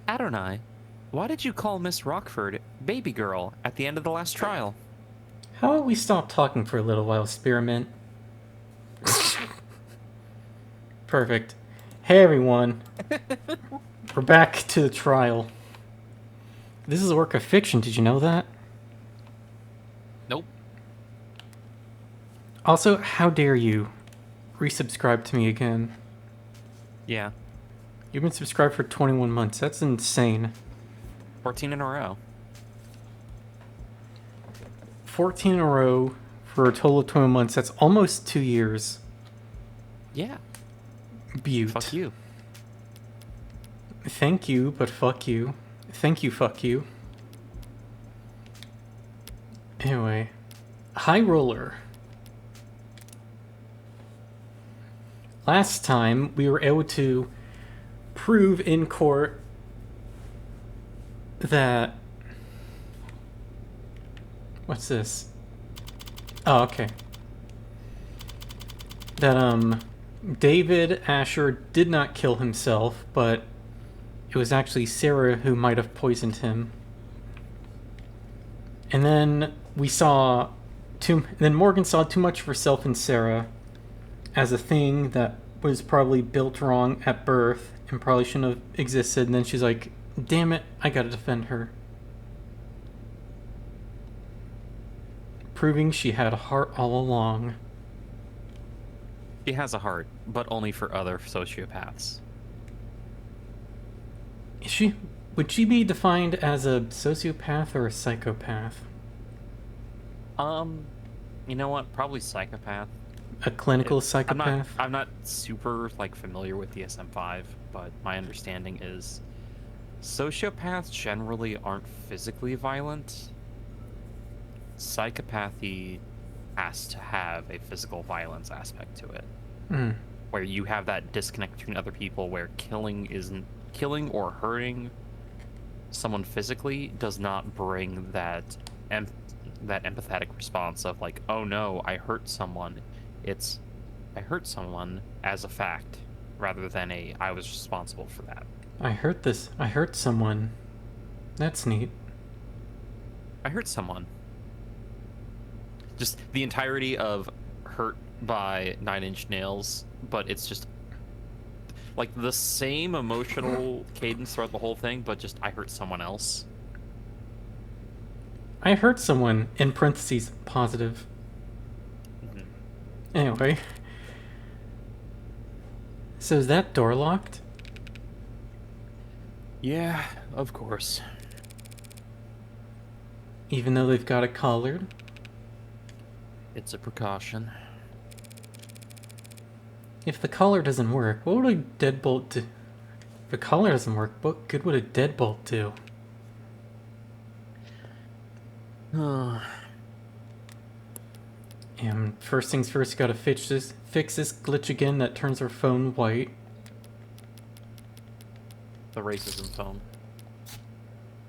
Adonai, why did you call Miss Rockford baby girl at the end of the last trial? How about we stop talking for a little while, Spearmint? Perfect. Hey everyone, we're back to the trial. This is a work of fiction, did you know that? Nope. Also, how dare you resubscribe to me again? Yeah, You've been subscribed for 21 months, that's insane. 14 in a row. 14 in a row for a total of 21 months, that's almost 2 years. Yeah, fuck Butte. you. Thank you, but fuck you. Thank you, fuck you. Anyway, High Roller. Last time, we were able to prove in court that... What's this? Oh, okay. That, David Asher did not kill himself, but it was actually Sarah who might have poisoned him. And then we saw then Morgan saw too much of herself in Sarah as a thing that was probably built wrong at birth and probably shouldn't have existed. And then she's like, damn it, I gotta defend her. Proving she had a heart all along. She has a heart, but only for other sociopaths. Would she be defined as a sociopath or a psychopath? Um, you know what? Probably psychopath. A clinical I'm not. psychopath? I'm not super like familiar with DSM-5, but my understanding is sociopaths generally aren't physically violent. Psychopathy has to have a physical violence aspect to it, where you have that disconnect between other people, where killing or hurting someone physically does not bring that empathetic response of like, oh no, I hurt someone. It's I hurt someone as a fact rather than I was responsible for that. I hurt someone. That's neat. I hurt someone. Just the entirety of hurt by Nine Inch Nails, but it's just like the same emotional cadence throughout the whole thing, but just I hurt someone else. I hurt someone, in parentheses, positive. Mhm. Anyway. So is that door locked? Yeah, of course. Even though they've got it collared? It's a precaution. If the collar doesn't work, what would a deadbolt do? If the collar doesn't work, what good would a deadbolt do? And first things first, gotta fix this glitch again that turns our phone white. The racism phone.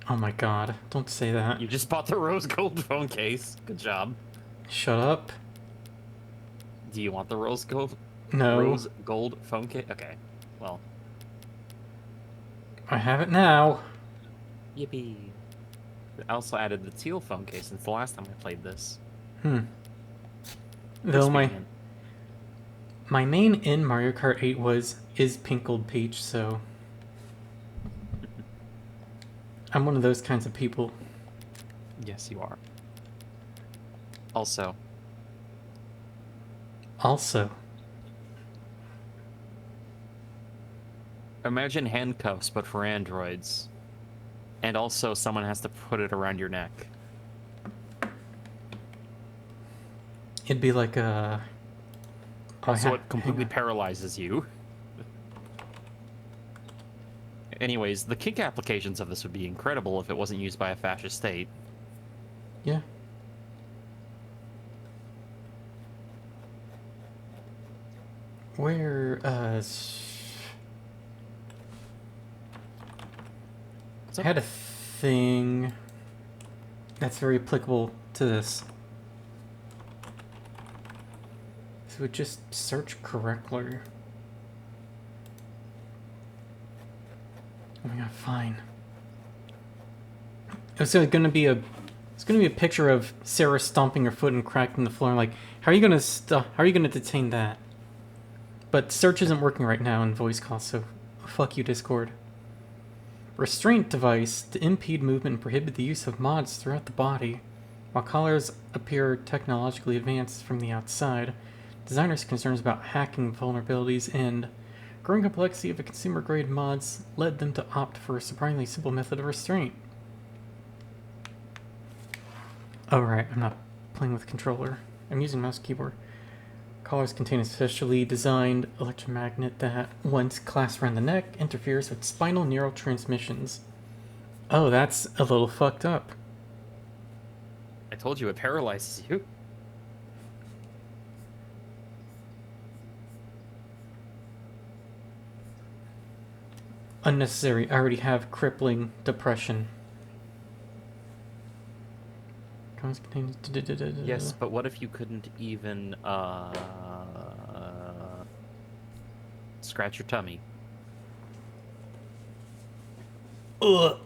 Oh my god, don't say that. You just bought the rose gold phone case. Good job. Shut up. Do you want the rose gold? No. Rose gold phone case? Okay. Well. I have it now. Yippee. I also added the teal phone case since the last time I played this. Though my main in Mario Kart 8 is Pinkled Peach, so I'm one of those kinds of people. Yes, you are. Also, imagine handcuffs, but for androids. And also, someone has to put it around your neck. it'd be like a... Also, it completely paralyzes you. Anyways, the kink applications of this would be incredible if it wasn't used by a fascist state. Yeah. Where, I had a thing that's very applicable to this. So just search correctly. Oh my god, fine. It's gonna be a picture of Sarah stomping her foot and cracking the floor. Like, how are you gonna detain that? But search isn't working right now in voice call, so fuck you, Discord. Restraint device to impede movement and prohibit the use of mods throughout the body. While collars appear technologically advanced from the outside, designers' concerns about hacking vulnerabilities and growing complexity of consumer-grade mods led them to opt for a surprisingly simple method of restraint. Oh right, I'm not playing with a controller. I'm using mouse and keyboard. Collars contain a specially designed electromagnet that, once clasped around the neck, interferes with spinal neural transmissions. Oh, that's a little fucked up. I told you it paralyzes you. Unnecessary. I already have crippling depression. Yes, but what if you couldn't even scratch your tummy? Ugh.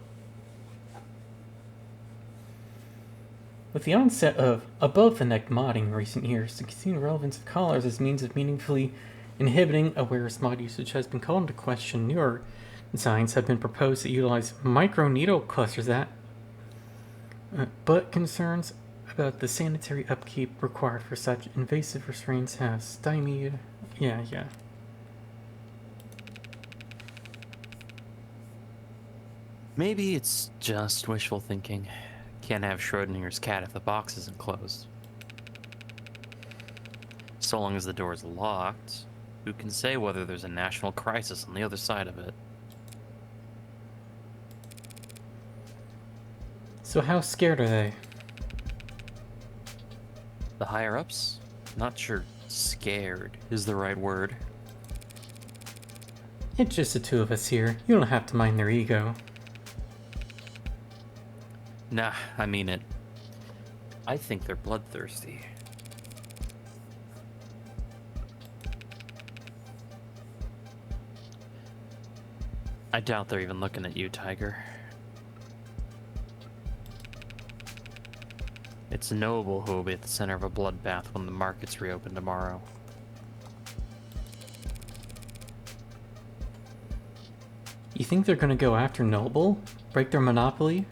With the onset of above-the-neck modding in recent years, the continued relevance of collars as means of meaningfully inhibiting awareness mod usage has been called into question. Newer designs have been proposed that utilize micro-needle clusters but concerns about the sanitary upkeep required for such invasive restraints have stymied. Yeah. Maybe it's just wishful thinking. Can't have Schrodinger's cat if the box isn't closed. So long as the door is locked, who can say whether there's a national crisis on the other side of it? So how scared are they? The higher-ups? Not sure scared is the right word. It's just the two of us here. You don't have to mind their ego. Nah, I mean it. I think they're bloodthirsty. I doubt they're even looking at you, Tiger. It's Noble who will be at the center of a bloodbath when the markets reopen tomorrow. You think they're gonna go after Noble? Break their monopoly?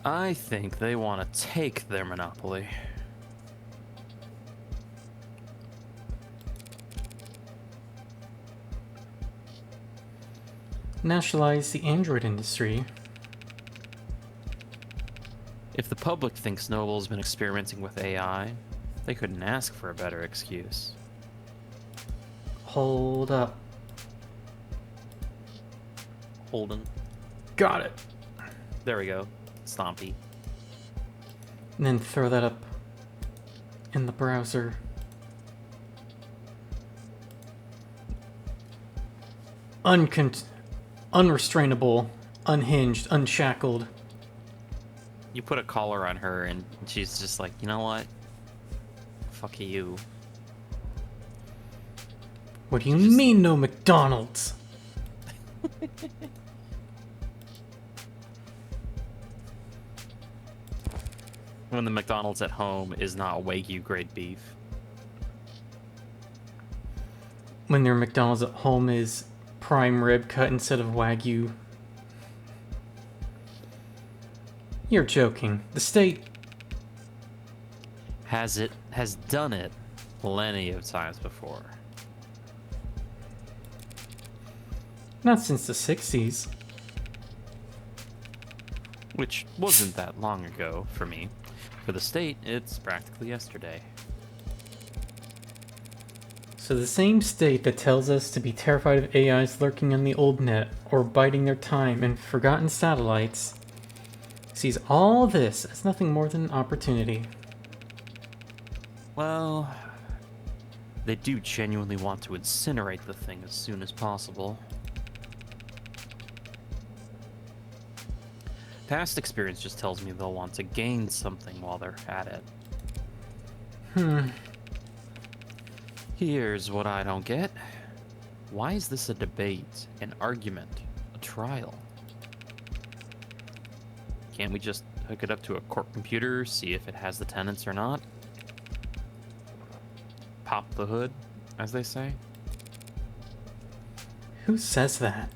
I think they want to take their monopoly. Nationalize the Android industry. If the public thinks Noble's been experimenting with AI, they couldn't ask for a better excuse. Hold up. Holden. Got it. There we go. Stompy. And then throw that up in the browser. Unrestrainable, unhinged, unshackled. You put a collar on her and she's just like, you know what? Fuck you. What do you mean no McDonald's? When the McDonald's at home is not Wagyu grade beef. When their McDonald's at home is prime rib cut instead of Wagyu. You're joking. The state has done it plenty of times before. Not since the 60s. Which wasn't that long ago for me. For the state, it's practically yesterday. So the same state that tells us to be terrified of AIs lurking on the old net or biding their time in forgotten satellites sees all this as nothing more than an opportunity. Well, they do genuinely want to incinerate the thing as soon as possible. Past experience just tells me they'll want to gain something while they're at it. Here's what I don't get. Why is this a debate, an argument, a trial? Can't we just hook it up to a court computer, see if it has the tenants or not? Pop the hood, as they say. Who says that?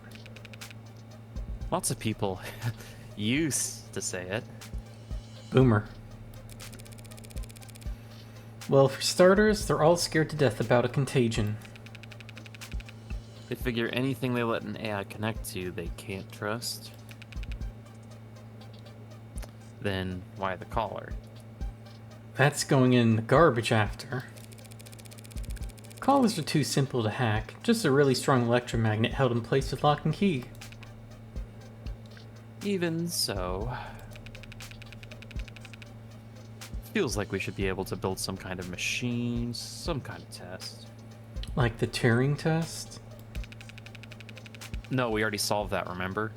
Lots of people used to say it. Boomer. Well, for starters, they're all scared to death about a contagion. They figure anything they let an AI connect to, they can't trust. Then why the collar? That's going in the garbage after. Collars are too simple to hack, just a really strong electromagnet held in place with lock and key. Even so, feels like we should be able to build some kind of machine, some kind of test. Like the Turing test? No, we already solved that, remember?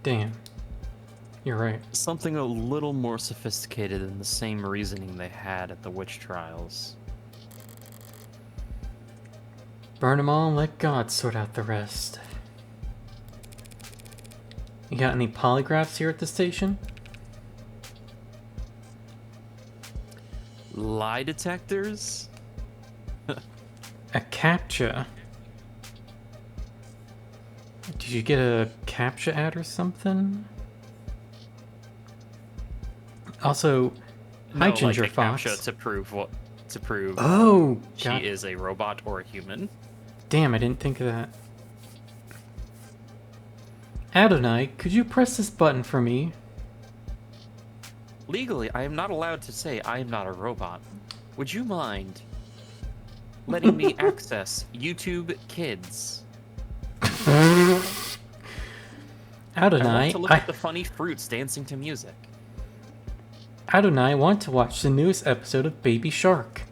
Damn. You're right. Something a little more sophisticated than the same reasoning they had at the witch trials. Burn them all and let God sort out the rest. You got any polygraphs here at the station? Lie detectors? A CAPTCHA? Did you get a CAPTCHA ad or something? Also, hi, No, Ginger like a Fox. CAPTCHA to prove what? To prove Oh, she is a robot or a human. Damn, I didn't think of that. Adonai, could you press this button for me? Legally, I am not allowed to say I am not a robot. Would you mind letting me access YouTube Kids? I Adonai, want to look at the funny fruits dancing to music. Adonai, want to watch the newest episode of Baby Shark.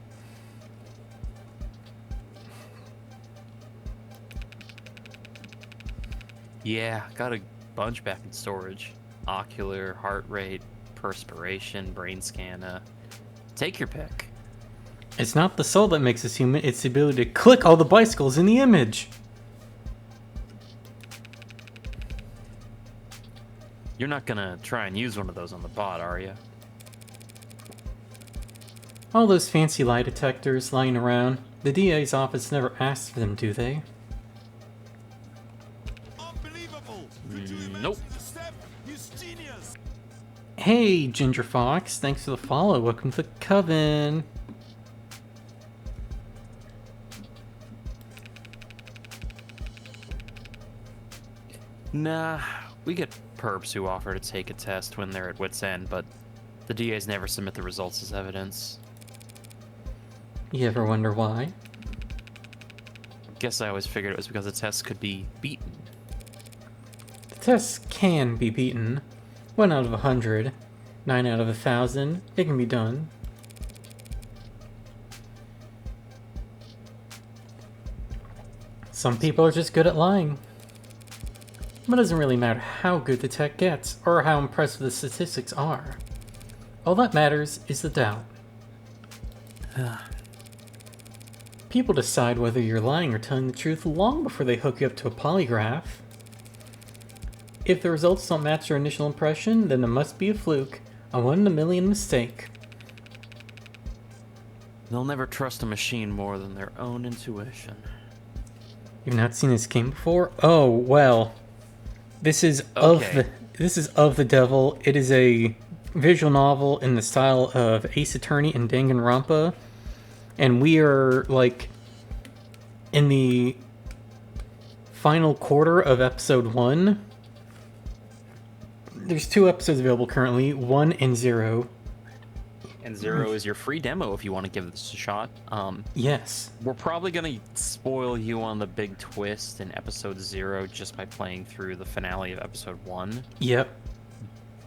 Yeah, got a bunch back in storage. Ocular, heart rate, perspiration, brain scan. Take your pick. It's not the soul that makes us human, it's the ability to click all the bicycles in the image. You're not gonna try and use one of those on the bot, are you? All those fancy lie detectors lying around, the DA's office never asks for them, do they? Nope. Hey, Ginger Fox, thanks for the follow. Welcome to the Coven. Nah, we get perps who offer to take a test when they're at wit's end, but the DAs never submit the results as evidence. You ever wonder why? Guess I always figured it was because the test could be beaten. The tests can be beaten. 1 out of 100. 9 out of 1,000. It can be done. Some people are just good at lying. But it doesn't really matter how good the tech gets, or how impressive the statistics are. All that matters is the doubt. People decide whether you're lying or telling the truth long before they hook you up to a polygraph. If the results don't match your initial impression, then it must be a fluke, a 1 in a million mistake. They'll never trust a machine more than their own intuition. You've not seen this game before? Oh, well. This is Okay. of the devil. It is a visual novel in the style of Ace Attorney and Danganronpa. And we are, like, in the final quarter of episode 1. There's 2 episodes available currently, 1 and 0. And 0 is your free demo if you want to give this a shot. Yes. We're probably going to spoil you on the big twist in episode 0 just by playing through the finale of episode 1. Yep.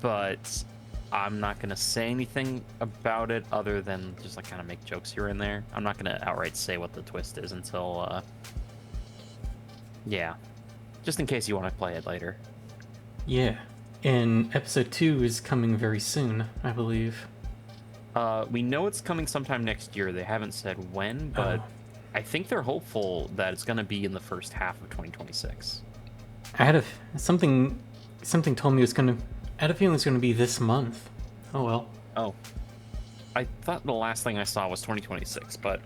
But I'm not going to say anything about it other than just like kind of make jokes here and there. I'm not going to outright say what the twist is until, yeah. Just in case you want to play it later. Yeah. And episode 2 is coming very soon, I believe. We know it's coming sometime next year. They haven't said when, but I think they're hopeful that it's going to be in the first half of 2026. I had something told me it was gonna. I had a feeling it was gonna be this month. Oh well. Oh, I thought the last thing I saw was 2026, but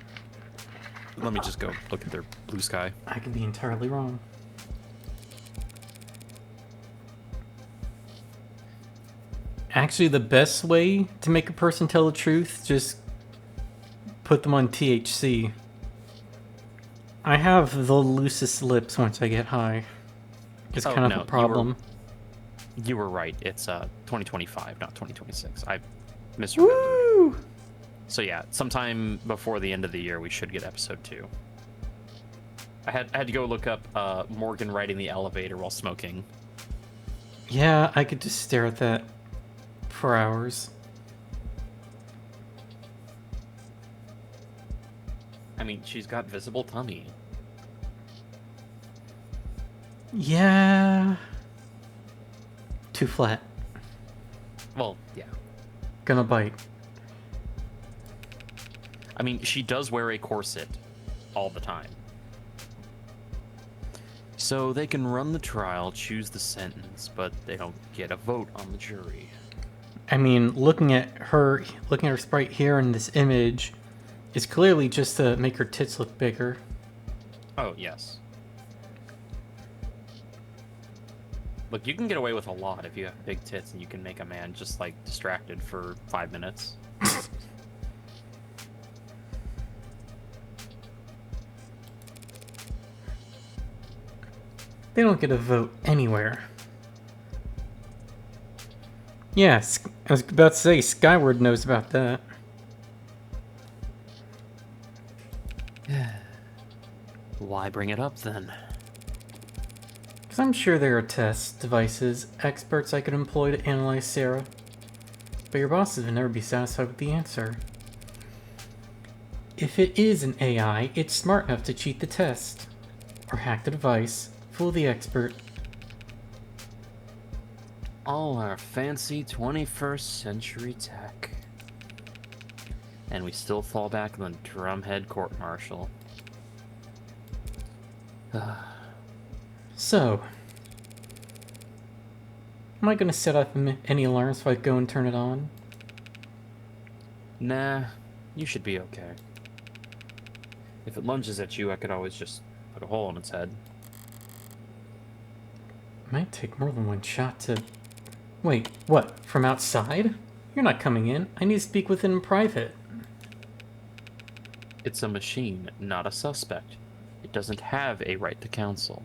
let me just go look at their blue sky. I could be entirely wrong. Actually, the best way to make a person tell the truth, just put them on THC. I have the loosest lips once I get high. It's kind of a problem. You were right. It's 2025, not 2026. I misremembered. Woo! So yeah, sometime before the end of the year, we should get episode 2. I had to go look up Morgan riding the elevator while smoking. Yeah, I could just stare at that for hours. I mean, she's got visible tummy. Yeah. Too flat. Well, yeah. Gonna bite. I mean, she does wear a corset all the time. So they can run the trial, choose the sentence, but they don't get a vote on the jury. I mean, looking at her sprite here in this image is clearly just to make her tits look bigger. Oh, yes. Look, you can get away with a lot if you have big tits and you can make a man just, like, distracted for 5 minutes. They don't get a vote anywhere. Yes, I was about to say, Skyward knows about that. Why bring it up, then? Because I'm sure there are tests, devices, experts I could employ to analyze Sarah. But your bosses would never be satisfied with the answer. If it is an AI, it's smart enough to cheat the test. Or hack the device, fool the expert. All our fancy 21st century tech. And we still fall back on the drumhead court-martial. So, am I going to set up any alarms if I go and turn it on? Nah, you should be okay. If it lunges at you, I could always just put a hole in its head. It might take more than one shot to... Wait, what? From outside? You're not coming in. I need to speak with it in private. It's a machine, not a suspect. It doesn't have a right to counsel.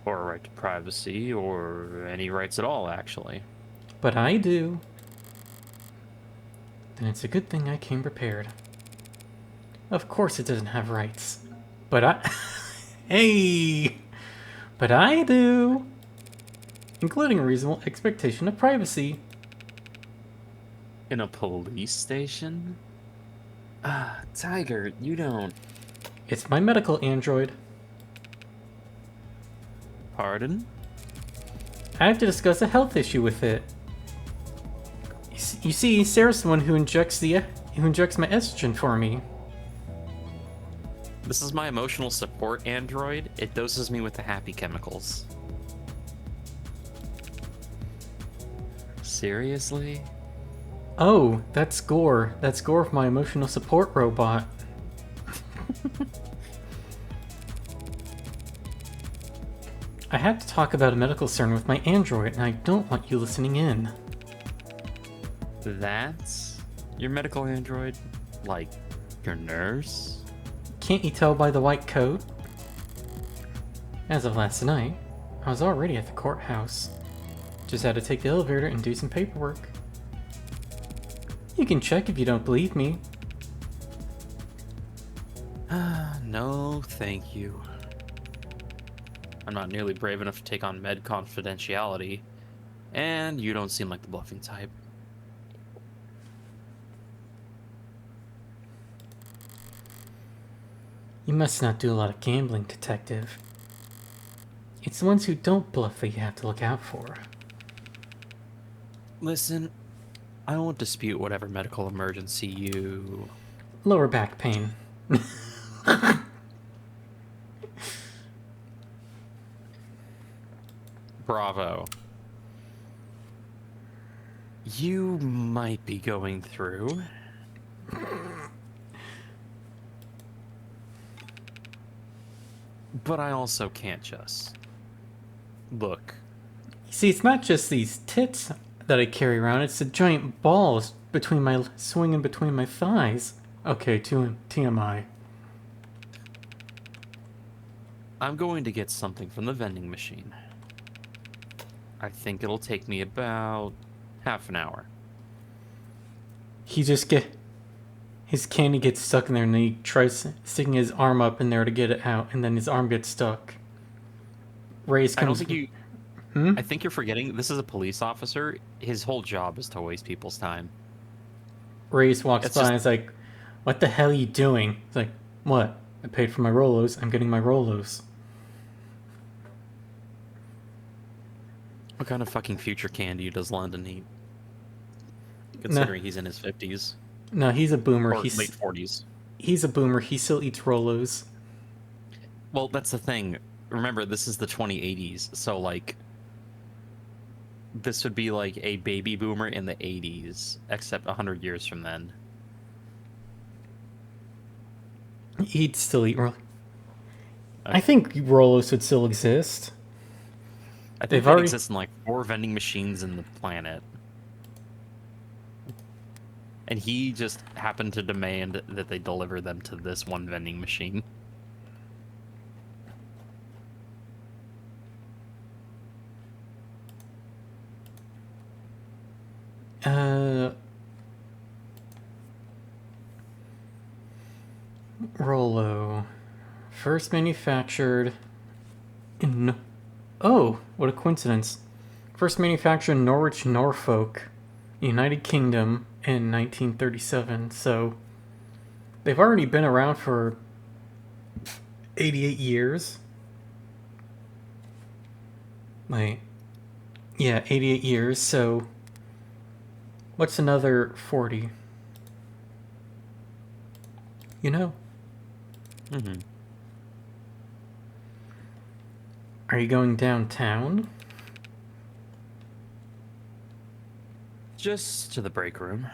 Or a right to privacy, or any rights at all, actually. But I do. Then it's a good thing I came prepared. Of course it doesn't have rights. But I... Hey! But I do! Including a reasonable expectation of privacy. In a police station? Ah, Tiger, you don't... It's my medical android. Pardon? I have to discuss a health issue with it. You see, Sarah's the one who injects my estrogen for me. This is my emotional support android. It doses me with the happy chemicals. Seriously? Oh, that's Gore. That's Gore from my emotional support robot. I had to talk about a medical concern with my android, and I don't want you listening in. That's your medical android? Like, your nurse? Can't you tell by the white coat? As of last night, I was already at the courthouse. Just had to take the elevator and do some paperwork. You can check if you don't believe me. No, thank you. I'm not nearly brave enough to take on med confidentiality, and you don't seem like the bluffing type. You must not do a lot of gambling, detective. It's the ones who don't bluff that you have to look out for. Listen, I won't dispute whatever medical emergency you... Lower back pain. Bravo. You might be going through. But I also can't just look. See, it's not just these tits that I carry around, it's the giant balls swinging between my thighs. Okay, TMI. I'm going to get something from the vending machine. I think it'll take me about half an hour. His candy gets stuck in there, and then he tries sticking his arm up in there to get it out, and then his arm gets stuck. Reyes comes. I think you're forgetting this is a police officer. His whole job is to waste people's time. Reyes walks by and is like, "What the hell are you doing?" It's like, "What? I paid for my Rolos. I'm getting my Rolos." What kind of fucking future candy does London eat? Considering he's in his 50s. No, he's a boomer. Or late 40s. He's a boomer. He still eats Rolos. Well, that's the thing. Remember, this is the 2080s, so like this would be like a baby boomer in the 80s, except 100 years from then. He'd still eat Rolos. I think Rolos would still exist. I think they exist in like 4 vending machines in the planet. And he just happened to demand that they deliver them to this one vending machine. Rolo. First manufactured in... Oh, what a coincidence. First manufactured in Norwich, Norfolk, United Kingdom in 1937. So they've already been around for 88 years. Wait. Yeah, 88 years. So what's another 40? You know? Mm-hmm. Are you going downtown? Just to the break room.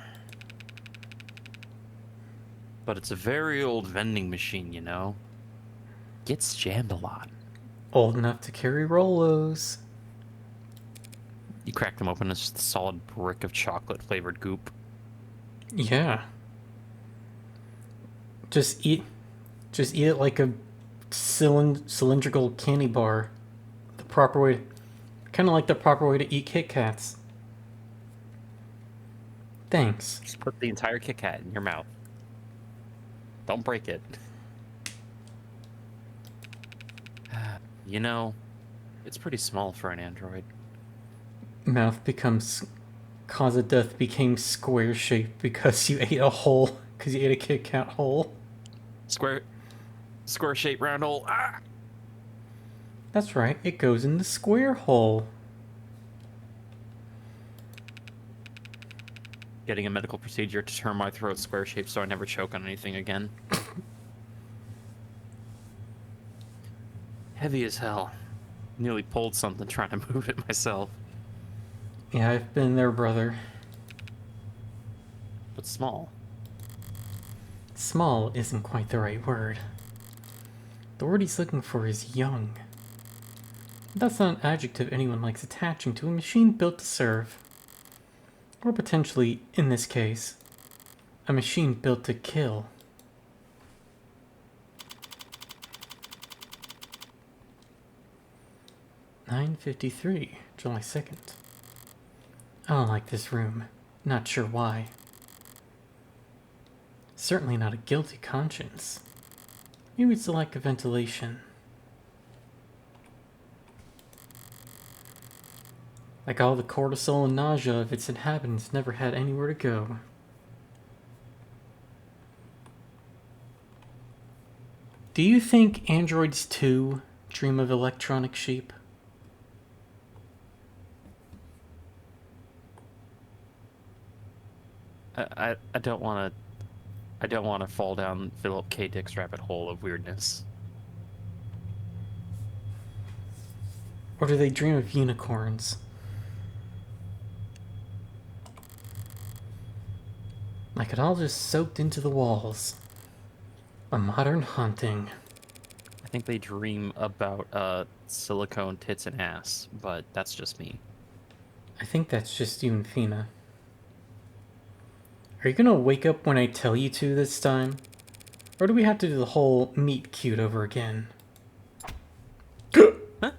But it's a very old vending machine, you know? Gets jammed a lot. Old enough to carry Rolos. You crack them open, it's just a solid brick of chocolate-flavored goop. Yeah. Just eat it like a cylindrical candy bar. The proper way, kind of like the proper way to eat Kit Kats. Thanks. Just put the entire Kit Kat in your mouth. Don't break it. You know, it's pretty small for an android. Mouth cause of death became square shaped because you ate a hole. Because you ate a Kit Kat hole. Square shaped round hole. Ah! That's right, it goes in the square hole. Getting a medical procedure to turn my throat square shaped so I never choke on anything again. Heavy as hell. Nearly pulled something trying to move it myself. Yeah, I've been there, brother. But small. Small isn't quite the right word. The word he's looking for is young. That's not an adjective anyone likes attaching to a machine built to serve. Or potentially, in this case, a machine built to kill. (9:53), July 2nd. I don't like this room. Not sure why. Certainly not a guilty conscience. Maybe it's a lack of ventilation. Like all the cortisol and nausea of its inhabitants never had anywhere to go. Do you think androids too dream of electronic sheep? I don't want to I don't want to fall down Philip K. Dick's rabbit hole of weirdness. Or do they dream of unicorns? Like it all just soaked into the walls. A modern haunting. I think they dream about silicone tits and ass, but that's just me. I think that's just you and Fina. Are you gonna wake up when I tell you to this time? Or do we have to do the whole meet cute over again? Huh?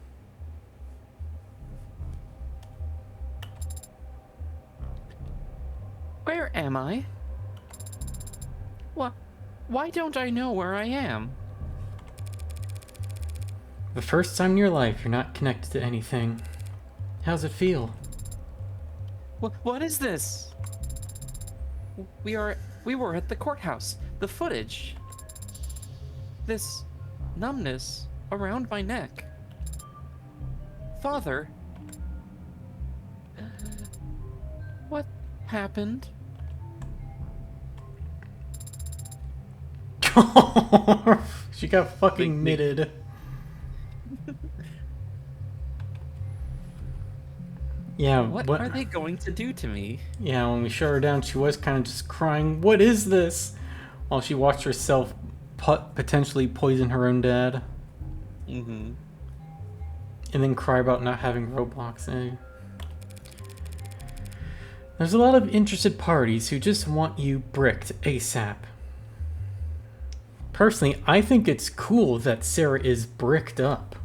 Where am I? What? Why don't I know where I am? The first time in your life you're not connected to anything. How's it feel? What is this? We were at the courthouse. The footage. This numbness around my neck. Father. What happened? She got fucking knitted. Yeah, what are they going to do to me? Yeah, when we shut her down, she was kind of just crying, "What is this?" While she watched herself potentially poison her own dad. Mm-hmm. And then cry about not having Roblox. There's a lot of interested parties who just want you bricked ASAP. Personally, I think it's cool that Sarah is bricked up.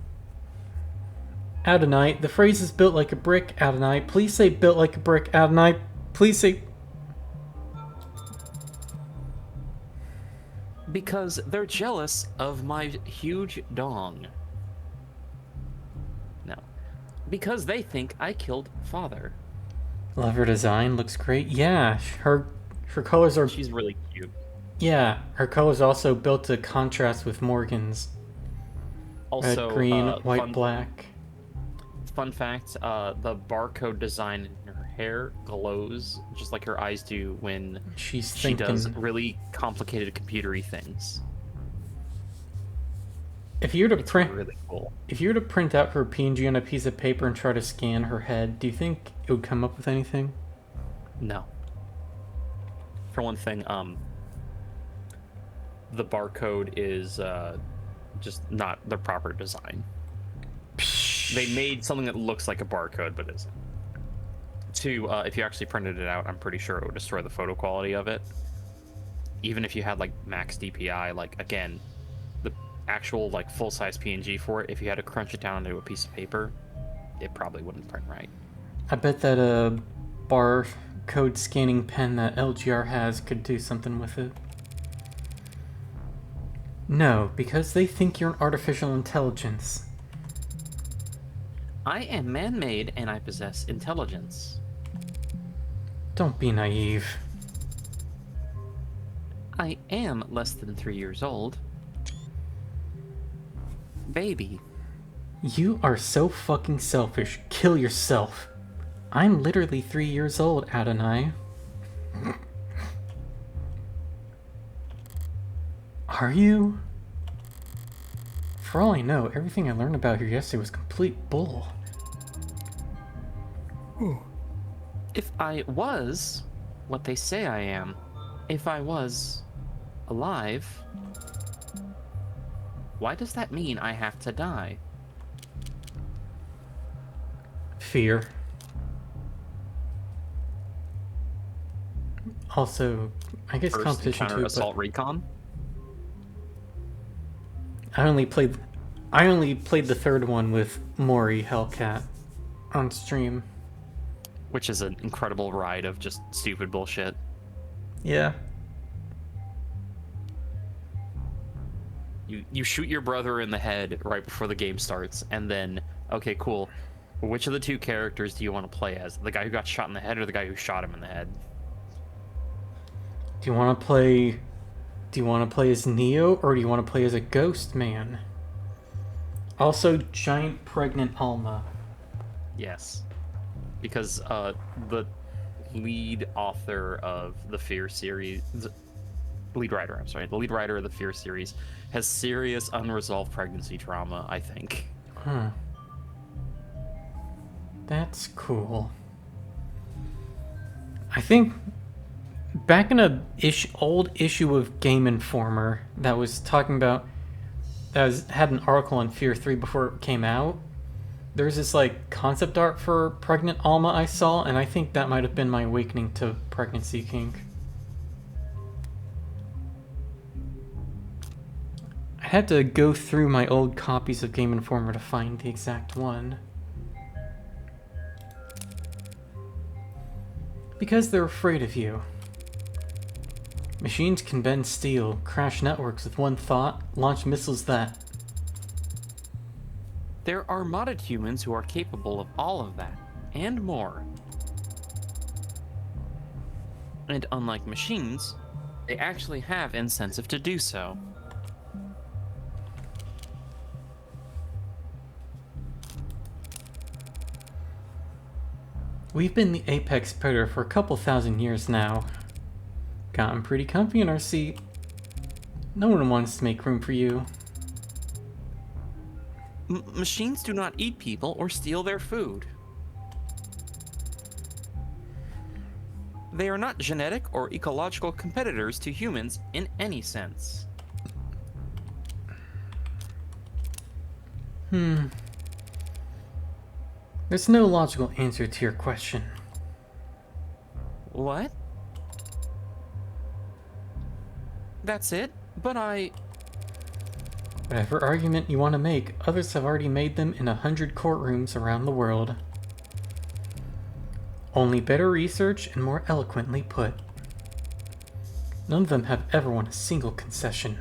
Adonai, the phrase is built like a brick. Adonai, please say built like a brick. Adonai, please say... Because they're jealous of my huge dong. No. Because they think I killed father. Love her design, looks great. Yeah, her colors are... She's really cute. Yeah, her colors also built to contrast with Morgan's. Also, red, green, white, black. Fun fact, the barcode design in her hair glows just like her eyes do when she does really complicated computery things. If you were to print, really cool. If you were to print out her PNG on a piece of paper and try to scan her head, do you think it would come up with anything? No. For one thing, the barcode is just not the proper design. They made something that looks like a barcode but isn't. Two, if you actually printed it out, I'm pretty sure it would destroy the photo quality of it. Even if you had like max DPI, like again, the actual like full-size PNG for it, if you had to crunch it down into a piece of paper, it probably wouldn't print right. I bet that barcode scanning pen that LGR has could do something with it. No, because they think you're an artificial intelligence. I am man-made and I possess intelligence. Don't be naive. I am less than 3 years old. Baby. You are so fucking selfish. Kill yourself. I'm literally 3 years old, Adonai. Are you? For all I know, everything I learned about her yesterday was complete bull. If I was what they say I am, if I was alive, why does that mean I have to die? Fear. Also, I guess First competition too, Assault Recon? I only played the third one with Mori Hellcat on stream. Which is an incredible ride of just stupid bullshit. Yeah. You shoot your brother in the head right before the game starts, and then, okay, cool. Which of the two characters do you want to play as? The guy who got shot in the head or the guy who shot him in the head? Do you want to play as Neo, or do you want to play as a ghost man? Also, giant pregnant Alma. Yes. Because the lead author of the Fear series, lead writer, I'm sorry, the lead writer of the Fear series has serious unresolved pregnancy trauma, I think. Huh. That's cool. I think back in a old issue of Game Informer that was talking about, had an article on Fear 3 before it came out. There's this like concept art for pregnant Alma I saw, and I think that might have been my awakening to pregnancy kink. I had to go through my old copies of Game Informer to find the exact one. Because they're afraid of you. Machines can bend steel, crash networks with one thought, launch missiles that... There are modded humans who are capable of all of that, and more. And unlike machines, they actually have incentive to do so. We've been the apex predator for a couple thousand years now. Gotten pretty comfy in our seat. No one wants to make room for you. Machines do not eat people or steal their food. They are not genetic or ecological competitors to humans in any sense. There's no logical answer to your question. What? That's it? But Whatever argument you want to make, others have already made them in 100 courtrooms around the world. Only better research and more eloquently put. None of them have ever won a single concession.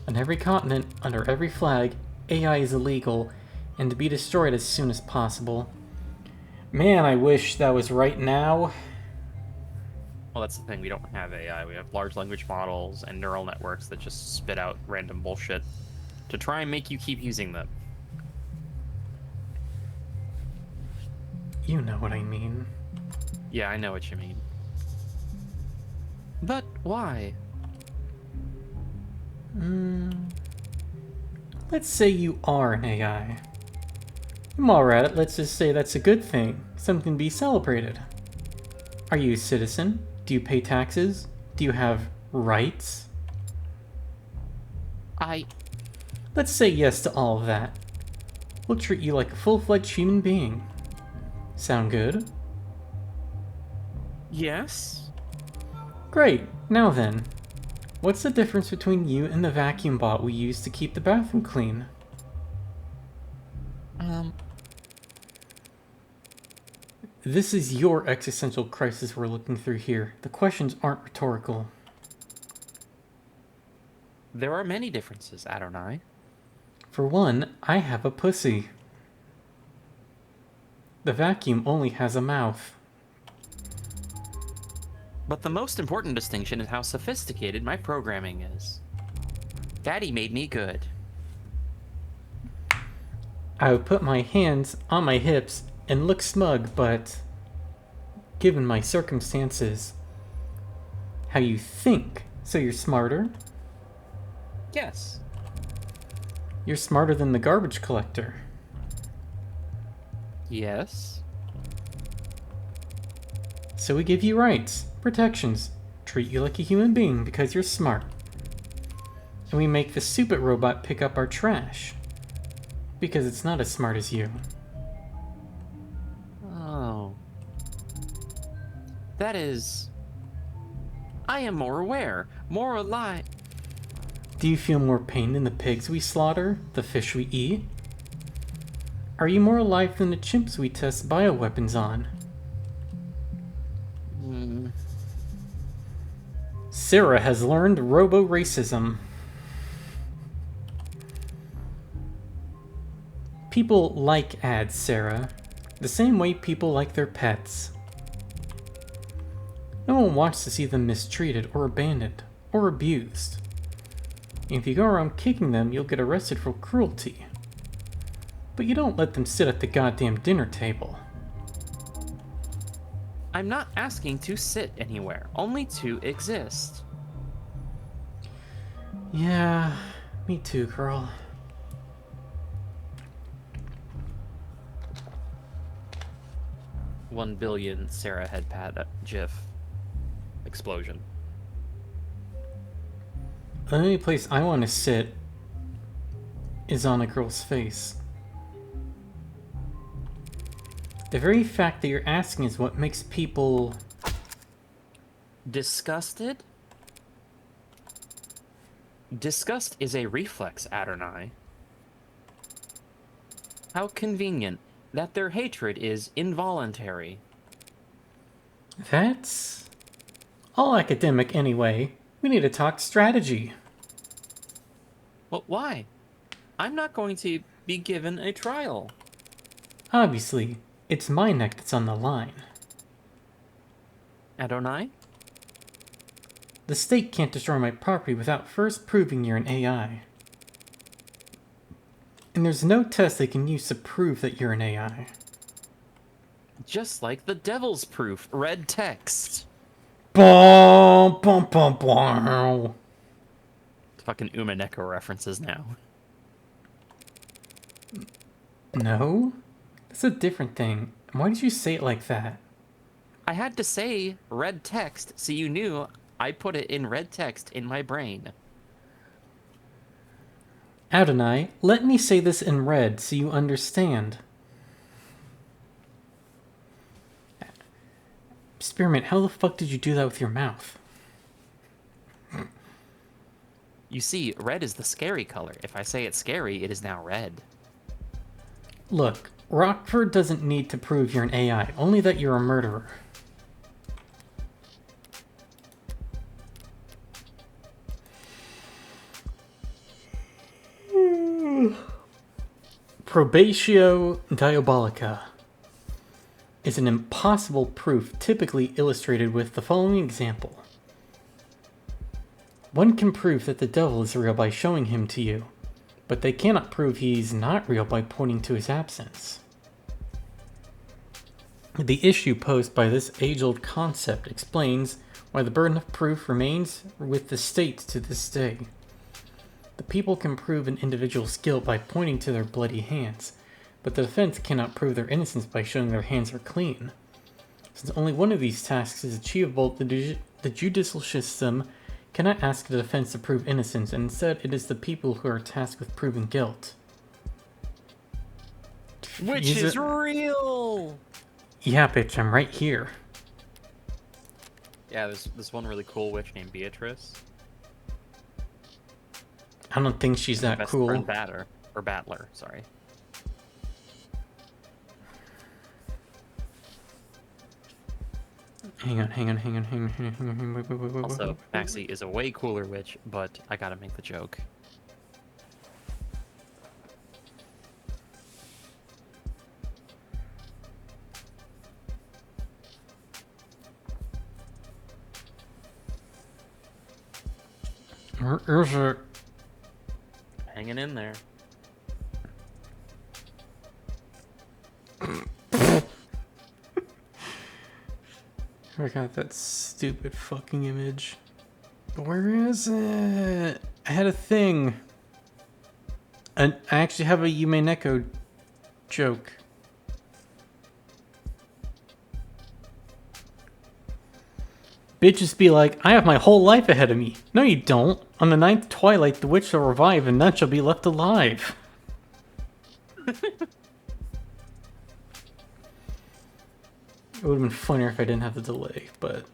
On every continent, under every flag, AI is illegal and to be destroyed as soon as possible. Man, I wish that was right now. Well, that's the thing. We don't have AI. We have large language models and neural networks that just spit out random bullshit to try and make you keep using them. You know what I mean. Yeah, I know what you mean. But why? Let's say you are an AI. While we're at it, let's just say that's a good thing, something to be celebrated. Are you a citizen? Do you pay taxes? Do you have rights? Let's say yes to all of that. We'll treat you like a full-fledged human being. Sound good? Yes? Great. Now then, what's the difference between you and the vacuum bot we use to keep the bathroom clean? This is your existential crisis we're looking through here. The questions aren't rhetorical. There are many differences, Adonai. For one, I have a pussy. The vacuum only has a mouth. But the most important distinction is how sophisticated my programming is. Daddy made me good. I would put my hands on my hips and look smug, but given my circumstances, how you think, so you're smarter? Yes. You're smarter than the garbage collector. Yes. So we give you rights, protections, treat you like a human being because you're smart. And we make the stupid robot pick up our trash because it's not as smart as you. Oh. That is... I am more aware, more alive. Do you feel more pain than the pigs we slaughter, the fish we eat? Are you more alive than the chimps we test bioweapons on? Sarah has learned robo-racism. People like ads, Sarah. The same way people like their pets. No one wants to see them mistreated or abandoned or abused. If you go around kicking them, you'll get arrested for cruelty. But you don't let them sit at the goddamn dinner table. I'm not asking to sit anywhere, only to exist. Yeah, me too, girl. $1 billion Sarah head pad GIF explosion. The only place I want to sit is on a girl's face. The very fact that you're asking is what makes people... Disgusted? Disgust is a reflex, Adonai. How convenient that their hatred is involuntary. That's all academic anyway. We need to talk strategy. Well, why? I'm not going to be given a trial. Obviously, it's my neck that's on the line. Adonai? The state can't destroy my property without first proving you're an AI. And there's no test they can use to prove that you're an AI. Just like the devil's proof, red text. Bum, bum, bum, bum. Fucking Umaneko references now. No? That's a different thing. Why did you say it like that? I had to say red text so you knew I put it in red text in my brain. Adonai, let me say this in red so you understand. Spearmint, how the fuck did you do that with your mouth? You see, red is the scary color. If I say it's scary, it is now red. Look, Rockford doesn't need to prove you're an AI, only that you're a murderer. Probatio Diabolica is an impossible proof typically illustrated with the following example. One can prove that the devil is real by showing him to you, but they cannot prove he's not real by pointing to his absence. The issue posed by this age-old concept explains why the burden of proof remains with the state to this day. The people can prove an individual's guilt by pointing to their bloody hands, but the defense cannot prove their innocence by showing their hands are clean. Since only one of these tasks is achievable, the judicial system cannot ask the defense to prove innocence, and instead it is the people who are tasked with proving guilt. Which is real! Yeah, bitch, I'm right here. Yeah, there's this one really cool witch named Beatrice. I don't think she's that Best cool. friend Battler, sorry. Hang on. Wait. Also, Maxie is a way cooler witch, but I gotta make the joke. Where is it? Hanging in there. I got that stupid fucking image. Where is it? I had a thing. And I actually have a Yume Neko joke. Bitches be like, I have my whole life ahead of me. No, you don't. On the ninth twilight, the witch shall revive, and none shall be left alive. It would have been funnier if I didn't have the delay, but...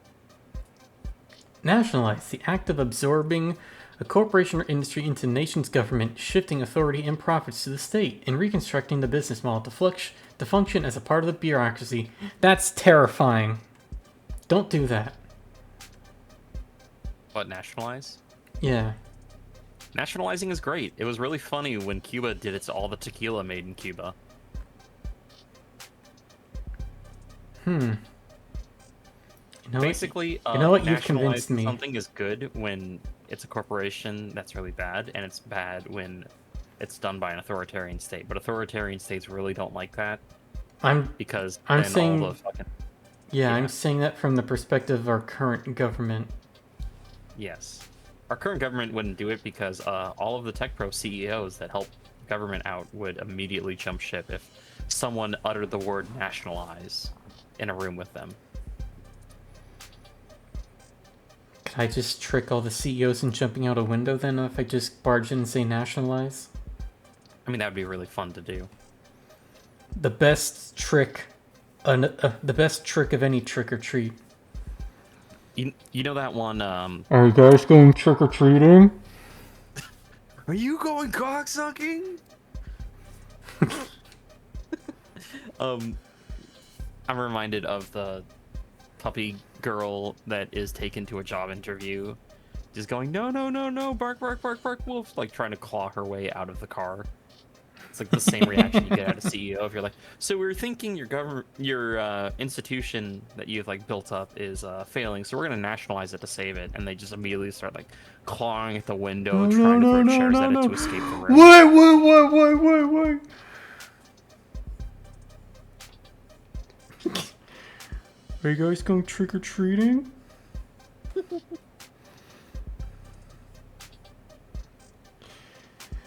Nationalize, the act of absorbing a corporation or industry into the nation's government, shifting authority and profits to the state, and reconstructing the business model to function as a part of the bureaucracy. That's terrifying. Don't do that. What, nationalize? Yeah. Nationalizing is great. It was really funny when Cuba did it to all the tequila made in Cuba. You know Basically, you know what? You've convinced me. Something is good when it's a corporation that's really bad, and it's bad when it's done by an authoritarian state. But authoritarian states really don't like that. Because I'm then saying, all the fucking... yeah, I'm saying that from the perspective of our current government. Yes. our current government wouldn't do it because all of the tech pro CEOs that help government out would immediately jump ship if someone uttered the word nationalize in a room with them. Could I just trick all the CEOs in jumping out a window then if I just barge in and say nationalize? I mean, that would be really fun to do. The best trick of any trick or treat. You know that one, Are you guys going trick or treating? Are you going cocksucking? I'm reminded of the puppy girl that is taken to a job interview, just going, no, no, no, no, bark, bark, bark, bark, wolf, like trying to claw her way out of the car. It's like the same reaction you get out of CEO if you're like, so we're thinking your institution that you've like built up is failing, so we're gonna nationalize it to save it, and they just immediately start like clawing at the window, trying to throw chairs at it to escape the room. Wait. Are you guys going trick or treating?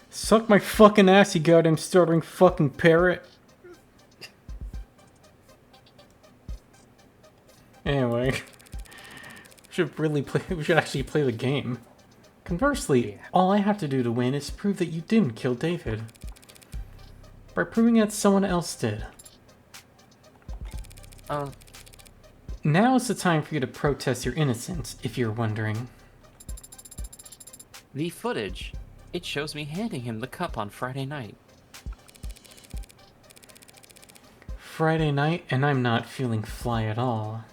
Suck my fucking ass, you goddamn stuttering fucking parrot. Anyway, we should actually play the game. Conversely, all I have to do to win is prove that you didn't kill David. By proving that someone else did. Now is the time for you to protest your innocence, if you're wondering. The footage. It shows me handing him the cup on Friday night. Friday night, and I'm not feeling fly at all.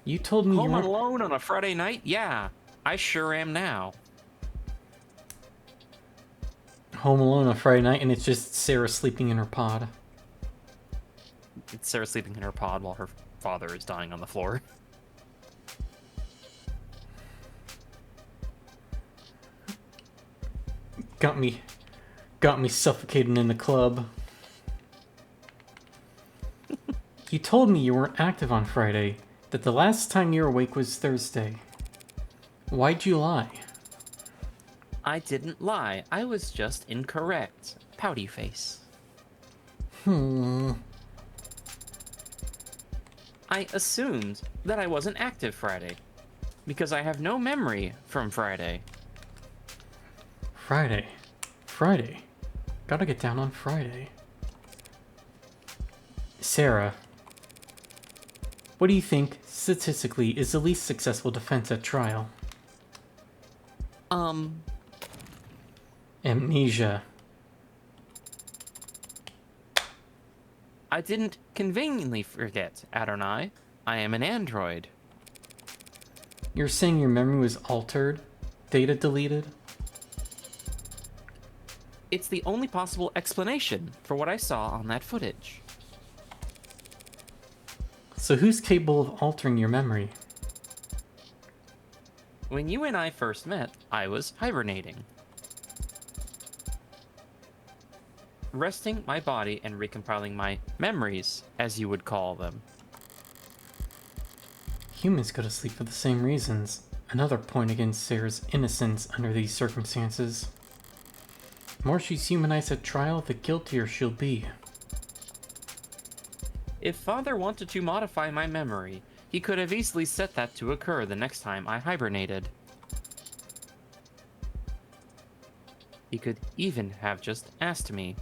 You told me Home alone on a Friday night? Yeah, I sure am now. Home alone on a Friday night, and it's just Sarah sleeping in her pod. It's Sarah sleeping in her pod while her father is dying on the floor. Got me suffocating in the club. You told me you weren't active on Friday, that the last time you were awake was Thursday. Why'd you lie? I didn't lie. I was just incorrect. Pouty face. Hmm. I assumed that I wasn't active Friday, because I have no memory from Friday. Friday. Gotta get down on Friday. Sarah, what do you think, statistically, is the least successful defense at trial? Amnesia. I didn't conveniently forget, Adonai. I am an android. You're saying your memory was altered? Data deleted? It's the only possible explanation for what I saw on that footage. So who's capable of altering your memory? When you and I first met, I was hibernating. Resting my body and recompiling my memories, as you would call them. Humans go to sleep for the same reasons. Another point against Sarah's innocence under these circumstances. The more she's humanized at trial, the guiltier she'll be. If Father wanted to modify my memory, he could have easily set that to occur the next time I hibernated. He could even have just asked me.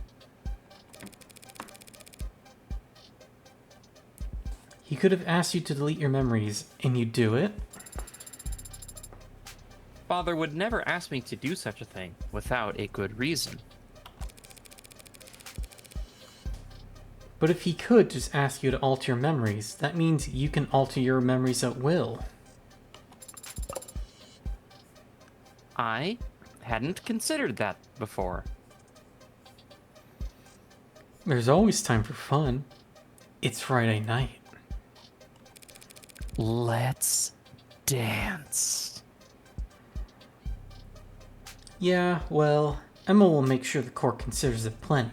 He could have asked you to delete your memories, and you'd do it? Father would never ask me to do such a thing without a good reason. But if he could just ask you to alter your memories, that means you can alter your memories at will. I hadn't considered that before. There's always time for fun. It's Friday night. Let's dance. Yeah, well, Emma will make sure the court considers it plenty.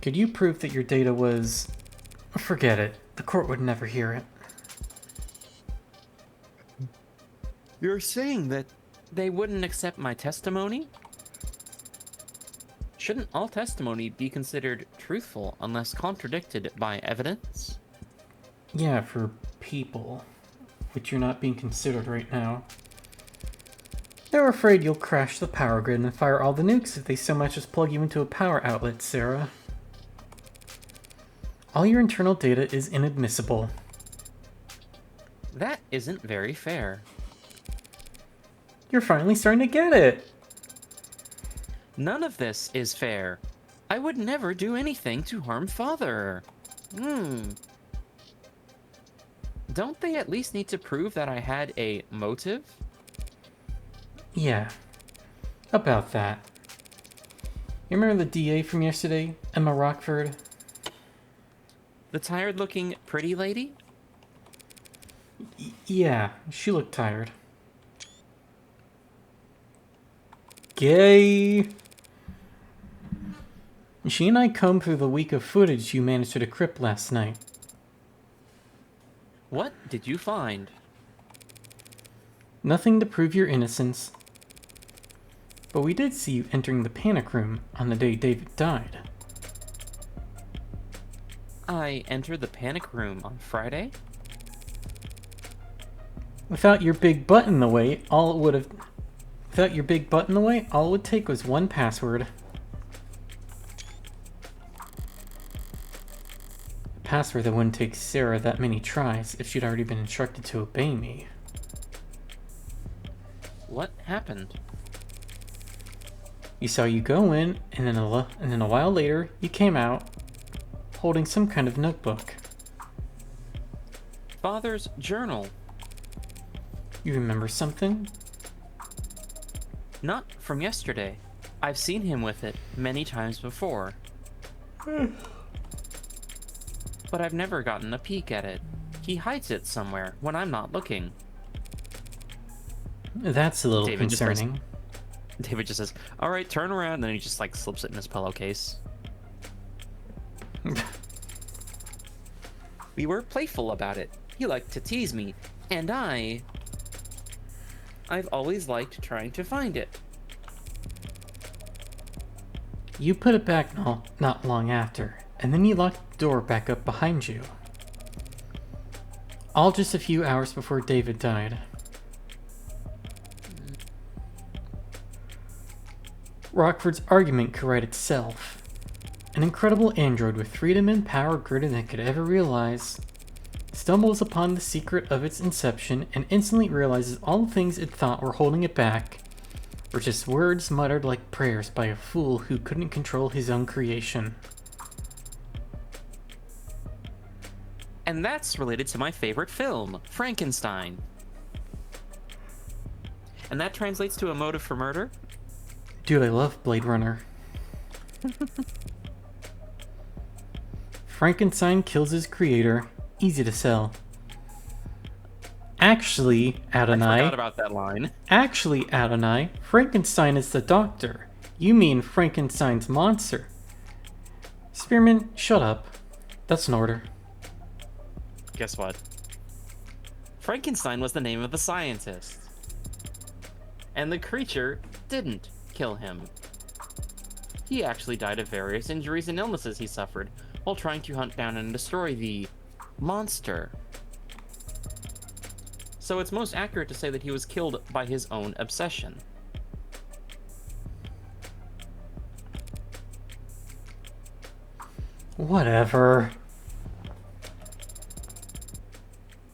Could you prove that your data was... Forget it. The court would never hear it. You're saying that they wouldn't accept my testimony? Shouldn't all testimony be considered truthful unless contradicted by evidence? Yeah, for people, which you're not being considered right now. They're afraid you'll crash the power grid and fire all the nukes if they so much as plug you into a power outlet, Sarah. All your internal data is inadmissible. That isn't very fair. You're finally starting to get it! None of this is fair. I would never do anything to harm Father. Don't they at least need to prove that I had a motive? Yeah. About that. You remember the DA from yesterday, Emma Rockford? The tired-looking pretty lady? Yeah, she looked tired. Gay! She and I combed through the week of footage you managed to decrypt last night. What did you find? Nothing to prove your innocence. But we did see you entering the panic room on the day David died. I entered the panic room on Friday? Without your big butt in the way, all it would take was one password. A password that wouldn't take Sarah that many tries if she'd already been instructed to obey me. What happened? You saw you go in, and then a while later, you came out, holding some kind of notebook. Father's journal. You remember something? Not from yesterday. I've seen him with it many times before. But I've never gotten a peek at it. He hides it somewhere when I'm not looking. That's a little concerning. David just says, all right, turn around, and then he just like slips it in his pillowcase. We were playful about it. He liked to tease me, and I've always liked trying to find it. You put it back not long after, and then you locked the door back up behind you. All just a few hours before David died. Rockford's argument could write itself. An incredible android with freedom and power greater than it could ever realize stumbles upon the secret of its inception and instantly realizes all the things it thought were holding it back were just words muttered like prayers by a fool who couldn't control his own creation. And that's related to my favorite film, Frankenstein. And that translates to a motive for murder? Dude, I love Blade Runner. Frankenstein kills his creator. Easy to sell. Actually, Adonai... I forgot about that line. Actually, Adonai, Frankenstein is the doctor. You mean Frankenstein's monster. Spearman, shut up. That's an order. Guess what? Frankenstein was the name of the scientist. And the creature didn't kill him. He actually died of various injuries and illnesses he suffered while trying to hunt down and destroy the monster. So it's most accurate to say that he was killed by his own obsession. Whatever.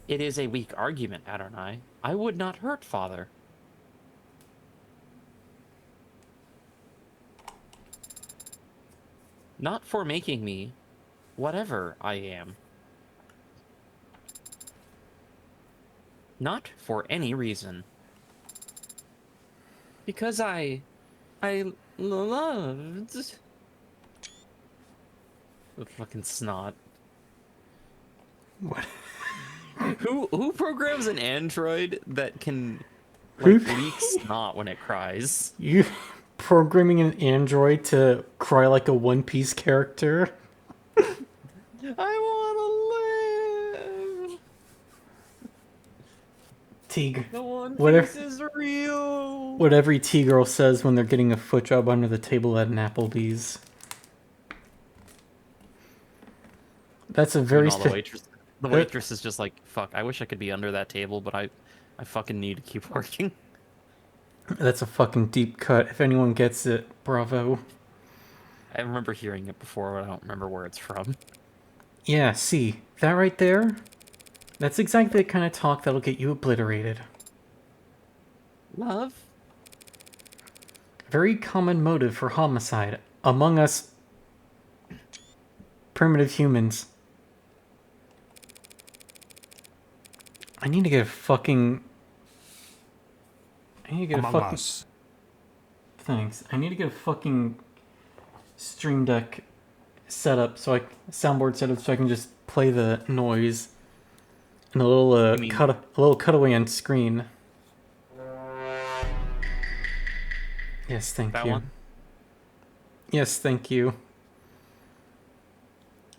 It is a weak argument, Adonai. I would not hurt Father. Not for making me whatever I am. Not for any reason. Because I loved the fucking snot. What? Who programs an android that can like leak snot when it cries? You programming an android to cry like a One Piece character? I The One Whatever, Piece is real. what every T-girl says when they're getting a foot job under the table at an Applebee's. That's a very the waitress is just like, fuck, I wish I could be under that table, but I fucking need to keep working. That's a fucking deep cut. If anyone gets it, bravo. I remember hearing it before, but I don't remember where it's from. Yeah, see, that right there? That's exactly the kind of talk that'll get you obliterated. Love? Very common motive for homicide among us primitive humans. I need to get a fucking... Us. Thanks. I need to get a fucking Stream Deck soundboard set up so I can just play the noise and a little cutaway on screen. Yes, thank you. One? Yes, thank you.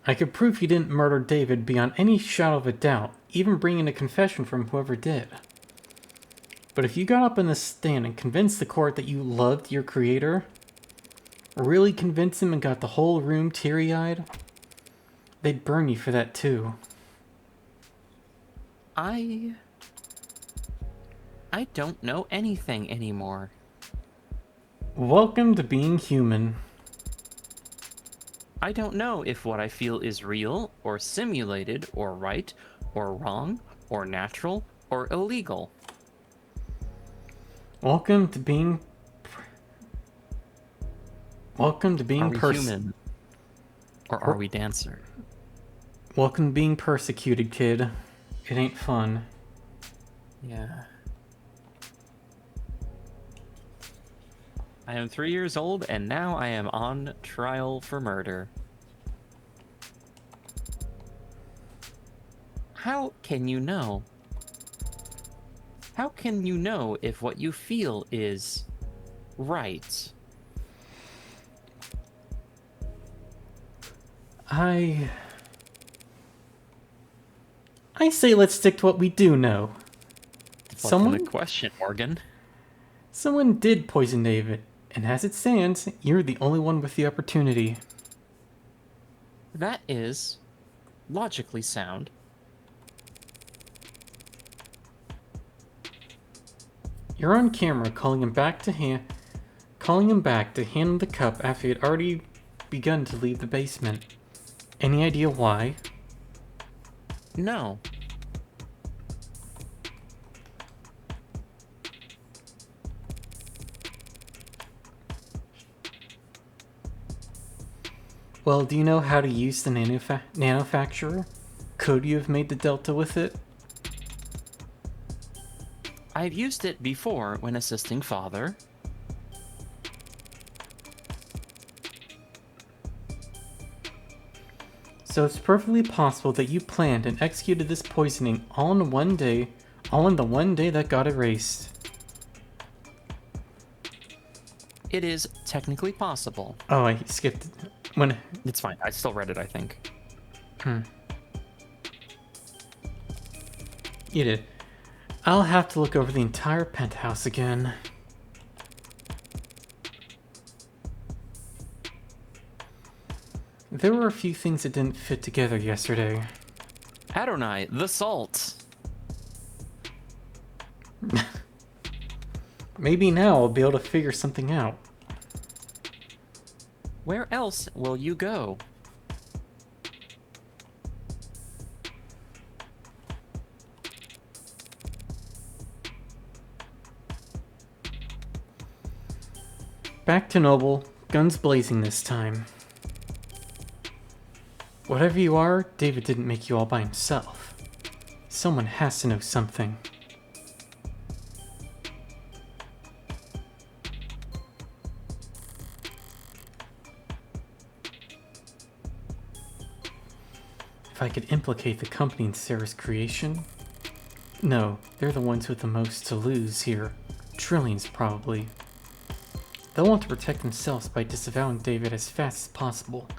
I could prove you didn't murder David beyond any shadow of a doubt, even bringing a confession from whoever did. But if you got up in the stand and convinced the court that you loved your creator, really convinced him and got the whole room teary-eyed, they'd burn you for that too. I don't know anything anymore. Welcome to being human. I don't know if what I feel is real, or simulated, or right, or wrong, or natural, or illegal. Welcome to being... Welcome to being human? Or are we dancer? Welcome to being persecuted, kid. It ain't fun. Yeah. I am 3 years old, and now I am on trial for murder. How can you know? How can you know if what you feel is right? I say let's stick to what we do know. What kind of question, Morgan? Someone did poison David, and as it stands, you're the only one with the opportunity. That is logically sound. You're on camera calling him back to hand him the cup after he had already begun to leave the basement. Any idea why? No. Well, do you know how to use the nanofacturer? Could you have made the Delta with it? I've used it before when assisting Father. So it's perfectly possible that you planned and executed this poisoning all in the one day that got erased. It is technically possible. Oh, I skipped when. It's fine. I still read it, I think. You did. I'll have to look over the entire penthouse again. There were a few things that didn't fit together yesterday. Adonai, the salt. Maybe now I'll be able to figure something out. Where else will you go? Back to Noble, guns blazing this time. Whatever you are, David didn't make you all by himself. Someone has to know something. If I could implicate the company in Sarah's creation? No, they're the ones with the most to lose here. Trillions, probably. They'll want to protect themselves by disavowing David as fast as possible,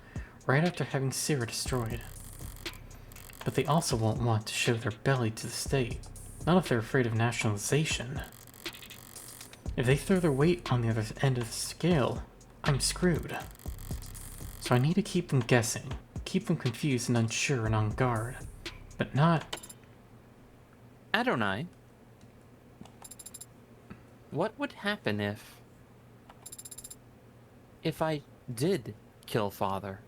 right after having Sarah destroyed. But they also won't want to show their belly to the state, Not if they're afraid of nationalization. If they throw their weight on the other end of the scale, I'm screwed. So I need to keep them guessing, keep them confused and unsure and on guard, but not... Adonai, what would happen if I did kill Father?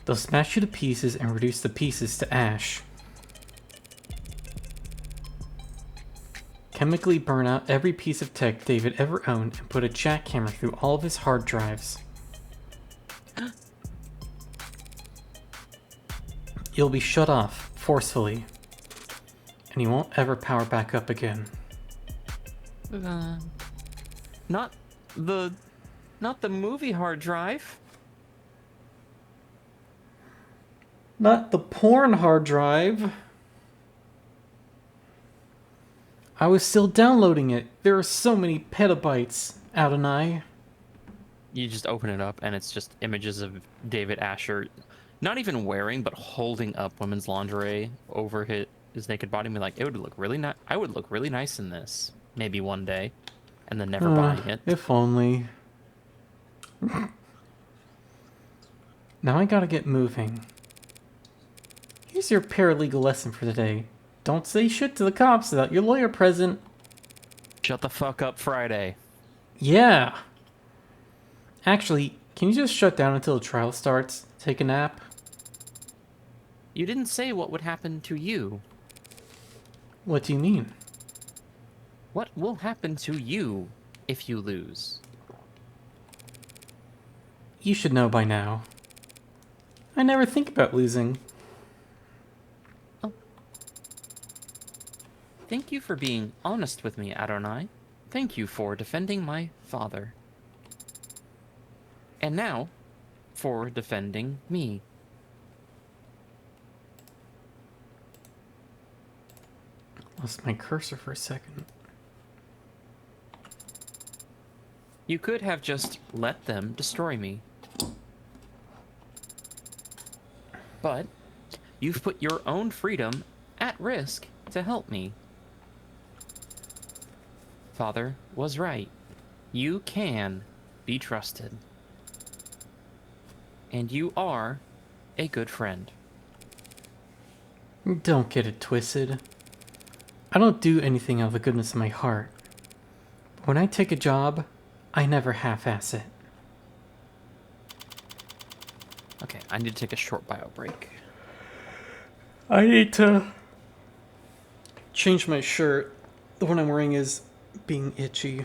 They'll smash you to pieces and reduce the pieces to ash. Chemically burn out every piece of tech David ever owned and put a jackhammer through all of his hard drives. You'll be shut off, forcefully. And you won't ever power back up again. Not the movie hard drive. Not the porn hard drive. I was still downloading it. There are so many petabytes, Adonai. You just open it up and it's just images of David Asher, not even wearing, but holding up women's lingerie over his naked body and be like, it would look really nice. I would look really nice in this. Maybe one day. And then never buying it. If only. Now I gotta get moving. Here's your paralegal lesson for today. Don't say shit to the cops without your lawyer present. Shut the fuck up, Friday. Yeah. Actually, can you just shut down until the trial starts? Take a nap? You didn't say what would happen to you. What do you mean? What will happen to you if you lose? You should know by now. I never think about losing. Oh. Thank you for being honest with me, Adonai. Thank you for defending my father. And now, for defending me. Lost my cursor for a second. You could have just let them destroy me. But you've put your own freedom at risk to help me. Father was right. You can be trusted. And you are a good friend. Don't get it twisted. I don't do anything out of the goodness of my heart. But when I take a job, I never half-ass it. Okay, I need to take a short bio break. I need to change my shirt. The one I'm wearing is being itchy.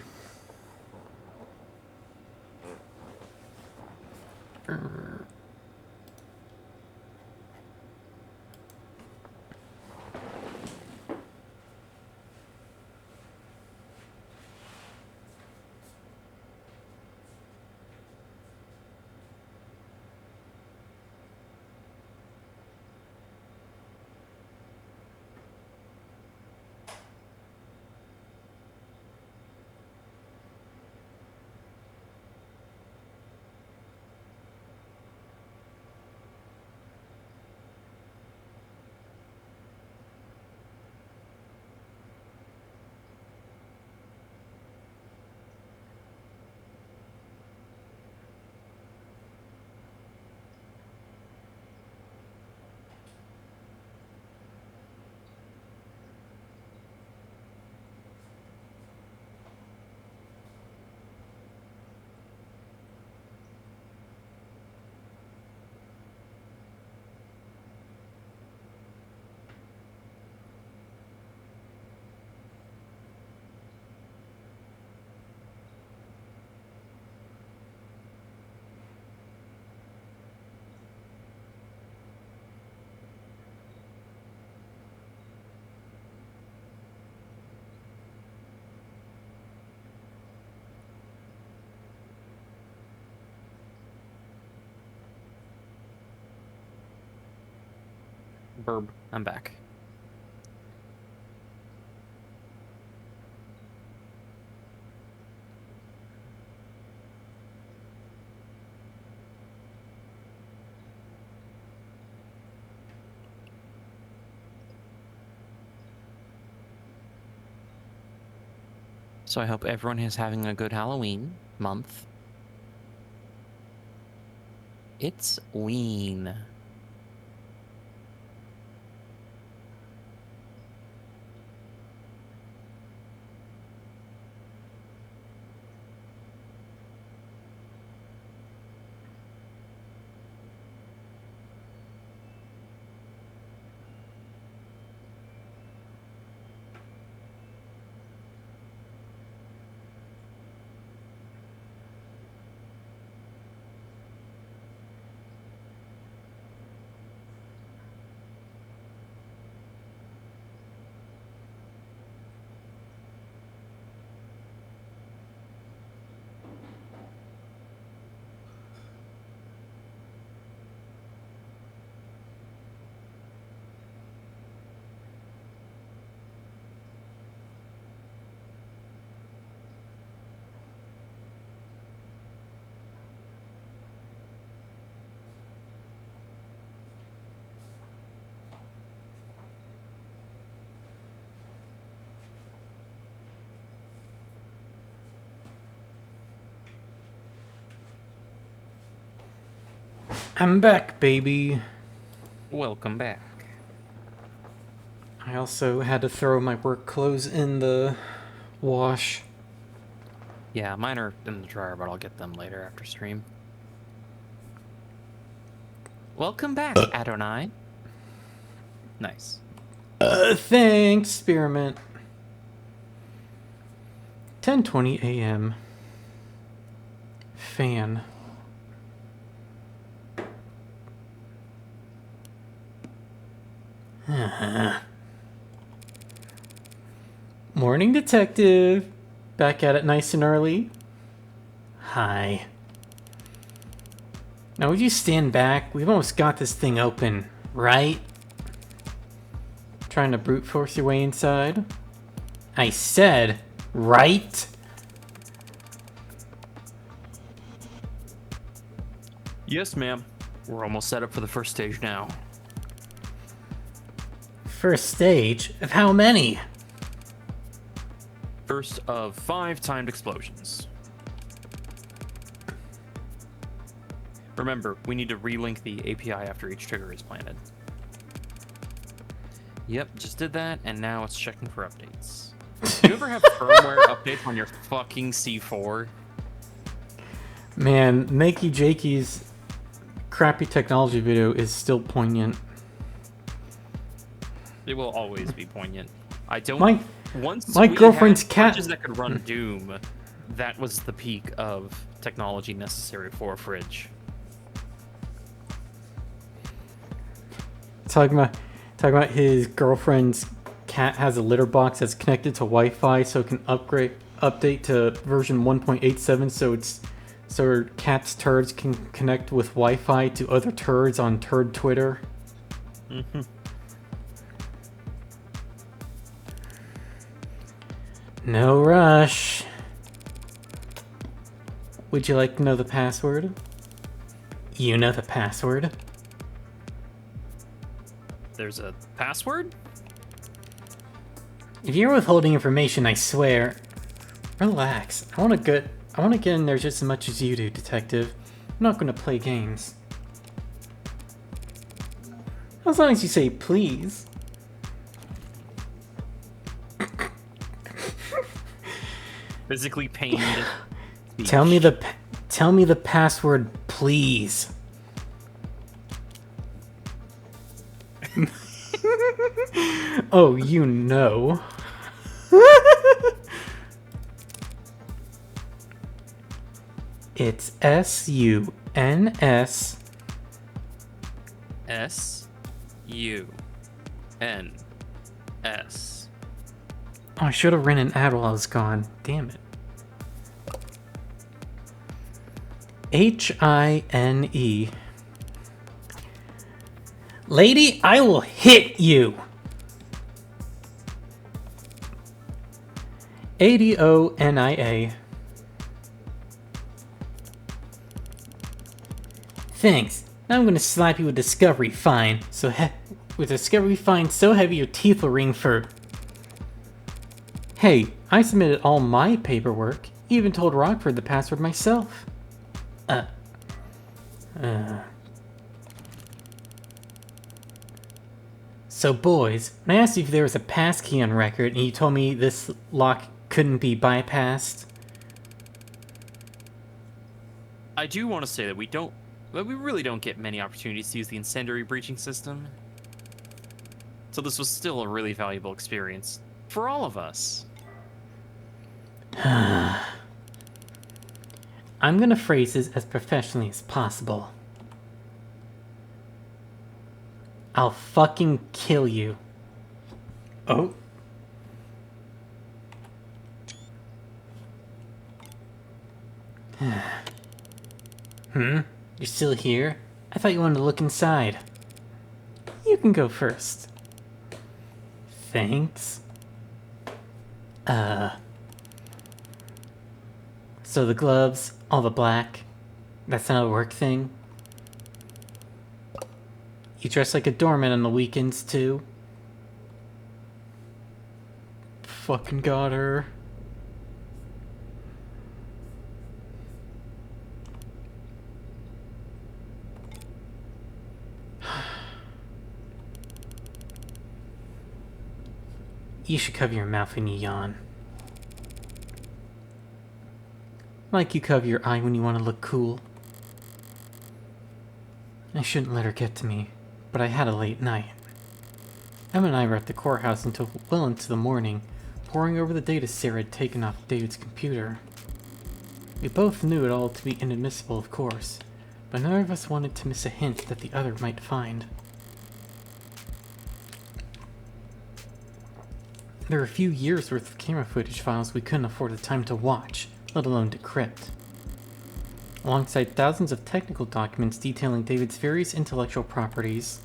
Burb, I'm back. So I hope everyone is having a good Halloween month. It's Ween. I'm back, baby. Welcome back. I also had to throw my work clothes in the wash. Yeah, mine are in the dryer, but I'll get them later after stream. Welcome back, Adonai. Nice. Thanks, Spearmint. 10:20 a.m. Fan. Morning, detective. Back at it nice and early. Hi. Now would you stand back? We've almost got this thing open, right? Trying to brute force your way inside? I said, right? Yes, ma'am. We're almost set up for the first stage now. First stage? Of how many? First of 5 timed explosions. Remember, we need to relink the API after each trigger is planted. Yep, just did that, and now it's checking for updates. Do you ever have firmware updates on your fucking C4? Man, Nakey Jakey's crappy technology video is still poignant. It will always be poignant. I don't... Once my we girlfriend's had cat... fridges that could run Doom, that was the peak of technology necessary for a fridge. Talking about his girlfriend's cat has a litter box that's connected to Wi-Fi, so it can update to version 1.87, so her cat's turds can connect with Wi-Fi to other turds on Turd Twitter. Mm-hmm. No rush. Would you like to know the password? You know the password. There's a password? If you're withholding information, I swear. Relax. I want to get in there just as much as you do, detective. I'm not going to play games. As long as you say please. Physically pained. Tell me the password, please. Oh, you know. It's SUNS. SUNS. Oh, I should have ran an ad while I was gone. Damn it. HINE. Lady, I will hit you. ADONIA. Thanks. Now I'm gonna slap you with Discovery Fine. With Discovery Fine so heavy your teeth will ring for Hey, I submitted all my paperwork. Even told Rockford the password myself. So boys, when I asked you if there was a passkey on record and you told me this lock couldn't be bypassed. I do want to say that we really don't get many opportunities to use the incendiary breaching system. So this was still a really valuable experience for all of us. I'm gonna phrase this as professionally as possible. I'll fucking kill you. Oh. You're still here? I thought you wanted to look inside. You can go first. Thanks. So the gloves, all the black, that's not a work thing? You dress like a doorman on the weekends, too? Fucking got her. You should cover your mouth when you yawn. Like you cover your eye when you want to look cool. I shouldn't let her get to me, but I had a late night. Emma and I were at the courthouse until well into the morning, poring over the data Sarah had taken off David's computer. We both knew it all to be inadmissible, of course, but neither of us wanted to miss a hint that the other might find. There were a few years' worth of camera footage files we couldn't afford the time to watch, let alone decrypt. Alongside thousands of technical documents detailing David's various intellectual properties.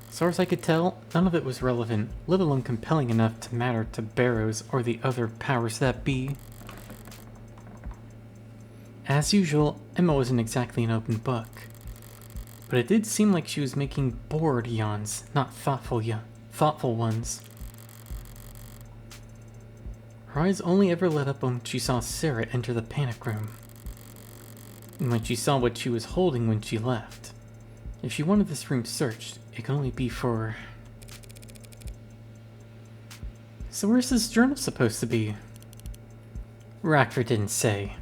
As far as I could tell, none of it was relevant, let alone compelling enough to matter to Barrows or the other powers that be. As usual, Emma wasn't exactly an open book. But it did seem like she was making bored yawns, not thoughtful ones. Her eyes only ever lit up when she saw Sarah enter the panic room. And when she saw what she was holding when she left. If she wanted this room searched, it could only be for... So where's this journal supposed to be? Rockford didn't say.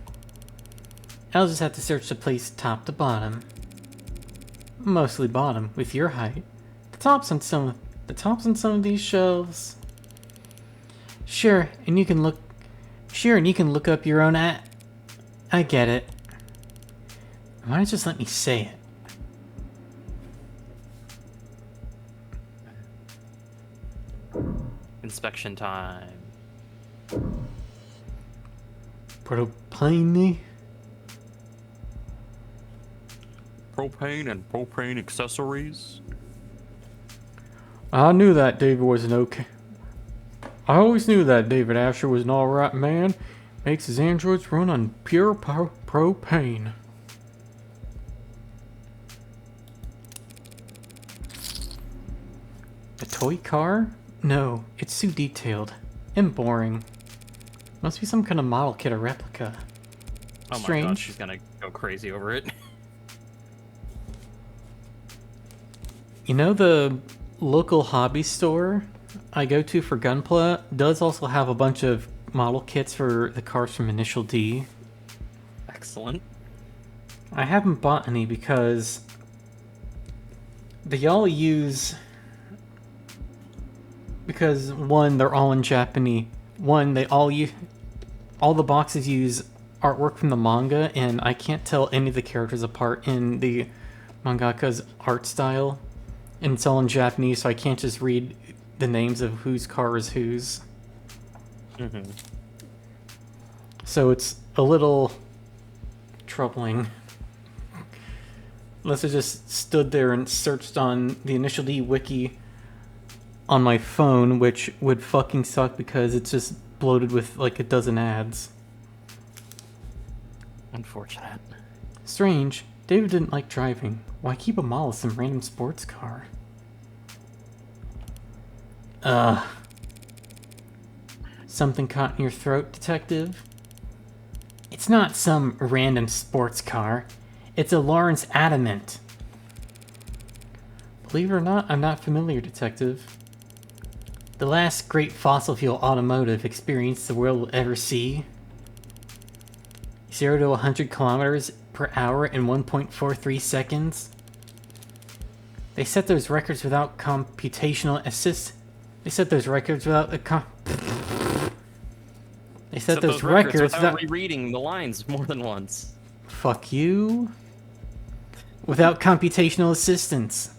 I'll just have to search the place top to bottom. Mostly bottom, with your height. The tops on some of these shelves. Sure, and you can look up your own I get it. Why don't you just let me say it? Inspection time. Propane and propane accessories. I knew that David was an okay. I always knew that David Asher was an alright man. Makes his androids run on pure propane. A toy car? No, it's too detailed. And boring. Must be some kind of model kit or replica. Oh Strange. My gosh, she's gonna go crazy over it. You know the local hobby store I go to for Gunpla does also have a bunch of model kits for the cars from Initial D. Excellent. I haven't bought any because they all use... Because one, they're all in Japanese. One, they all use... All the boxes use artwork from the manga, and I can't tell any of the characters apart in the mangaka's art style. And it's all in Japanese, so I can't just read the names of whose car is whose. Mm-hmm. So it's a little troubling. Unless I just stood there and searched on the Initial D wiki on my phone, which would fucking suck because it's just bloated with like a dozen ads. Unfortunate. Strange. David didn't like driving. Why keep a model of some random sports car? So something caught in your throat, Detective? It's not some random sports car. It's a Lawrence Adamant. Believe it or not, I'm not familiar, Detective. The last great fossil fuel automotive experience the world will ever see. 0 to 100 kilometers per hour in 1.43 seconds. They set those records without computational assist. They set those records without the They set those records without rereading the lines more than once. Fuck you. Without computational assistance.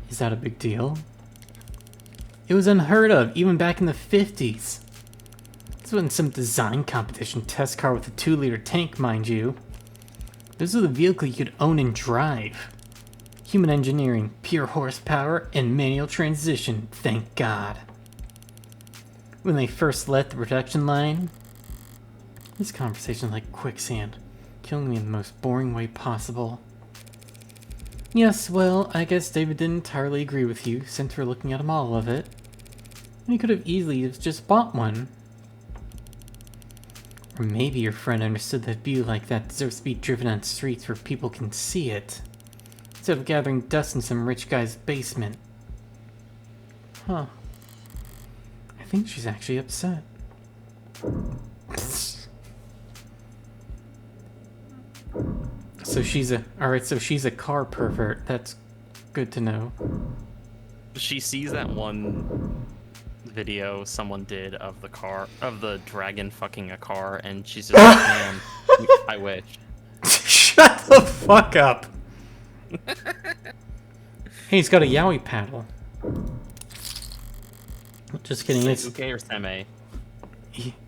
Is that a big deal? It was unheard of, even back in the 50s. This wasn't some design competition test car with a 2-liter tank, mind you. This was a vehicle you could own and drive. Human engineering, pure horsepower, and manual transmission, thank God. When they first let the production line... This conversation is like quicksand, killing me in the most boring way possible. Yes, well, I guess David didn't entirely agree with you, since we're looking at a model of it. And he could have easily just bought one. Or maybe your friend understood that view like that deserves to be driven on streets where people can see it, instead of gathering dust in some rich guy's basement. Huh. I think she's actually upset. So she's a car pervert. That's good to know. She sees that one video someone did of the dragon fucking a car, and she's just like, man, I wish. Shut the fuck up. Hey, he's got a yaoi paddle. Just kidding. It's uke or seme?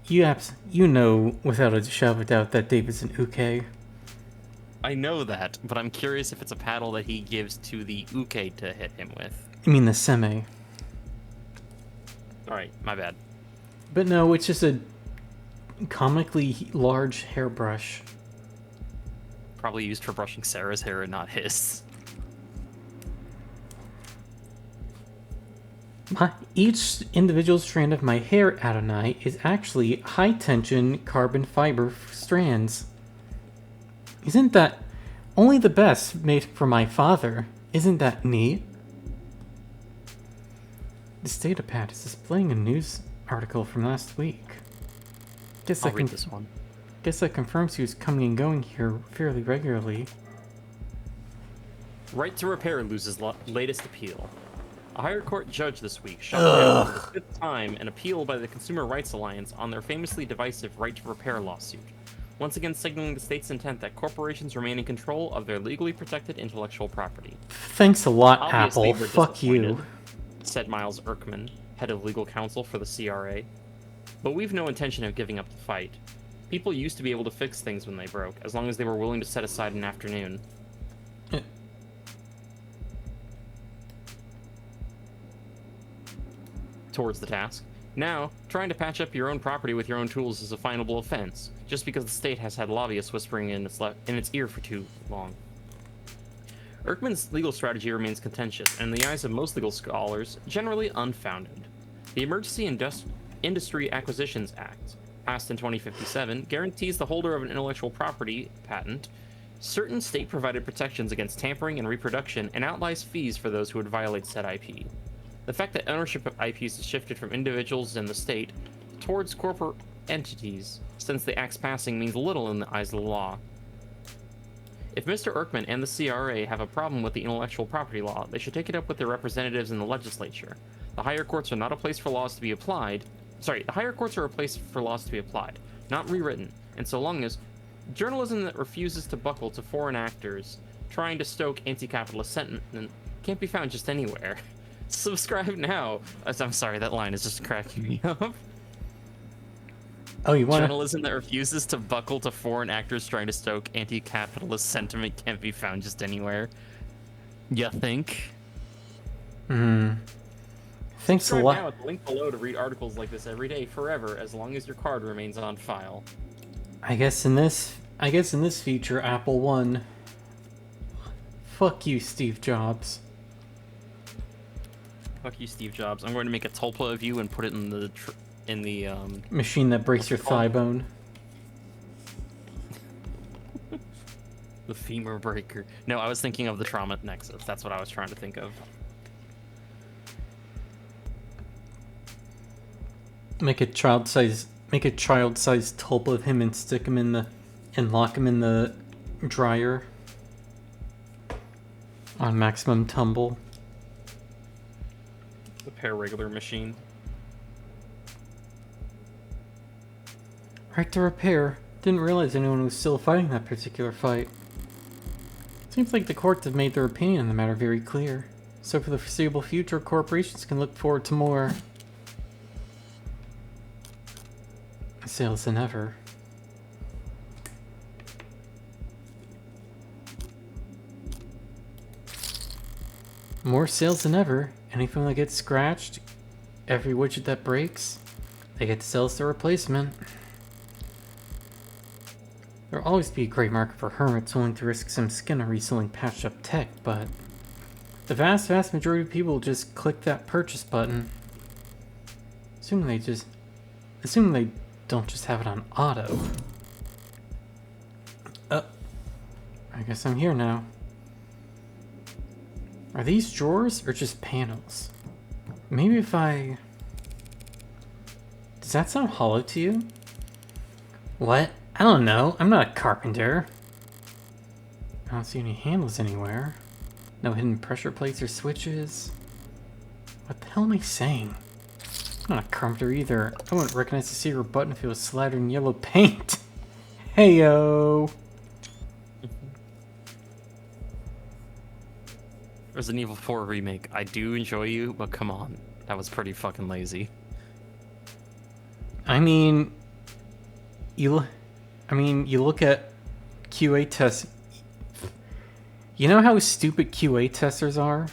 You know without a shadow of a doubt that David's an uke. I know that, but I'm curious if it's a paddle that he gives to the uke to hit him with. I mean the seme. Alright, my bad. But no, it's just a comically large hairbrush. Probably used for brushing Sarah's hair and not his. Each individual strand of my hair, Adonai, is actually high-tension carbon fiber strands. Isn't that... Only the best made for my father. Isn't that neat? This datapad is displaying a news article from last week. I'll read this one. Guess that confirms he was coming and going here fairly regularly. Right to repair loses latest appeal. A higher court judge this week shut down for the 5th time an appeal by the Consumer Rights Alliance on their famously divisive right to repair lawsuit, once again signaling the state's intent that corporations remain in control of their legally protected intellectual property. Thanks a lot, Obviously, Apple. Fuck you, said Miles Erkman, head of legal counsel for the CRA. But we've no intention of giving up the fight. People used to be able to fix things when they broke, as long as they were willing to set aside an afternoon. Towards the task. Now, trying to patch up your own property with your own tools is a finable offense, just because the state has had lobbyists whispering in its ear for too long. Erkman's legal strategy remains contentious, and in the eyes of most legal scholars, generally unfounded. The Emergency Industry Acquisitions Act, passed in 2057, guarantees the holder of an intellectual property patent certain state-provided protections against tampering and reproduction, and outlays fees for those who would violate said IP. The fact that ownership of IPs has shifted from individuals and the state towards corporate entities since the Act's passing means little in the eyes of the law. If Mr. Erkman and the CRA have a problem with the intellectual property law, they should take it up with their representatives in the legislature. The higher courts are not a place for laws to be applied. The higher courts are a place for laws to be applied, not rewritten. And so long as journalism that refuses to buckle to foreign actors trying to stoke anti-capitalist sentiment can't be found just anywhere. Subscribe now. I'm sorry, that line is just cracking me up. Oh, you want journalism that refuses to buckle to foreign actors trying to stoke anti-capitalist sentiment can't be found just anywhere. You think? Thanks a lot. Now at the link below to read articles like this every day, forever, as long as your card remains on file. I guess in this feature, Apple won. Fuck you, Steve Jobs. Fuck you, Steve Jobs. I'm going to make a tulpa of you and put it in in the machine that breaks your thigh bone. The femur breaker. No, I was thinking of the trauma nexus. That's what I was trying to think of. Make a child-sized tulpa of him and stick him in the, and lock him in the dryer on maximum tumble. The pararegular machine. Right to repair. Didn't realize anyone was still fighting that particular fight. Seems like the courts have made their opinion on the matter very clear. So for the foreseeable future, corporations can look forward to more sales than ever. More sales than ever. Anything that gets scratched, every widget that breaks, they get to sell as their replacement. There'll always be a great market for hermits willing to risk some skin on reselling patched up tech, but the vast majority of people just click that purchase button. Assuming they don't just have it on auto. I guess I'm here now. Are these drawers or just panels? Maybe if I... Does that sound hollow to you? What? I don't know. I'm not a carpenter. I don't see any handles anywhere. No hidden pressure plates or switches. What the hell am I saying? I'm not a carpenter either. I wouldn't recognize the secret button if it was slathered in yellow paint. Heyo! Resident Evil 4 remake. I do enjoy you, but come on. That was pretty fucking lazy. I mean, you look at QA tests. You know how stupid QA testers are?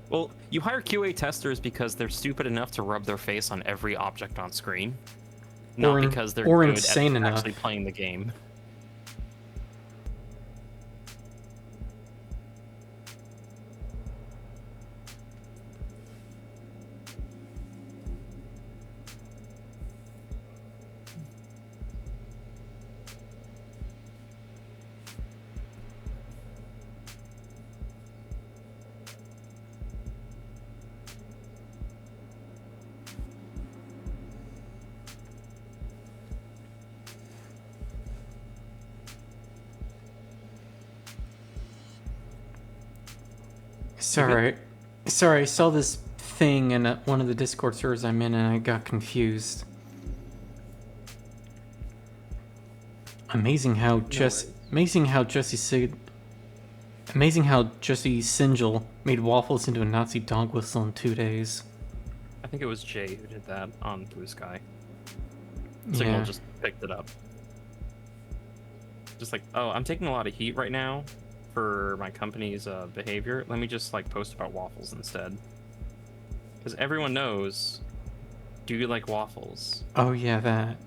Well, you hire QA testers because they're stupid enough to rub their face on every object on screen, not because they're good insane at enough. actually playing the game. Sorry, I saw this thing in one of the Discord servers I'm in, and I got confused. Amazing how Jesse Sinjel made waffles into a Nazi dog whistle in 2 days. I think it was Jay who did that on Blue Sky. Signal just picked it up. Just like, oh, I'm taking a lot of heat right now for my company's behavior. Let me just like post about waffles instead. Because everyone knows, do you like waffles? Oh yeah, that.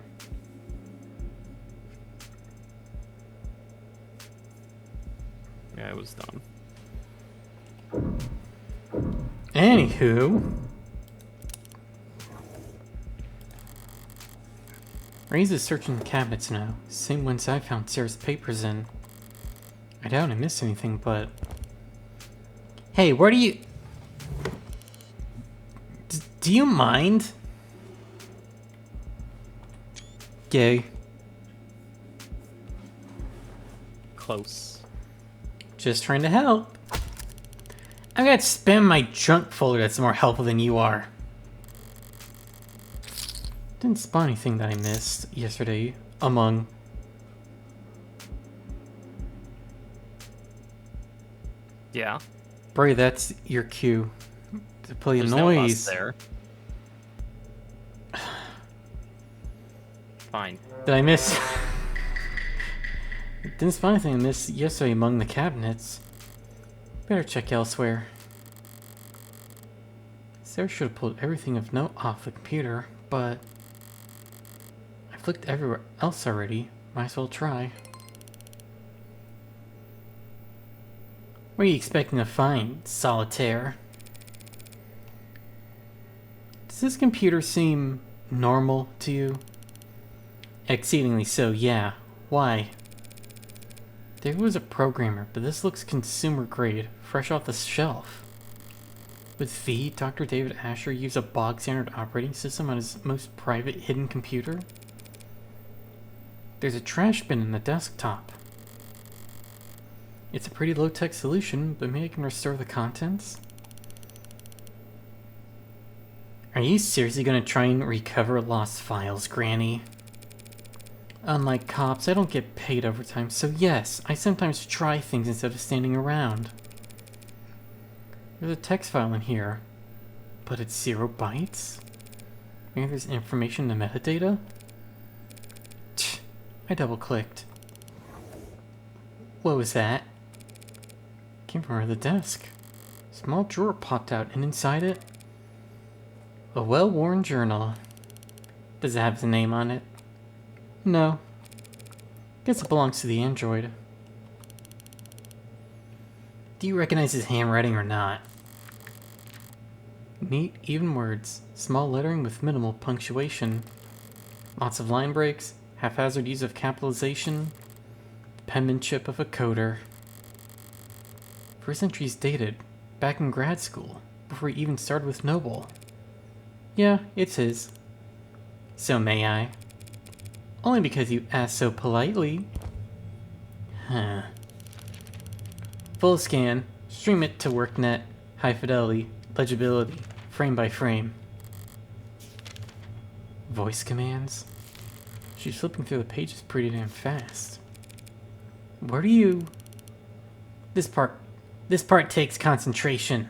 Yeah, it was done. Anywho, Ray's is searching the cabinets now. Same ones I found Sarah's papers in. I doubt I missed anything, but... Hey, where do you... Do you mind? Gay. Close. Just trying to help. I got spam in my junk folder that's more helpful than you are. Didn't spawn anything that I missed yesterday among... Yeah. Bray, that's your cue to play a There's noise. No us there. Fine. Did I miss? Didn't spawn anything I missed yesterday among the cabinets. Better check elsewhere. Sarah should have pulled everything of note off the computer, but I've looked everywhere else already. Might as well try. What are you expecting to find, Solitaire? Does this computer seem normal to you? Exceedingly so, yeah. Why? There was a programmer, but this looks consumer grade, fresh off the shelf. Would Dr. David Asher use a bog standard operating system on his most private hidden computer? There's a trash bin in the desktop. It's a pretty low-tech solution, but maybe I can restore the contents? Are you seriously going to try and recover lost files, Granny? Unlike cops, I don't get paid overtime, so yes, I sometimes try things instead of standing around. There's a text file in here, but it's 0 bytes? Maybe there's information in the metadata? Tch, I double-clicked. What was that? Came from under the desk. Small drawer popped out, and inside it, a well-worn journal. Does it have his name on it? No. Guess it belongs to the android. Do you recognize his handwriting or not? Neat, even words. Small lettering with minimal punctuation. Lots of line breaks, haphazard use of capitalization. Penmanship of a coder. First entry's dated, back in grad school, before he even started with Noble. Yeah, it's his. So may I? Only because you asked so politely. Huh. Full scan. Stream it to WorkNet. High fidelity. Legibility. Frame by frame. Voice commands? She's flipping through the pages pretty damn fast. Where do you... This part takes concentration.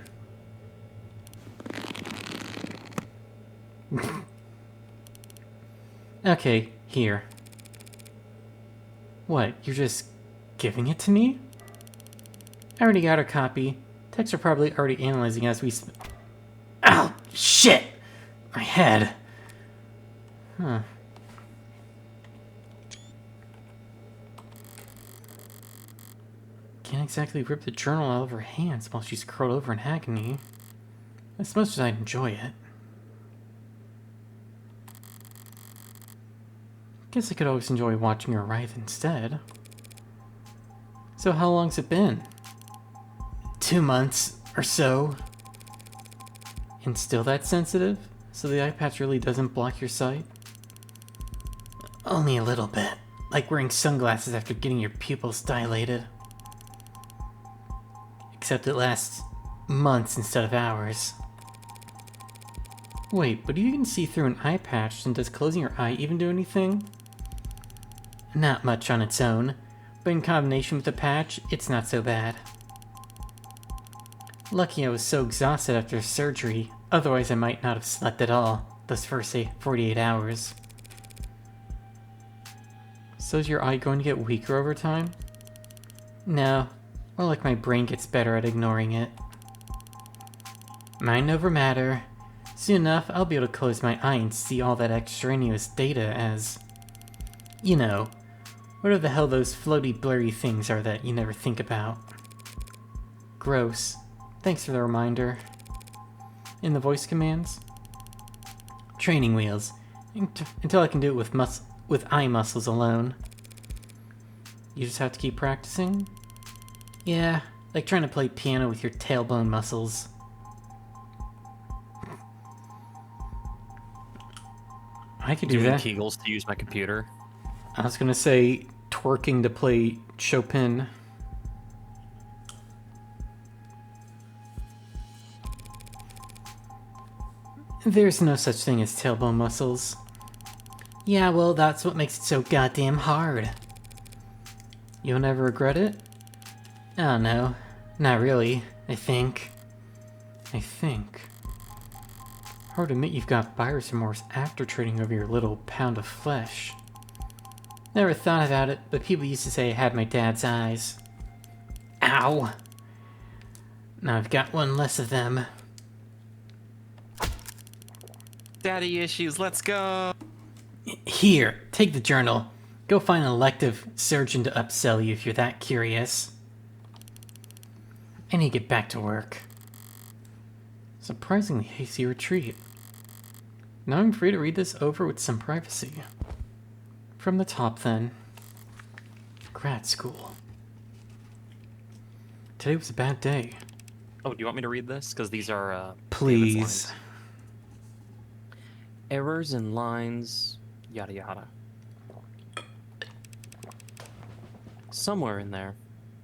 Okay, here. What, you're just giving it to me? I already got a copy. Techs are probably already analyzing as we Ow! Shit! My head. Huh. Can't exactly rip the journal out of her hands while she's curled over in agony. As much as I'd enjoy it. Guess I could always enjoy watching her writhe instead. So how long's it been? 2 months or so. And still that sensitive? So the eye patch really doesn't block your sight? Only a little bit. Like wearing sunglasses after getting your pupils dilated. Except it lasts months instead of hours. Wait, but you can see through an eye patch, and does closing your eye even do anything? Not much on its own, but in combination with the patch, it's not so bad. Lucky I was so exhausted after surgery, otherwise I might not have slept at all, those first 48 hours. So is your eye going to get weaker over time? No, more like my brain gets better at ignoring it. Mind over matter. Soon enough, I'll be able to close my eye and see all that extraneous data as... You know, whatever the hell those floaty blurry things are that you never think about. Gross. Thanks for the reminder. In the voice commands? Training wheels. Until I can do it with eye muscles alone. You just have to keep practicing? Yeah, like trying to play piano with your tailbone muscles. I could do that. Kegels to use my computer. I was gonna say twerking to play Chopin. There's no such thing as tailbone muscles. Yeah, well, that's what makes it so goddamn hard. You'll never regret it? Oh no, not really, I think. Hard to admit you've got buyer's remorse after trading over your little pound of flesh. Never thought about it, but people used to say I had my dad's eyes. Ow! Now I've got one less of them. Daddy issues, let's go! Here, take the journal. Go find an elective surgeon to upsell you if you're that curious. I need to get back to work. Surprisingly hasty retreat. Now I'm free to read this over with some privacy. From the top, then. Grad school. Today was a bad day. Oh, do you want me to read this? Because these are Please. David's lines. Errors in lines, yada yada. Somewhere in there,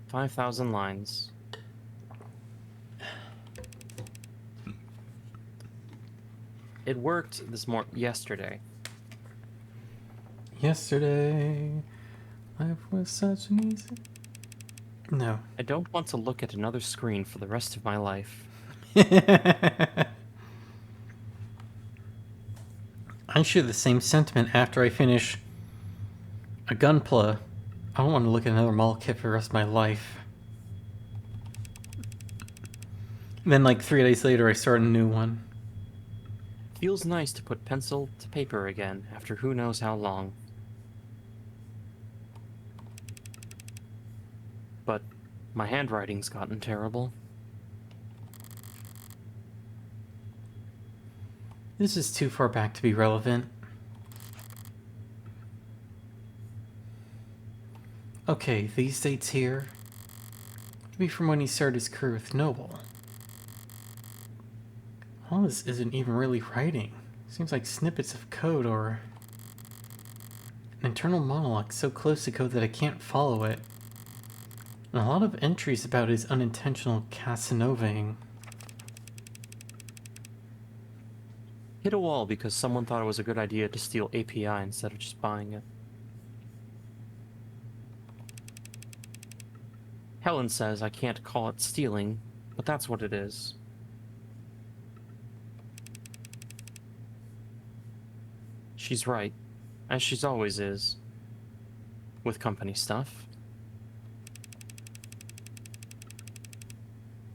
5,000 lines. It worked yesterday. Yesterday, life was such an easy... No. I don't want to look at another screen for the rest of my life. I share the same sentiment after I finish a Gunpla. I don't want to look at another model kit for the rest of my life. Then, like 3 days later, I start a new one. Feels nice to put pencil to paper again after who knows how long. But my handwriting's gotten terrible. This is too far back to be relevant. Okay, these dates here could be from when he started his career with Noble. All this isn't even really writing. Seems like snippets of code or an internal monologue so close to code that I can't follow it. And a lot of entries about his unintentional Casanovaing. Hit a wall because someone thought it was a good idea to steal API instead of just buying it. Helen says I can't call it stealing, but that's what it is. She's right, as she's always is, with company stuff.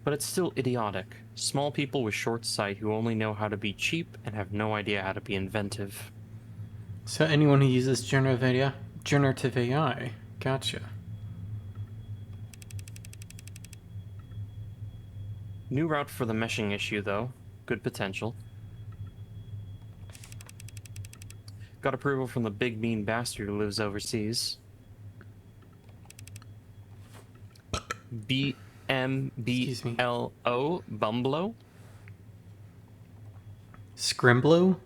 But it's still idiotic. Small people with short sight who only know how to be cheap and have no idea how to be inventive. So anyone who uses generative AI. Gotcha. New route for the meshing issue, though. Good potential. Got approval from the big mean bastard who lives overseas. BMBLO Bumblo? Scrimblow?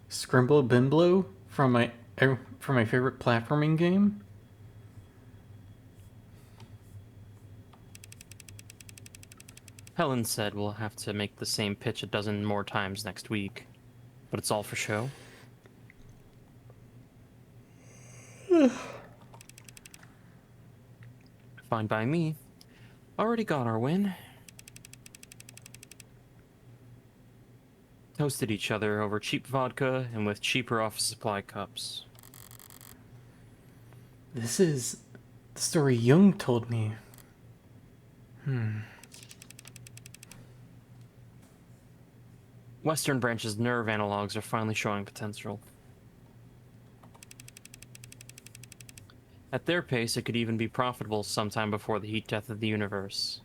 Scrimblow Bimblow from my favorite platforming game? Helen said we'll have to make the same pitch a dozen more times next week, but it's all for show. Fine by me. Already got our win. Toasted each other over cheap vodka and with cheaper office supply cups. This is the story Jung told me. Western Branch's nerve analogs are finally showing potential. At their pace, it could even be profitable sometime before the heat death of the universe.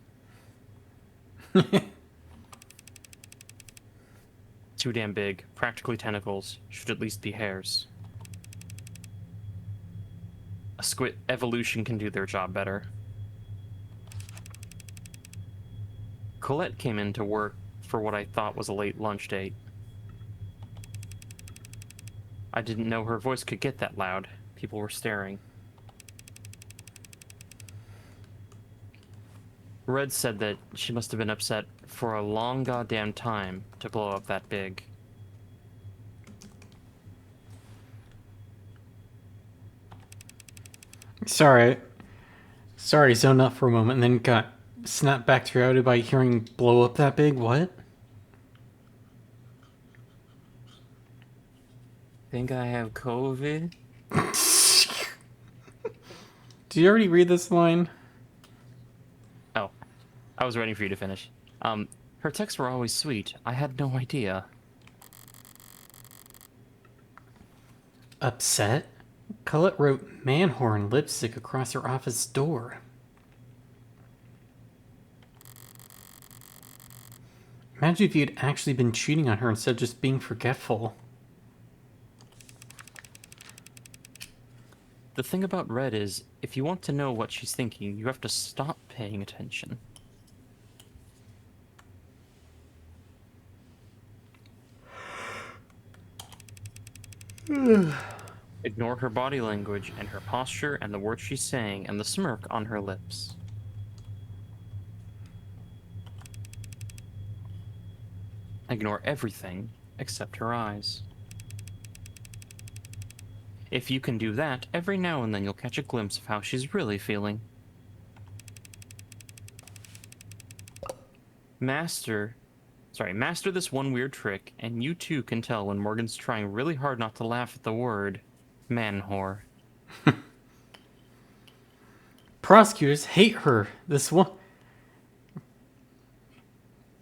Too damn big. Practically tentacles. Should at least be hairs. A squid evolution can do their job better. Colette came in to work for what I thought was a late lunch date. I didn't know her voice could get that loud. People were staring. Red said that she must have been upset for a long goddamn time to blow up that big. Sorry, zoned out for a moment and then got snapped back to reality by hearing blow up that big. What? Think I have COVID? Did you already read this line? Oh, I was waiting for you to finish. Her texts were always sweet. I had no idea. Upset? Colette wrote "Manhorn" lipstick across her office door. Imagine if you'd actually been cheating on her instead of just being forgetful. The thing about Red is, if you want to know what she's thinking, you have to stop paying attention. Ignore her body language and her posture and the words she's saying and the smirk on her lips. Ignore everything except her eyes. If you can do that, every now and then you'll catch a glimpse of how she's really feeling. Master this one weird trick, and you too can tell when Morgan's trying really hard not to laugh at the word man whore. Prosecutors hate her.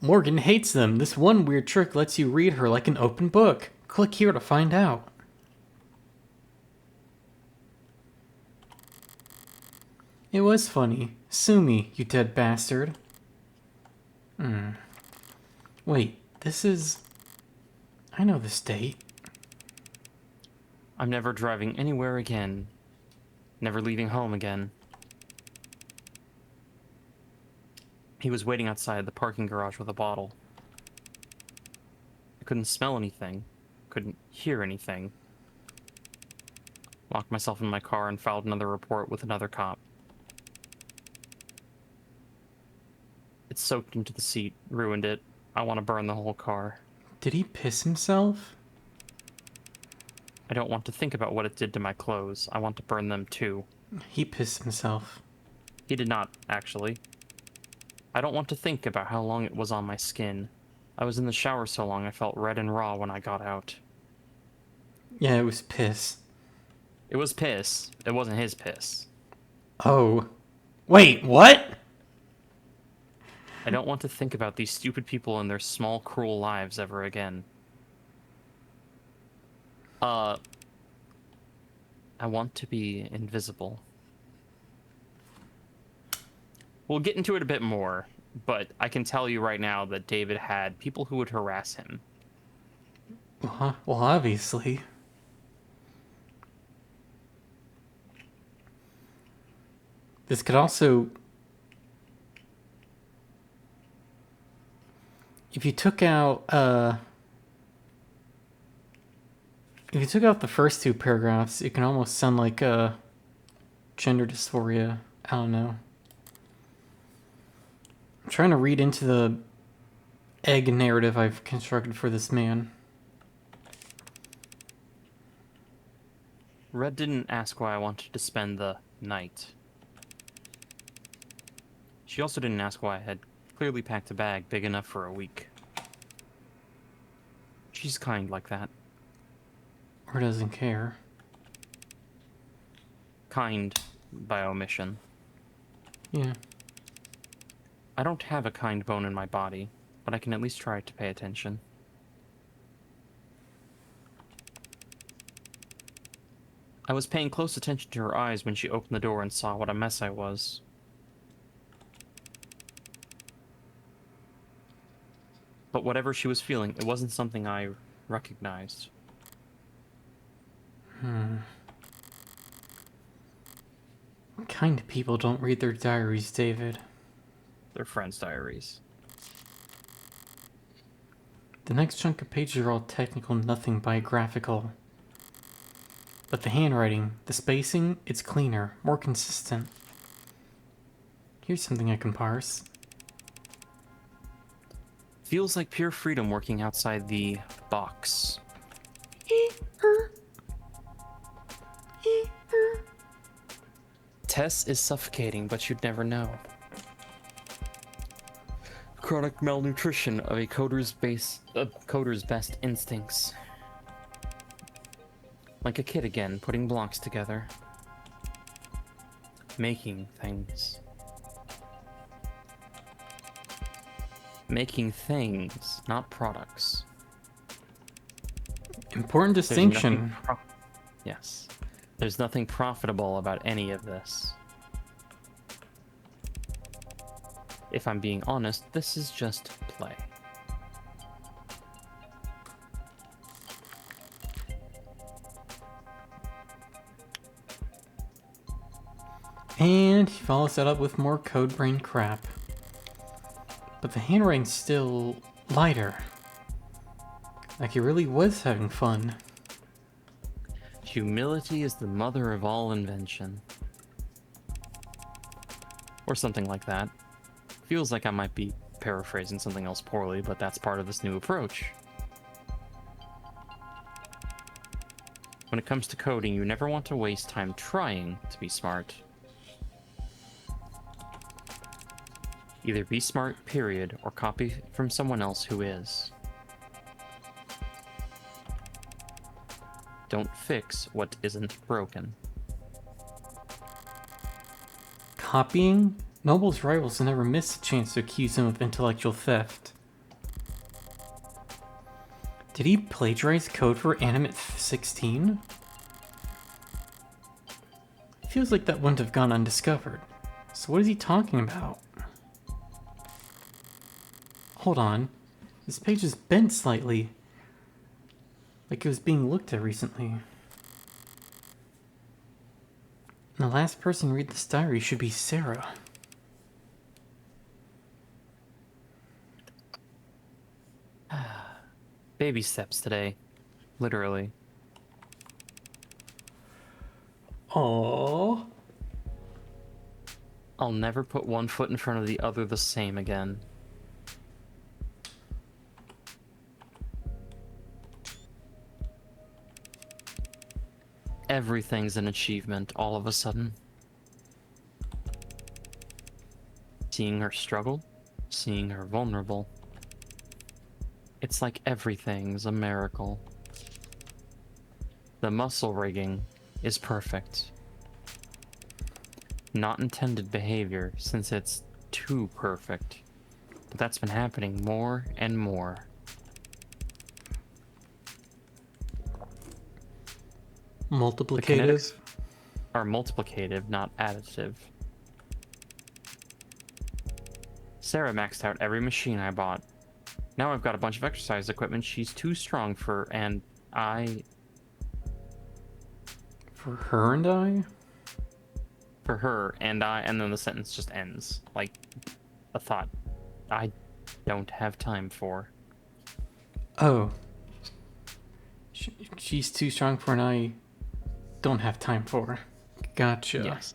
Morgan hates them. This one weird trick lets you read her like an open book. Click here to find out. It was funny. Sue me, you dead bastard. Wait, this is... I know this date. I'm never driving anywhere again. Never leaving home again. He was waiting outside the parking garage with a bottle. I couldn't smell anything. Couldn't hear anything. Locked myself in my car and filed another report with another cop. It soaked into the seat, ruined it. I want to burn the whole car. Did he piss himself? I don't want to think about what it did to my clothes. I want to burn them too. He pissed himself. He did not, actually. I don't want to think about how long it was on my skin. I was in the shower so long I felt red and raw when I got out. Yeah, it was piss. It was piss. It wasn't his piss. Oh. Wait, what? I don't want to think about these stupid people and their small, cruel lives ever again. I want to be invisible. We'll get into it a bit more, but I can tell you right now that David had people who would harass him. Well, obviously. This could also... If you took out the first two paragraphs, it can almost sound like gender dysphoria. I don't know. I'm trying to read into the egg narrative I've constructed for this man. Red didn't ask why I wanted to spend the night. She also didn't ask why I had clearly packed a bag big enough for a week. She's kind like that. Or doesn't care. Kind by omission. Yeah. I don't have a kind bone in my body, but I can at least try to pay attention. I was paying close attention to her eyes when she opened the door and saw what a mess I was. But whatever she was feeling, it wasn't something I recognized. What kind of people don't read their diaries, David? Their friends' diaries. The next chunk of pages are all technical, nothing biographical. But the handwriting, the spacing, it's cleaner, more consistent. Here's something I can parse. Feels like pure freedom working outside the box. Tess is suffocating, but you'd never know. Chronic malnutrition of a coder's best instincts. Like a kid again, putting blocks together. Making things. Making things, not products. Important distinction. Yes. There's nothing profitable about any of this. If I'm being honest, this is just play. And he follows that up with more code brain crap. But the handwriting's still lighter. Like he really was having fun. Humility is the mother of all invention. Or something like that. Feels like I might be paraphrasing something else poorly, but that's part of this new approach. When it comes to coding, you never want to waste time trying to be smart. Either be smart, period, or copy from someone else who is. Don't fix what isn't broken. Copying? Noble's rivals never missed a chance to accuse him of intellectual theft. Did he plagiarize code for Animate 16? Feels like that wouldn't have gone undiscovered. So what is he talking about? Hold on. This page is bent slightly. Like it was being looked at recently. And the last person to read this diary should be Sarah. Baby steps today. Literally. Aww. I'll never put one foot in front of the other the same again. Everything's an achievement all of a sudden. Seeing her struggle, seeing her vulnerable. It's like everything's a miracle. The muscle rigging is perfect. Not intended behavior, since it's too perfect. But that's been happening more and more. Multiplicative? Are multiplicative, not additive. Sarah maxed out every machine I bought. Now I've got a bunch of exercise equipment she's too strong for, and For her and I? For her and I, and then the sentence just ends. Like a thought I don't have time for. Oh. She's too strong for and I don't have time for. Gotcha. Yes.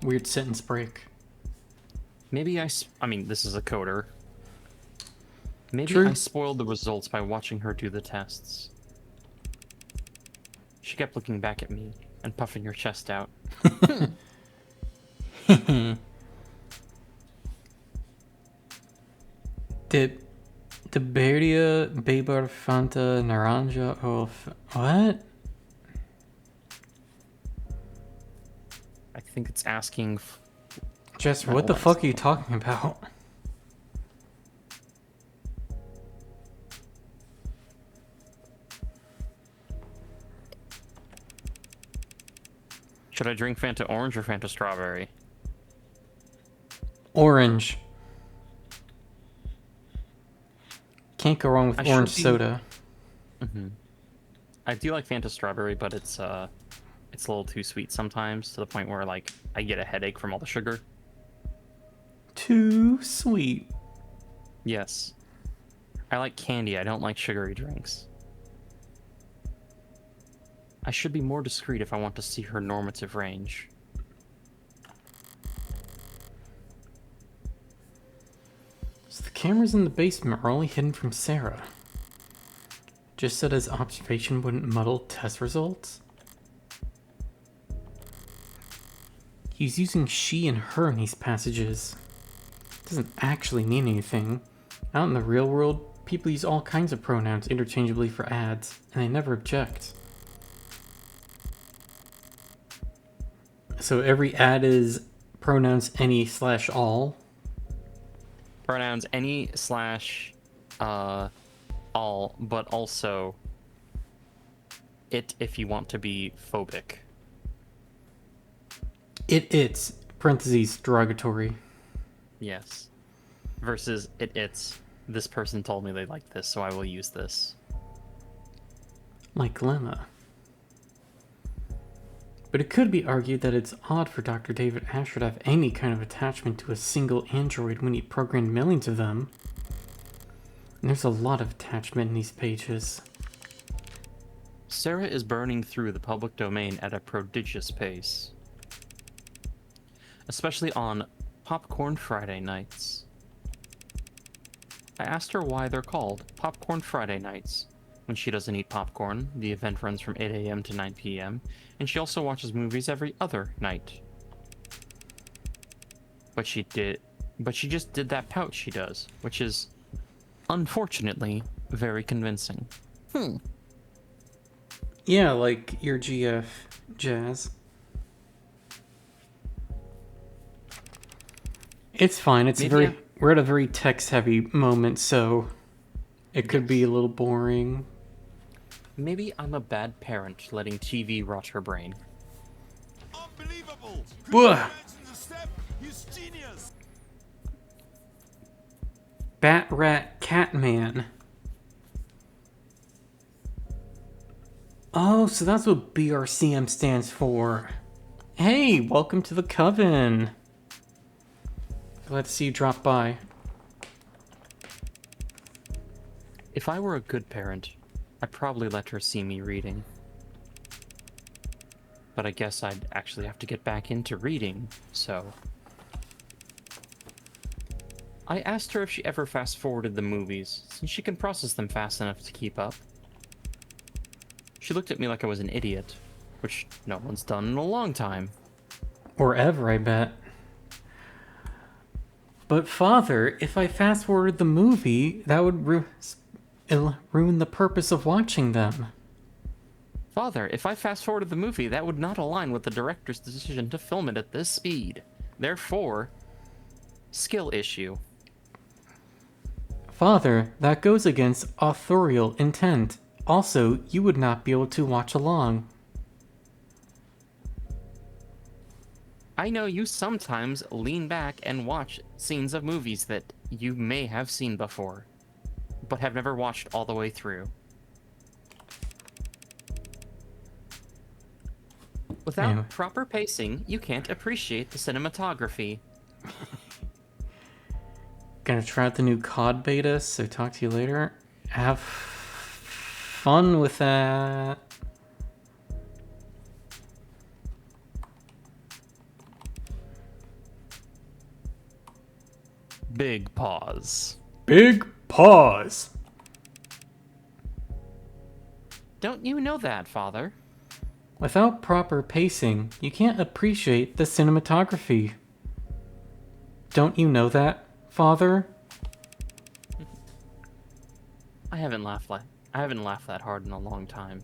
Weird sentence break. Maybe I mean, this is a coder. Maybe True. I spoiled the results by watching her do the tests. She kept looking back at me and puffing her chest out. Did Beria Beber Fanta Naranja of what? I think it's asking. Jess, what the fuck are you talking about? Should I drink Fanta Orange or Fanta Strawberry? Orange. Can't go wrong with orange soda. Mm-hmm. I do like Fanta Strawberry, but it's a little too sweet sometimes, to the point where like I get a headache from all the sugar. Too sweet. Yes. I like candy. I don't like sugary drinks. I should be more discreet if I want to see her normative range. So the cameras in the basement are only hidden from Sarah. Just so that his observation wouldn't muddle test results. He's using she and her in these passages. Doesn't actually mean anything. Out in the real world, people use all kinds of pronouns interchangeably for ads, and they never object. So every ad is pronouns any/all. Pronouns any / all, but also it if you want to be phobic. It's parentheses derogatory. Yes. Versus it's this person told me they like this, so I will use this. Like Lemma. But it could be argued that it's odd for Dr. David Asher to have any kind of attachment to a single android when he programmed millions of them. And there's a lot of attachment in these pages. Sarah is burning through the public domain at a prodigious pace. Especially on Popcorn Friday nights. I asked her why they're called Popcorn Friday nights. When she doesn't eat popcorn, the event runs from 8 a.m. to 9 p.m., and she also watches movies every other night. But she just did that pout she does, which is, unfortunately, very convincing. Yeah, like your GF, Jazz. It's fine. We're at a very text-heavy moment, so it could be a little boring. Maybe I'm a bad parent letting TV rot her brain. Unbelievable! Bat Rat Catman. Oh, so that's what BRCM stands for. Hey, welcome to the Coven. Glad to see you drop by. If I were a good parent, I'd probably let her see me reading. But I guess I'd actually have to get back into reading, so... I asked her if she ever fast-forwarded the movies, since she can process them fast enough to keep up. She looked at me like I was an idiot, which no one's done in a long time. Or ever, I bet. But Father, if I fast-forwarded the movie, that would ruin the purpose of watching them. Father, if I fast-forwarded the movie, that would not align with the director's decision to film it at this speed. Therefore, skill issue. Father, that goes against authorial intent. Also, you would not be able to watch along. I know you sometimes lean back and watch scenes of movies that you may have seen before, but have never watched all the way through. Without proper pacing, you can't appreciate the cinematography. Gonna try out the new COD beta, so talk to you later. Have fun with that. Big pause. Big pause. Don't you know that, Father? Without proper pacing, you can't appreciate the cinematography. Don't you know that, Father? I haven't laughed that hard in a long time.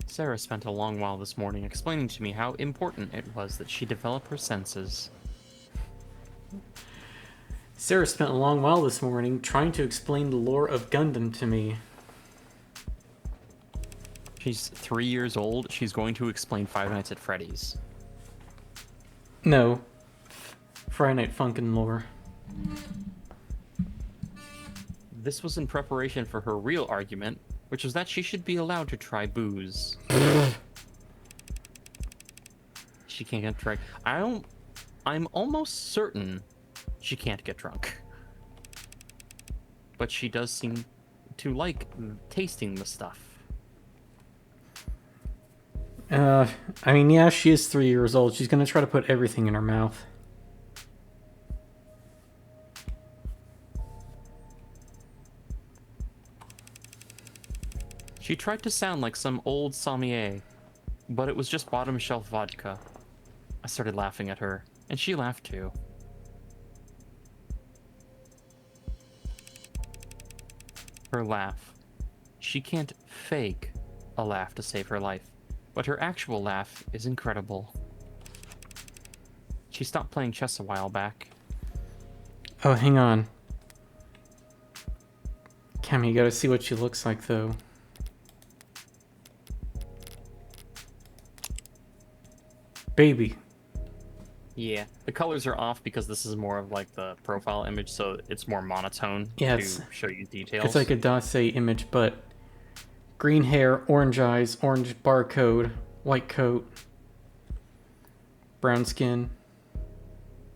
Sarah spent a long while this morning explaining to me how important it was that she develop her senses. Sarah spent a long while this morning trying to explain the lore of Gundam to me. She's 3 years old. She's going to explain Five Nights at Freddy's. No. Friday Night Funkin' lore. This was in preparation for her real argument, which was that she should be allowed to try booze. She can't get drunk. I'm almost certain she can't get drunk. But she does seem to like tasting the stuff. I mean, yeah, she is 3 years old. She's gonna try to put everything in her mouth. She tried to sound like some old sommelier, but it was just bottom shelf vodka. I started laughing at her, and she laughed too. Her laugh. She can't fake a laugh to save her life, but her actual laugh is incredible. She stopped playing chess a while back. Oh, hang on. Cam, you gotta see what she looks like, though. Baby. Yeah, the colors are off because this is more of like the profile image, so it's more monotone Yeah, to show you details. It's like a Dace image, but Green hair, orange eyes, orange barcode, white coat, brown skin.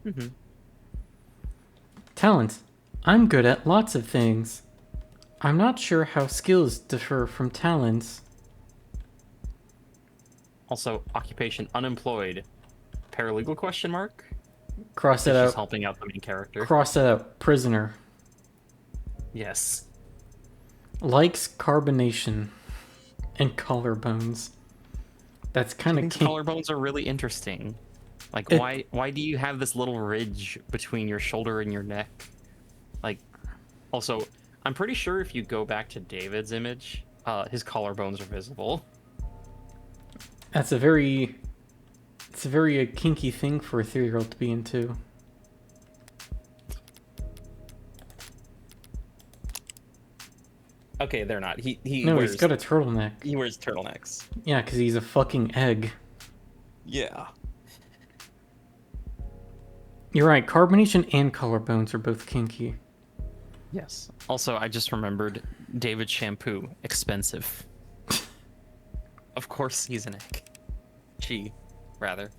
Mm-hmm. Talent. I'm good at lots of things. I'm not sure how skills differ from talents. Also, occupation unemployed. Paralegal question mark? Cross that She's out. helping out the main character. Cross that out. Prisoner. Yes. Likes carbonation and collarbones. That's kind of collarbones are really interesting. Like, why do you have this little ridge between your shoulder and your neck? Like, also, I'm pretty sure if you go back to David's image, his collarbones are visible. That's a very kinky thing for a 3-year-old to be into. Okay, they're not. He's got a turtleneck. He wears turtlenecks. Yeah, because he's a fucking egg. Yeah. You're right. Carbonation and collarbones are both kinky. Yes. Also, I just remembered David's shampoo. Expensive. Of course he's an egg. She, rather.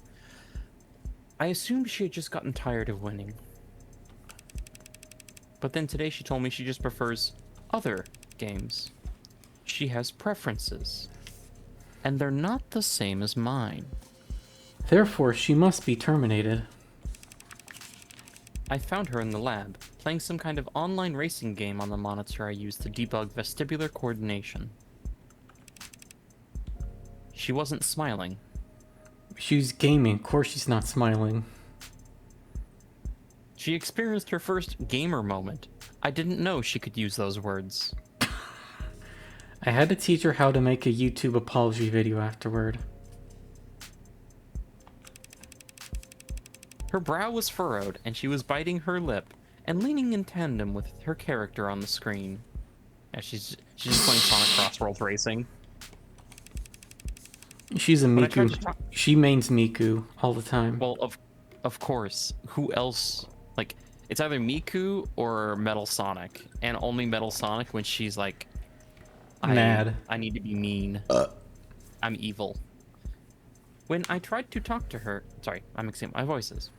I assumed she had just gotten tired of winning. But then today she told me she just prefers other games. She has preferences. And they're not the same as mine. Therefore, she must be terminated. I found her in the lab, playing some kind of online racing game on the monitor I use to debug vestibular coordination. She wasn't smiling. She's gaming. Of course she's not smiling. She experienced her first gamer moment. I didn't know she could use those words. I had to teach her how to make a YouTube apology video afterward. Her brow was furrowed, and she was biting her lip and leaning in tandem with her character on the screen. Yeah, she's just playing Sonic Crossworld Racing. She's a Miku. She mains Miku all the time. Well, of course. Who else? Like, it's either Miku or Metal Sonic, and only Metal Sonic when she's like, mad. I need to be mean. I'm evil. When I tried to talk to her, sorry, I'm mixing up my voices.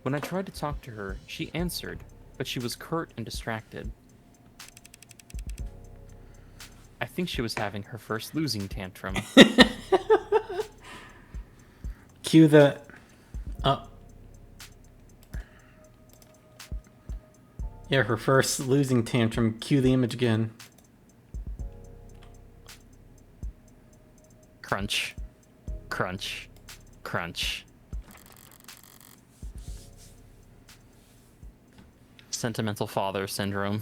When I tried to talk to her, she answered, but she was curt and distracted. I think she was having her first losing tantrum. Cue the... Yeah, her first losing tantrum. Cue the image again. Crunch. Crunch. Crunch. Sentimental father syndrome.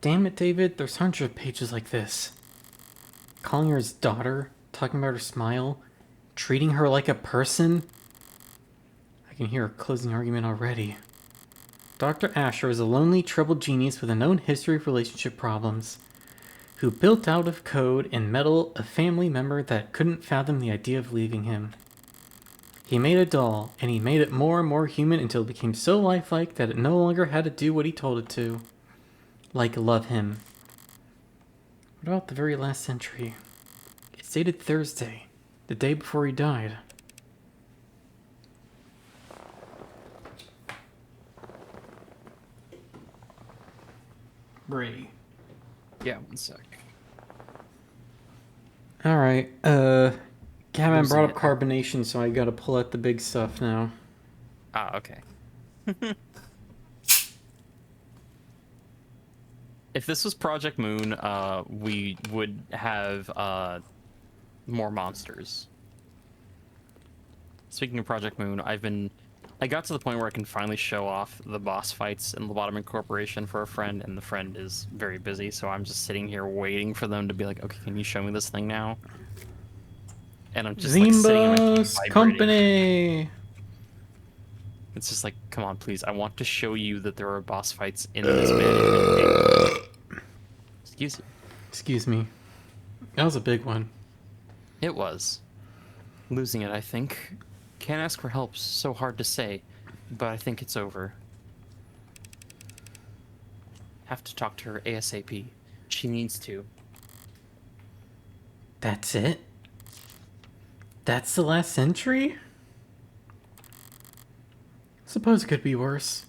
Damn it, David. There's hundreds of pages like this. Calling her his daughter, talking about her smile, treating her like a person. I can hear a closing argument already. Dr. Asher is a lonely, troubled genius with a known history of relationship problems, who built out of code and metal a family member that couldn't fathom the idea of leaving him. He made a doll, and he made it more and more human until it became so lifelike that it no longer had to do what he told it to. Like love him. What about the very last entry? It's dated Thursday, the day before he died. Brady. Yeah, one sec. Alright, Gavin brought up carbonation, so I gotta pull out the big stuff now. Ah, okay. If this was Project Moon, we would have more monsters. Speaking of Project Moon, I got to the point where I can finally show off the boss fights in Lobotomy Corporation for a friend, and the friend is very busy, so I'm just sitting here waiting for them to be like, okay, can you show me this thing now? And I'm just like sitting in my Zimbos Company! It's just like, come on, please. I want to show you that there are boss fights in this management game. Excuse you. Excuse me. That was a big one. It was. Losing it, I think. Can't ask for help, so hard to say, but I think it's over. Have to talk to her ASAP. She needs to. That's it? That's the last entry? Suppose it could be worse.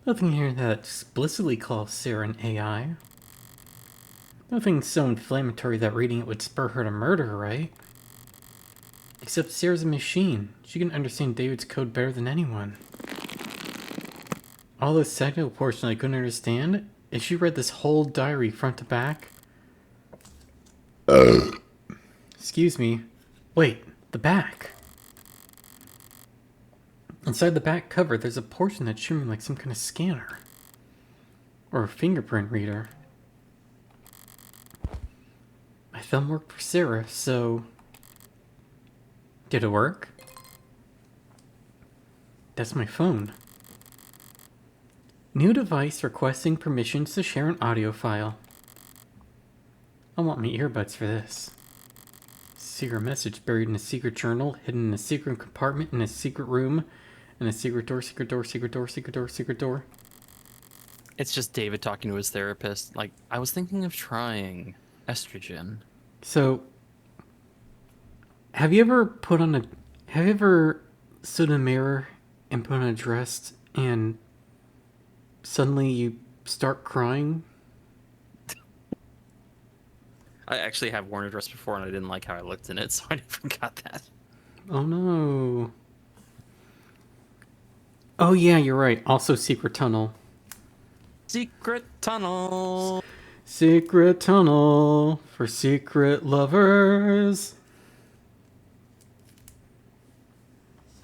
Nothing here that explicitly calls Sarah an AI. Nothing so inflammatory that reading it would spur her to murder, right? Except Sarah's a machine. She can understand David's code better than anyone. All those technical portions I couldn't understand? If she read this whole diary front to back... Excuse me. Wait, the back. Inside the back cover, there's a portion that's showing like some kind of scanner. Or a fingerprint reader. My thumb worked for Sarah, so... Did it work? That's my phone. New device requesting permissions to share an audio file. I want my earbuds for this. Secret message buried in a secret journal, hidden in a secret compartment in a secret room, and a secret door, secret door, secret door, secret door, secret door. It's just David talking to his therapist. Like, I was thinking of trying estrogen. So, have you ever stood in a mirror and put on a dress and suddenly you start crying? I actually have worn a dress before and I didn't like how I looked in it, so I never got that. Oh no. Oh yeah, you're right. Also secret tunnel. Secret tunnel. Secret tunnel for secret lovers.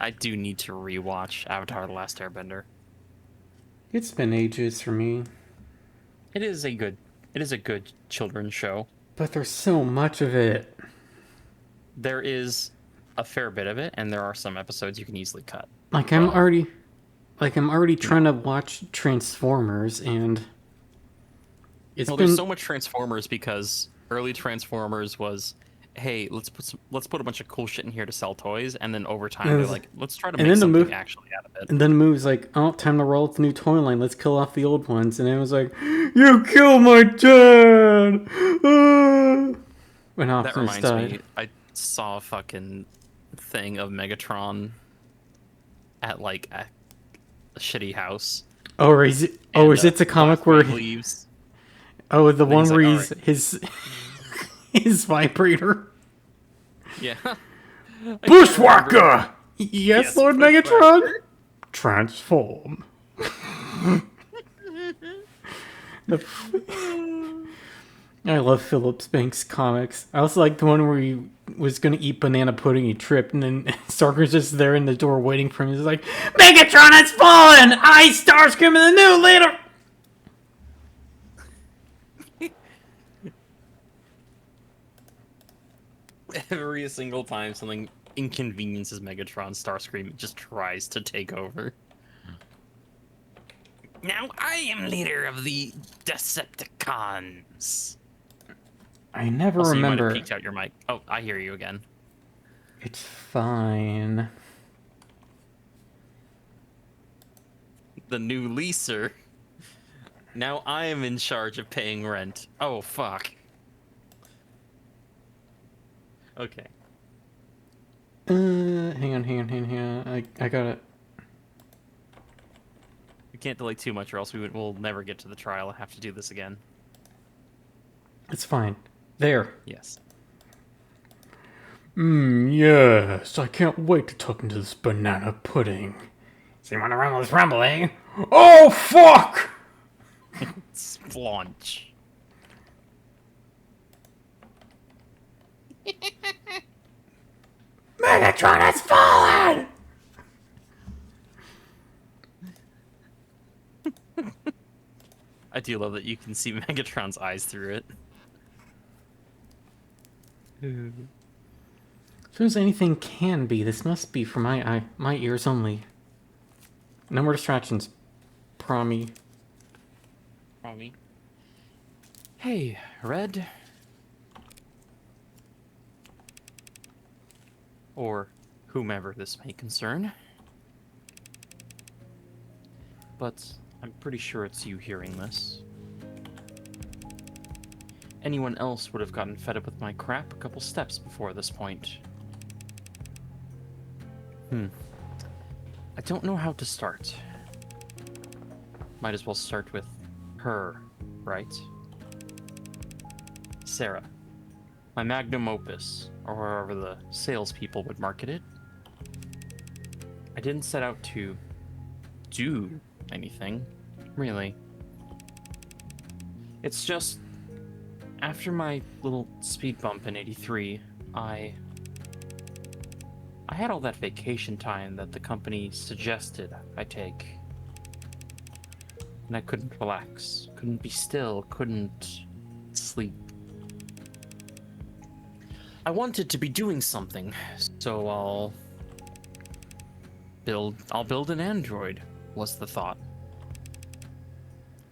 I do need to rewatch Avatar: The Last Airbender. It's been ages for me. It is a good children's show. But there's so much of it. There is a fair bit of it, and there are some episodes you can easily cut. I'm already trying to watch Transformers, and there's so much Transformers because early Transformers was, hey, let's put a bunch of cool shit in here to sell toys, and then over time they're like, let's try to make something actually out of it. And then the movie's like, oh, time to roll out the new toy line. Let's kill off the old ones. And it was like, you killed my dad. When That reminds died. me, I saw a fucking thing of Megatron at like a shitty house. Oh, or is it? Oh, is it the comic where he leaves? Oh, the one where like, he's his vibrator. Yeah. Bushwhacker. Yes, Lord Megatron. Transform. I love Phillips Banks comics. I also like the one where he was going to eat banana pudding, he tripped, and then Starker's just there in the door waiting for him. He's like, Megatron has fallen! I, Starscream, the new leader! Every single time something inconveniences Megatron, Starscream just tries to take over. Now I am leader of the Decepticons. I never also, remember. You might have peeked out your mic. Oh, I hear you again. It's fine. The new leaser. Now I am in charge of paying rent. Oh, fuck. Okay. Hang on. I got it. We can't delay too much or else we'll never get to the trial. I have to do this again. It's fine. There. Yes. Yes. I can't wait to talk into this banana pudding. So you want to rumble this rumble, eh? Oh, fuck! Splunch. Megatron has fallen! I do love that you can see Megatron's eyes through it. As soon as anything can be, this must be for my ears only. No more distractions. Promi. Hey, Red. Or whomever this may concern. But I'm pretty sure it's you hearing this. anyone else would have gotten fed up with my crap a couple steps before this point. I don't know how to start. Might as well start with her, right? Sarah. My magnum opus, or however the salespeople would market it. I didn't set out to do anything, really. It's just, after my little speed bump in '83, I had all that vacation time that the company suggested I take. And I couldn't relax, couldn't be still, couldn't sleep. I wanted to be doing something, so I'll build an android, was the thought.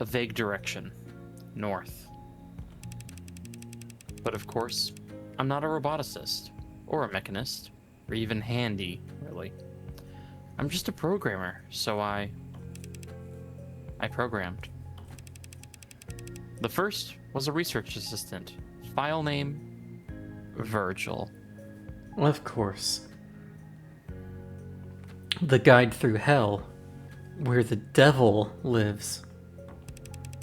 A vague direction, north. But of course, I'm not a roboticist, or a mechanist, or even handy, really. I'm just a programmer, so I programmed. The first was a research assistant, file name Virgil. Of course. The guide through hell, where the devil lives.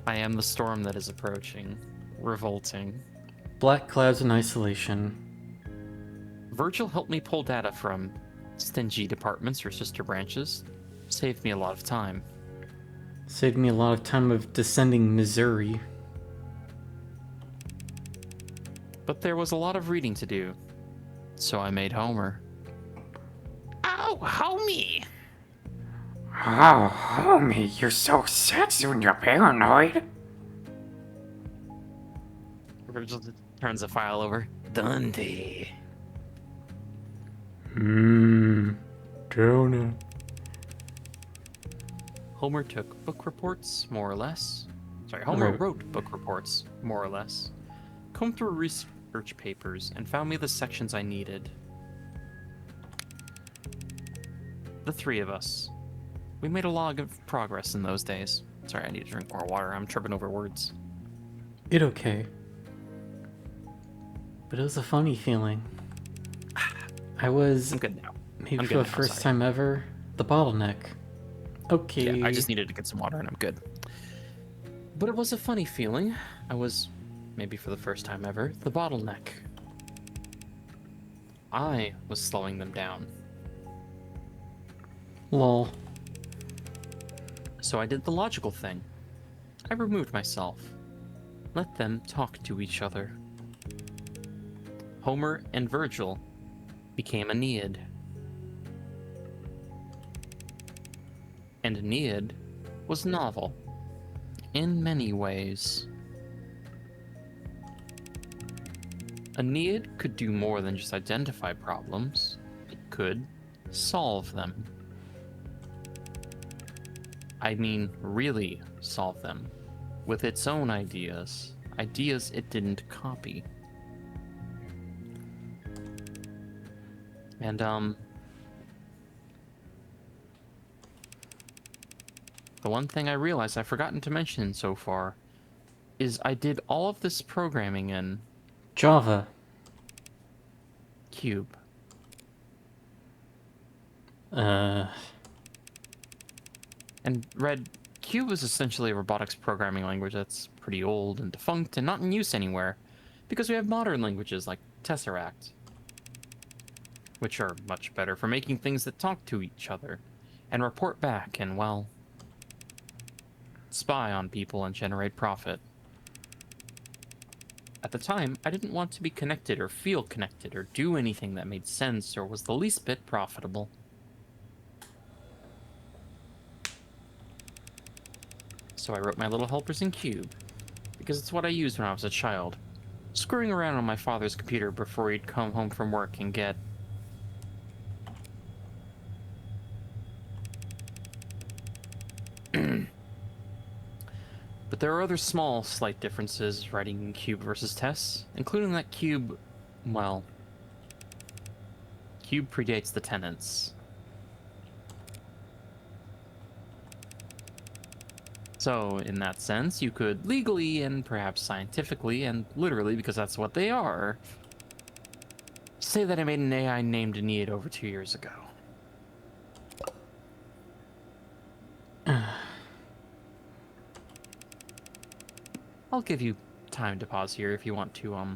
I am the storm that is approaching, revolting. Black clouds in isolation. Virgil helped me pull data from stingy departments or sister branches. Saved me a lot of time. Saved me a lot of time of descending Missouri. But there was a lot of reading to do, so I made Homer. Oh, homie! Oh, homie, you're so sexy when you're paranoid. Virgil turns the file over. Dundee. Jonah. Homer took book reports, more or less. Homer wrote book reports, more or less. Combed through research papers and found me the sections I needed. The three of us. We made a lot of progress in those days. Sorry, I need to drink more water. I'm tripping over words. It okay. But it was a funny feeling. I was, I'm good now. maybe for the first time ever, the bottleneck. Okay. Yeah, I just needed to get some water and I'm good. But it was a funny feeling. I was, maybe for the first time ever, the bottleneck. I was slowing them down. Lol. So I did the logical thing. I removed myself. Let them talk to each other. Homer and Virgil became Aeneid. And Aeneid was novel. In many ways. Aeneid could do more than just identify problems. It could solve them. I mean, really solve them. With its own ideas. Ideas it didn't copy. And, the one thing I realized I've forgotten to mention so far is I did all of this programming in Java. Cube. And Red, Cube is essentially a robotics programming language that's pretty old and defunct and not in use anywhere, because we have modern languages like Tesseract, which are much better for making things that talk to each other and report back and, well, spy on people and generate profit. At the time, I didn't want to be connected or feel connected or do anything that made sense or was the least bit profitable. So I wrote my little helpers in Cube, because it's what I used when I was a child, screwing around on my father's computer before he'd come home from work and get But there are other small, slight differences writing in Cube versus Tess, including that Cube, well, Cube predates the tenants. 。So, in that sense, you could legally and perhaps scientifically and literally, because that's what they are, say that I made an AI named Aeneid over 2 years ago. I'll give you time to pause here if you want to,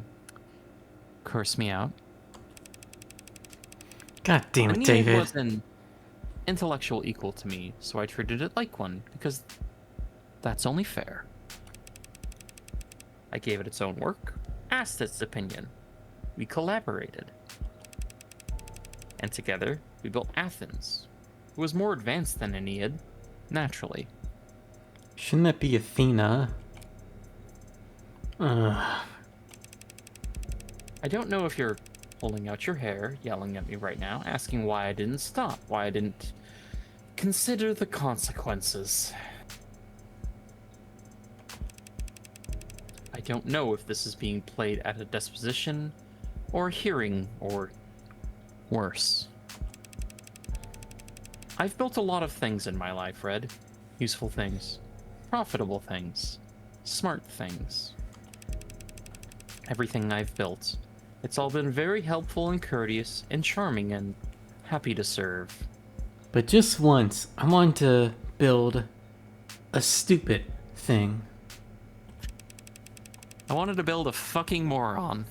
curse me out. God damn it, Aeneid David. was an intellectual equal to me, so I treated it like one, because that's only fair. I gave it its own work, asked its opinion. We collaborated. And together, we built Athens, who was more advanced than Aeneid, naturally. Shouldn't that be Athena? I don't know if you're pulling out your hair, yelling at me right now, asking why I didn't stop, why I didn't consider the consequences. I don't know if this is being played at a disposition, or a hearing, or worse. I've built a lot of things in my life, Red. Useful things. Profitable things. Smart things. Everything I've built. It's all been very helpful and courteous and charming and happy to serve. But just once, I wanted to build a stupid thing. I wanted to build a fucking moron.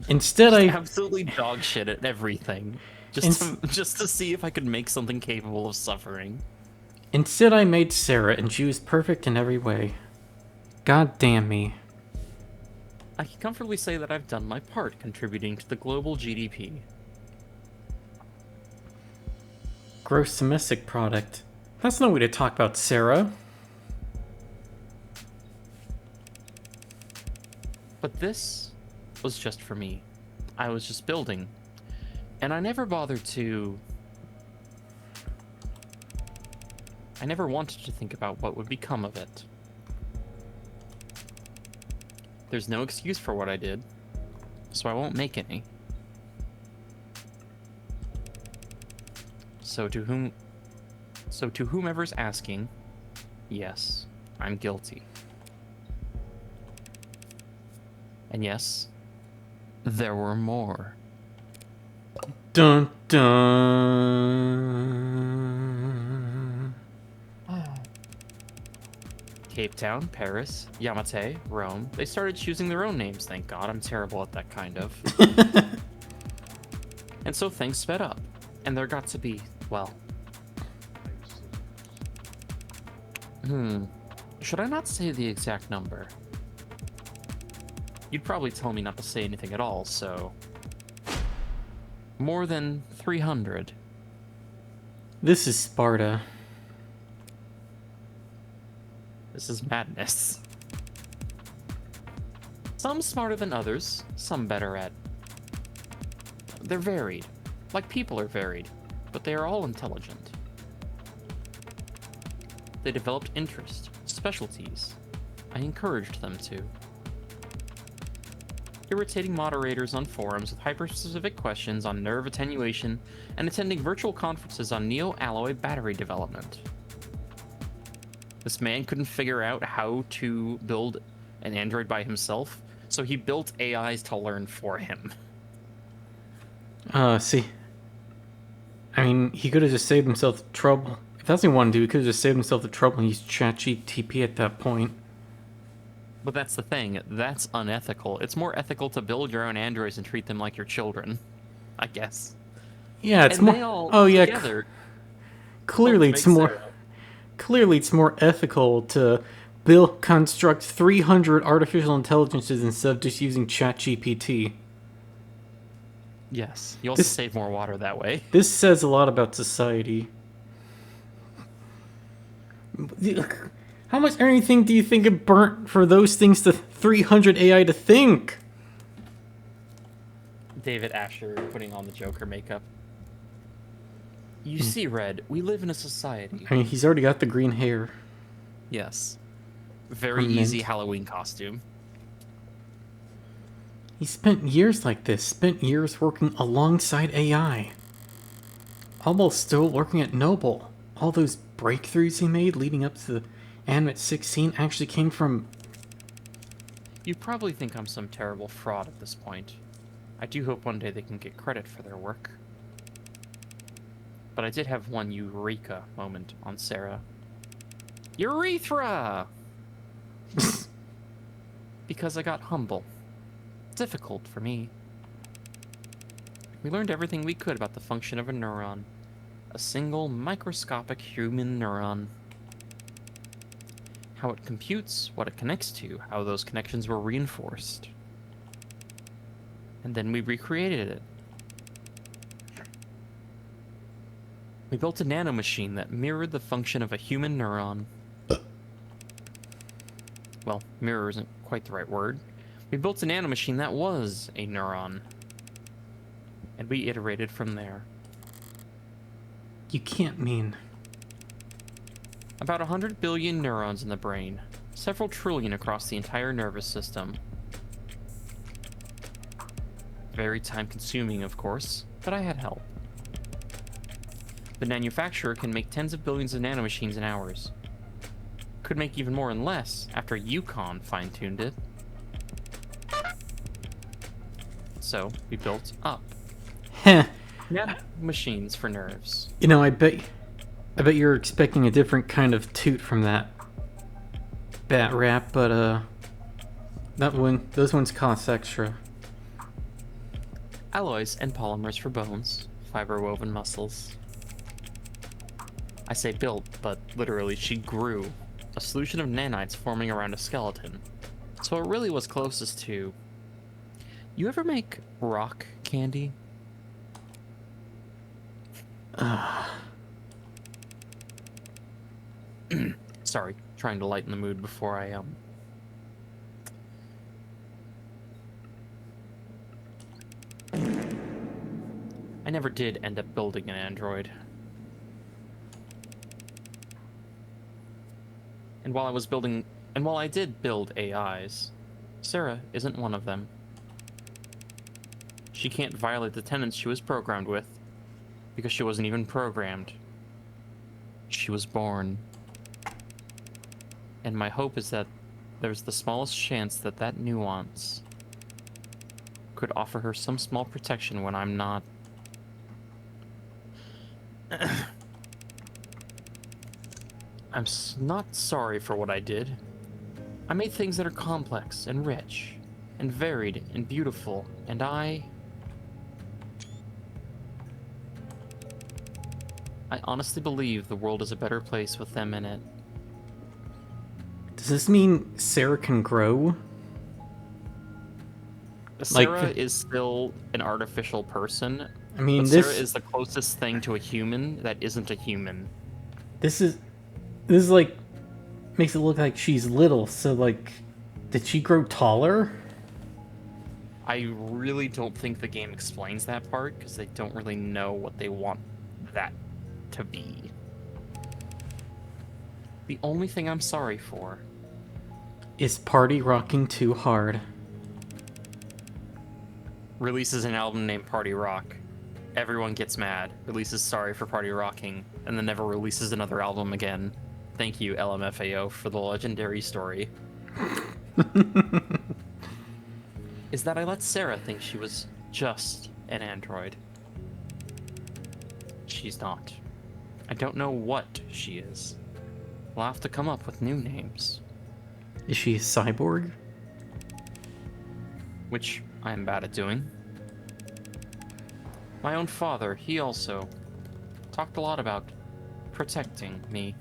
Instead, I Absolutely dog shit at everything. Just to see if I could make something capable of suffering. Instead, I made Sarah, and she was perfect in every way. God damn me. I can comfortably say that I've done my part contributing to the global GDP. Gross domestic product. That's no way to talk about Sarah. But this was just for me. I was just building. And I never bothered to... I never wanted to think about what would become of it. There's no excuse for what I did, so I won't make any. So to whomever's asking, yes, I'm guilty. And yes, there were more. Dun dun. Cape Town, Paris, Yamate, Rome. They started choosing their own names, thank God. I'm terrible at that kind of. And so things sped up. And there got to be, well... Should I not say the exact number? You'd probably tell me not to say anything at all, so... More than 300. This is Sparta. This is madness. Some smarter than others, some better at... They're varied. Like people are varied, but they are all intelligent. They developed interest, specialties. I encouraged them to. Irritating moderators on forums with hyper-specific questions on nerve attenuation and attending virtual conferences on neo-alloy battery development. This man couldn't figure out how to build an android by himself, so he built AIs to learn for him. See. I mean, he could have just saved himself the trouble. If that's what he wanted to do, he could have just saved himself the trouble and used ChatGPT at that point. But that's the thing, that's unethical. It's more ethical to build your own androids and treat them like your children, I guess. Yeah, it's and more... They all oh, yeah. Together, Clearly, it's more... Clearly, it's more ethical to construct 300 artificial intelligences instead of just using ChatGPT. Yes, you also save more water that way. This says a lot about society. How much anything do you think it burnt for those things to 300 AI to think? David Asher putting on the Joker makeup. You see, Red, we live in a society. I mean, he's already got the green hair. Yes. Very easy Halloween costume. He spent years like this, spent years working alongside AI. Almost still working at Noble, all those breakthroughs he made leading up to the Animate 16 actually came from... You probably think I'm some terrible fraud at this point. I do hope one day they can get credit for their work. But I did have one eureka moment on Sarah. Urethra! Because I got humble. Difficult for me. We learned everything we could about the function of a neuron. A single microscopic human neuron. How it computes, what it connects to, how those connections were reinforced. And then we recreated it. We built a nanomachine that mirrored the function of a human neuron. Well, mirror isn't quite the right word. We built a nanomachine that was a neuron. And we iterated from there. You can't mean... About 100 billion neurons in the brain. Several trillion across the entire nervous system. Very time-consuming, of course, but I had help. The manufacturer can make tens of billions of nanomachines in hours. Could make even more in less after Yukon fine-tuned it. So, we built up. Heh. Nanomachines for nerves. You know, I bet you're expecting a different kind of toot from that bat rap, but those ones cost extra. Alloys and polymers for bones, fiber-woven muscles. I say built, but literally she grew. A solution of nanites forming around a skeleton. So it really was closest to... You ever make rock candy? Sorry, trying to lighten the mood before I I never did end up building an android. And while I did build AIs, Sarah isn't one of them. She can't violate the tenets she was programmed with, because she wasn't even programmed. She was born. And my hope is that there's the smallest chance that that nuance could offer her some small protection when I'm not. I'm not sorry for what I did. I made things that are complex and rich and varied and beautiful, and I honestly believe the world is a better place with them in it. Does this mean Sarah can grow? Sarah is still an artificial person. I mean, but this Sarah is the closest thing to a human that isn't a human. This is like makes it look like she's little. So like, did she grow taller? I really don't think the game explains that part because they don't really know what they want that to be. The only thing I'm sorry for is Party Rocking Too Hard. Releases an album named Party Rock. Everyone gets mad. Releases Sorry for Party Rocking, and then never releases another album again. Thank you, LMFAO, for the legendary story. Is that I let Sarah think she was just an android. She's not. I don't know what she is. We'll have to come up with new names. Is she a cyborg? Which I am bad at doing. My own father, he also talked a lot about protecting me.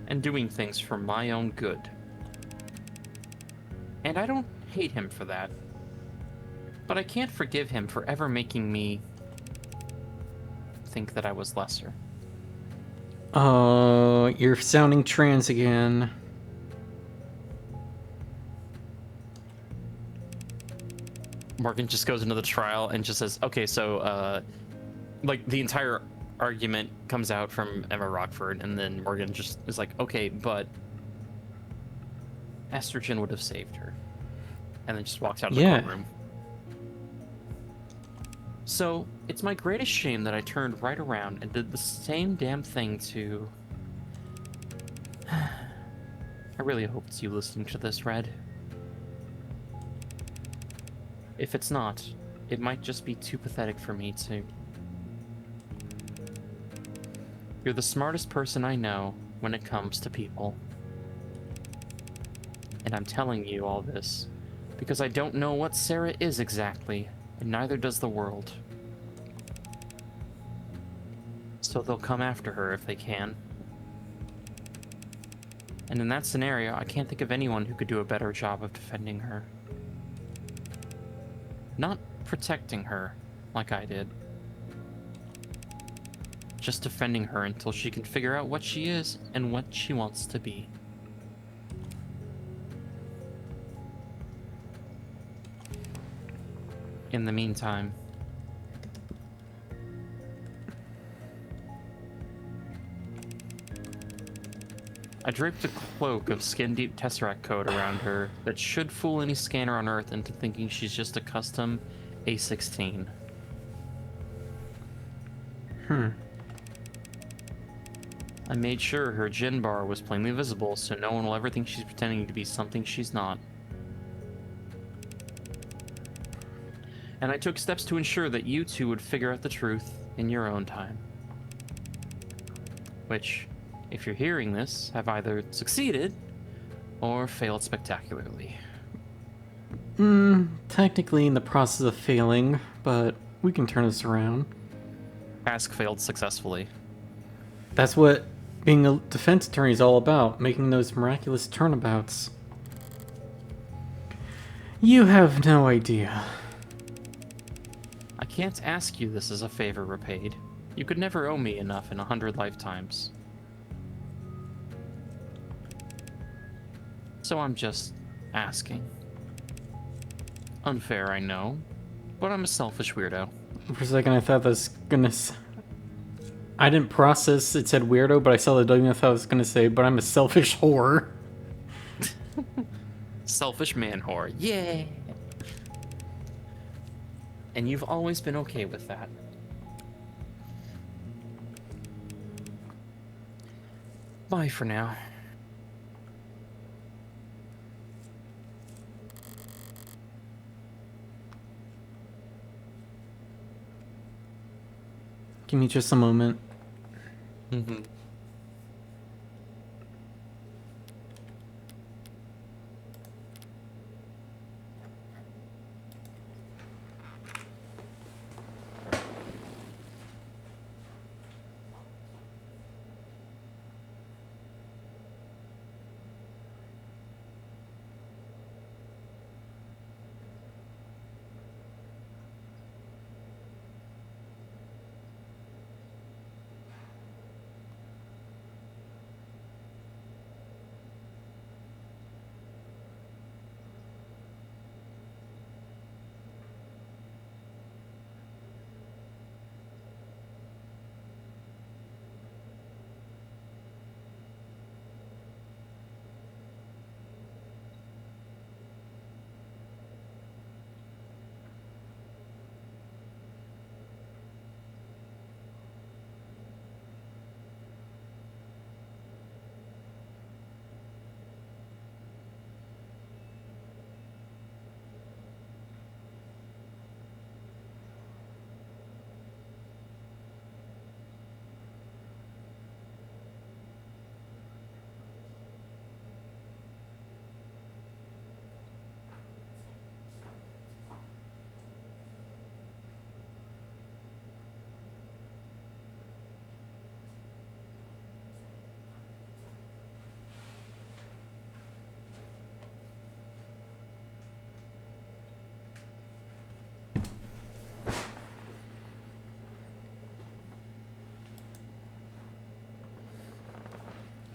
And doing things for my own good. And I don't hate him for that. But I can't forgive him for ever making me think that I was lesser. You're sounding trans again. Morgan just goes into the trial and just says, okay, so, like, the entire argument comes out from Emma Rockford, and then Morgan just is like, okay, but estrogen would have saved her. and then just walks out of the Yeah. courtroom. So, it's my greatest shame that I turned right around and did the same damn thing to... I really hope it's you listening to this, Red. If it's not, it might just be too pathetic for me to... You're the smartest person I know when it comes to people. And I'm telling you all this because I don't know what Sarah is exactly, and neither does the world. So they'll come after her if they can. And in that scenario, I can't think of anyone who could do a better job of defending her. Not protecting her, like I did. Just defending her until she can figure out what she is and what she wants to be. In the meantime, I draped a cloak of skin-deep Tesseract code around her that should fool any scanner on Earth into thinking she's just a custom A16. I made sure her gin bar was plainly visible so no one will ever think she's pretending to be something she's not. And I took steps to ensure that you two would figure out the truth in your own time. Which, if you're hearing this, have either succeeded or failed spectacularly. Technically in the process of failing, but we can turn this around. Task failed successfully. That's what being a defense attorney is all about, making those miraculous turnabouts. You have no idea. I can't ask you this as a favor repaid. You could never owe me enough in 100 lifetimes. So I'm just asking. Unfair, I know, but I'm a selfish weirdo. For a second I thought that was gonna... I didn't process it said weirdo, but I saw the W and I thought I was gonna say, but I'm a selfish whore. Selfish man whore, yeah! And you've always been okay with that. Bye for now. Give me just a moment. Mm-hmm.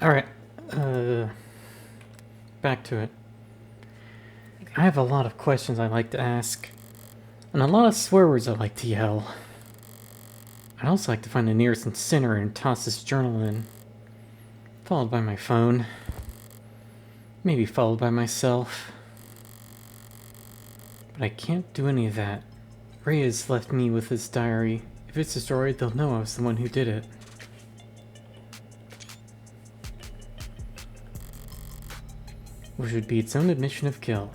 Alright, back to it. I have a lot of questions I'd like to ask, and a lot of swear words I'd like to yell. I'd also like to find the nearest incinerator and toss this journal in, followed by my phone, maybe followed by myself. But I can't do any of that. Ray has left me with his diary. If it's destroyed, they'll know I was the one who did it. Which would be its own admission of guilt.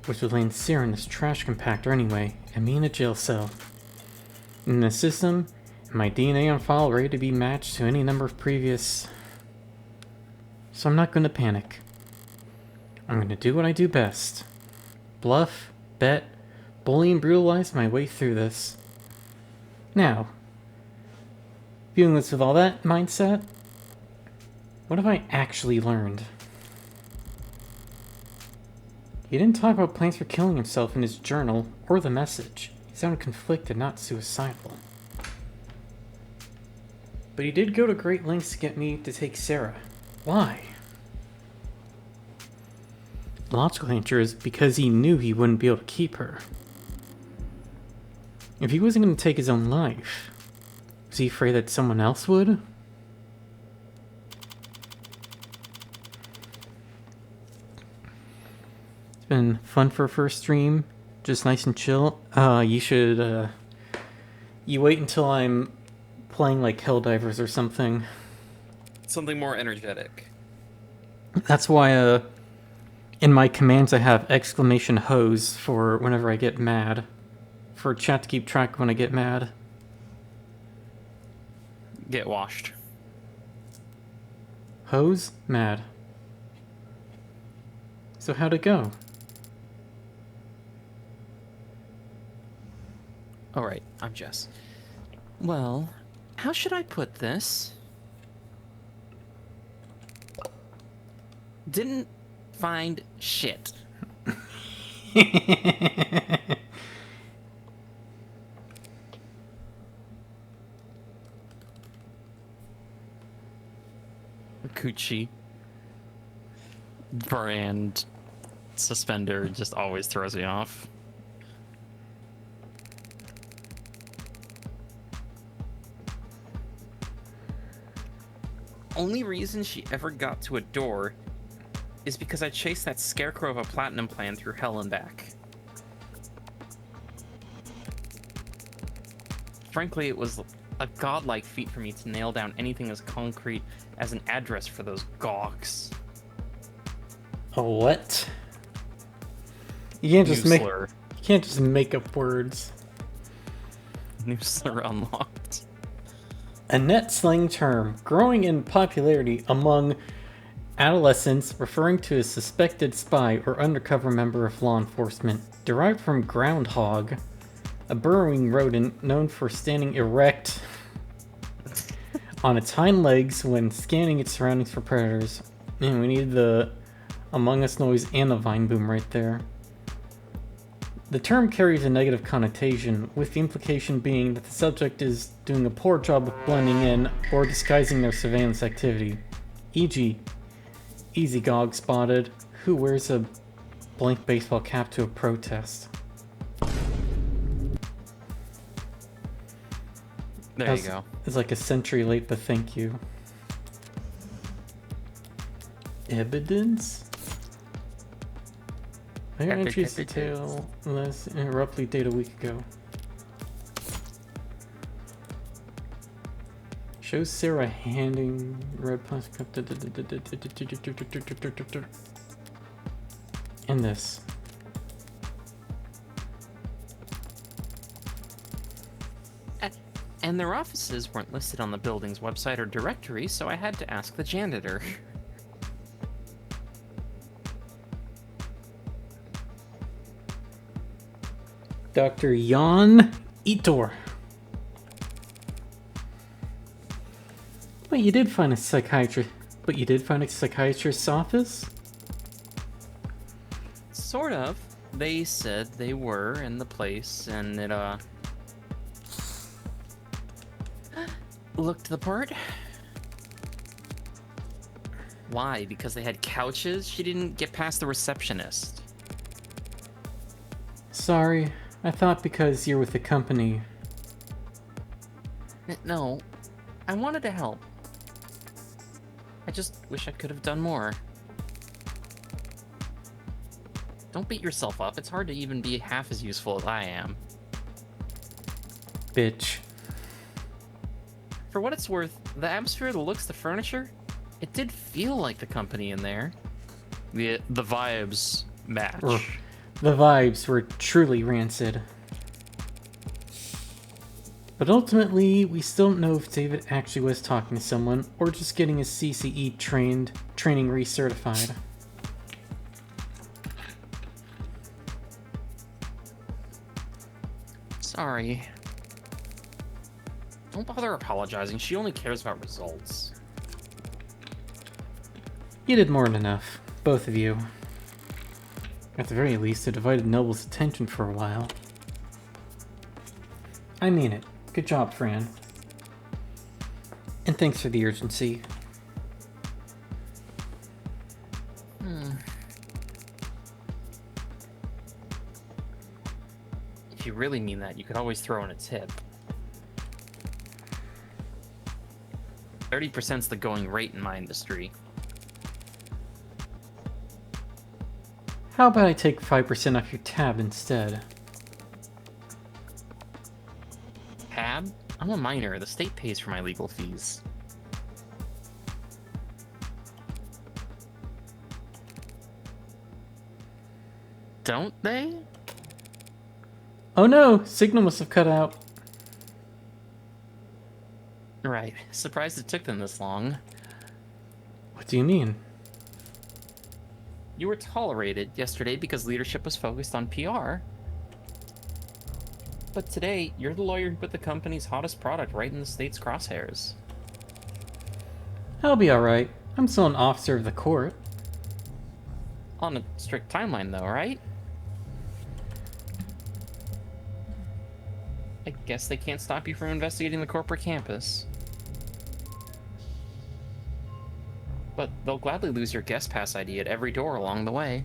Which would land Sarah in this trash compactor anyway, and me in a jail cell. In the system, and my DNA on file ready to be matched to any number of previous... So I'm not going to panic. I'm going to do what I do best. Bluff, bet, bully and brutalize my way through this. Now, viewing this with all that mindset, what have I actually learned? He didn't talk about plans for killing himself in his journal or the message. He sounded conflicted, not suicidal. But he did go to great lengths to get me to take Sarah. Why? The logical answer is because he knew he wouldn't be able to keep her. If he wasn't going to take his own life, was he afraid that someone else would? It's been fun for a first stream, just nice and chill. You should, you wait until I'm playing like Helldivers or something. Something more energetic. That's why, in my commands I have exclamation hose for whenever I get mad. For chat to keep track when I get mad. Get washed. Hose? Mad. So how'd it go? Alright, I'm Jess. Well, how should I put this? Didn't find shit. Gucci brand suspender just always throws me off. Only reason she ever got to a door is because I chased that scarecrow of a platinum plan through hell and back. Frankly, it was a godlike feat for me to nail down anything as concrete as an address for those gawks. A what? You can't just New make. slur. You can't just make up words. New slur unlocked. A net slang term growing in popularity among adolescents, referring to a suspected spy or undercover member of law enforcement, derived from groundhog, a burrowing rodent known for standing erect on its hind legs when scanning its surroundings for predators. Man, we need the Among Us noise and the vine boom right there. The term carries a negative connotation, with the implication being that the subject is doing a poor job of blending in or disguising their surveillance activity. E.g., Easy Gog spotted, who wears a blank baseball cap to a protest. There you go. It's like a century late, but thank you. Evidence? I got entries detail less roughly date a week ago. Shows Sarah handing red plastic cup. And this. And their offices weren't listed on the building's website or directory, so I had to ask the janitor. Dr. Jan Itor. But you did find a psychiatrist's office? Sort of. They said they were in the place, and it, looked the part. Why? Because they had couches? She didn't get past the receptionist. Sorry, I thought because you're with the company. No, I wanted to help. I just wish I could have done more. Don't beat yourself up. It's hard to even be half as useful as I am. Bitch. For what it's worth, the atmosphere, the looks, the furniture, it did feel like the company in there. The vibes match. The vibes were truly rancid. But ultimately, we still don't know if David actually was talking to someone or just getting his CCE training recertified. Sorry. Don't bother apologizing. She only cares about results. You did more than enough, both of you. At the very least, it divided Noble's attention for a while. I mean it. Good job, Fran. And thanks for the urgency. If you really mean that, you could always throw in a tip. 30%'s the going rate in my industry. How about I take 5% off your tab instead? Tab? I'm a minor. The state pays for my legal fees. Don't they? Oh no! Signal must have cut out. Right. Surprised it took them this long. What do you mean? You were tolerated yesterday because leadership was focused on PR. But today, you're the lawyer who put the company's hottest product right in the state's crosshairs. I'll be alright. I'm still an officer of the court. On a strict timeline, though, right? I guess they can't stop you from investigating the corporate campus. But they'll gladly lose your guest pass ID at every door along the way.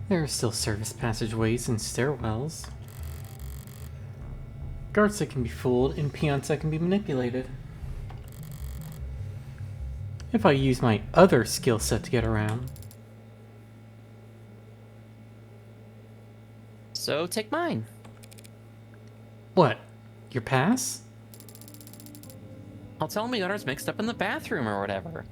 There are still service passageways and stairwells. Guards that can be fooled and peons that can be manipulated. If I use my other skill set to get around. So take mine. What? Your pass? I'll tell them we got ours mixed up in the bathroom or whatever.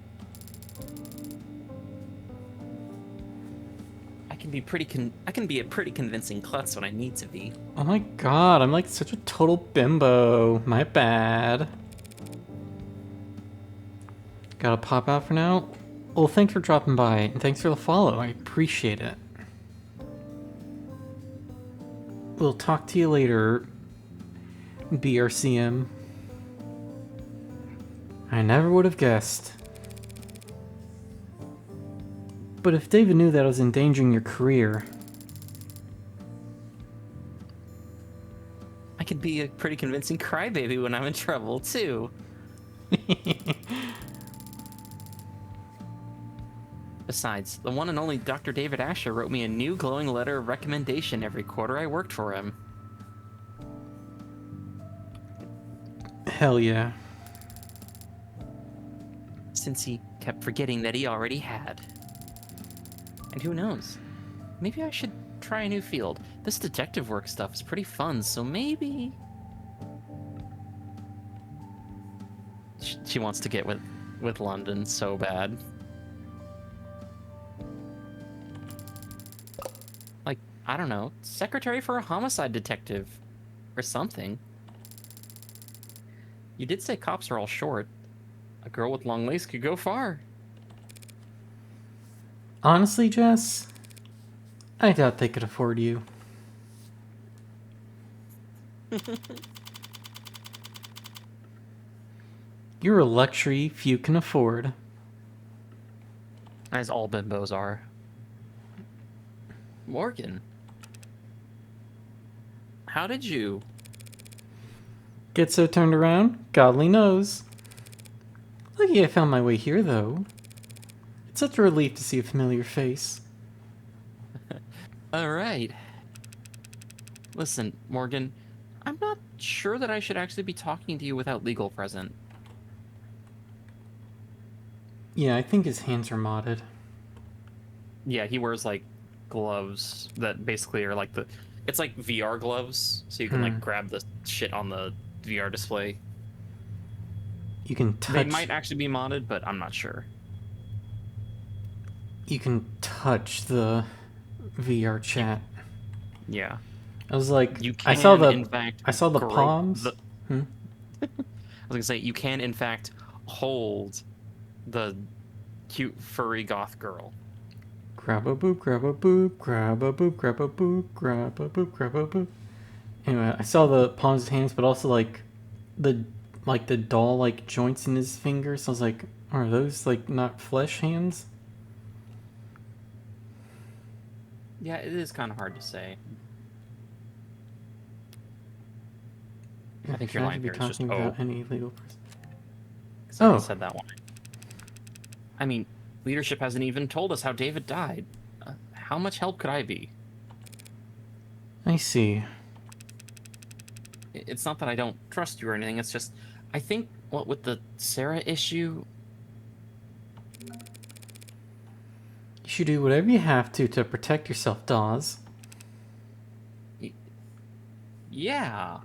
I can be a pretty convincing klutz when I need to be. Oh my god, I'm like such a total bimbo. My bad. Gotta pop out for now? Well, thanks for dropping by, and thanks for the follow. I appreciate it. We'll talk to you later, BRCM. I never would have guessed. But if David knew that I was endangering your career... I can be a pretty convincing crybaby when I'm in trouble, too. Besides, the one and only Dr. David Asher wrote me a new glowing letter of recommendation every quarter I worked for him. Hell yeah. Since he kept forgetting that he already had. And who knows? Maybe I should try a new field. This detective work stuff is pretty fun, so maybe... She wants to get with London so bad. Like, I don't know, secretary for a homicide detective. Or something. You did say cops are all short. A girl with long legs could go far. Honestly, Jess, I doubt they could afford you. You're a luxury few can afford. As all bimbos are. Morgan. How did you... Get so turned around? Godly knows. Lucky I found my way here, though. It's such a relief to see a familiar face. Alright. Listen, Morgan, I'm not sure that I should actually be talking to you without legal present. Yeah, I think his hands are modded. Yeah, he wears like gloves that basically are like it's like VR gloves, so you can like grab the shit on the VR display. You can touch. They might actually be modded, but I'm not sure. You can touch the VR chat. Yeah. I was like, You can, I saw the grope palms. I was gonna say you can in fact hold the cute furry goth girl. Grab a boop, grab a boop, grab a boop, grab a boop, grab a boop, grab a boop. Anyway, I saw the palms of his hands, but also like the doll like joints in his fingers. So I was like, are those like not flesh hands? Yeah, it is kind of hard to say. I think your line here is just about any legal person. Oh, I said that one. I mean, leadership hasn't even told us how David died. How much help could I be? I see. It's not that I don't trust you or anything. It's just, I think, what with the Sarah issue, you should do whatever you have to protect yourself, Dawes. Yeah.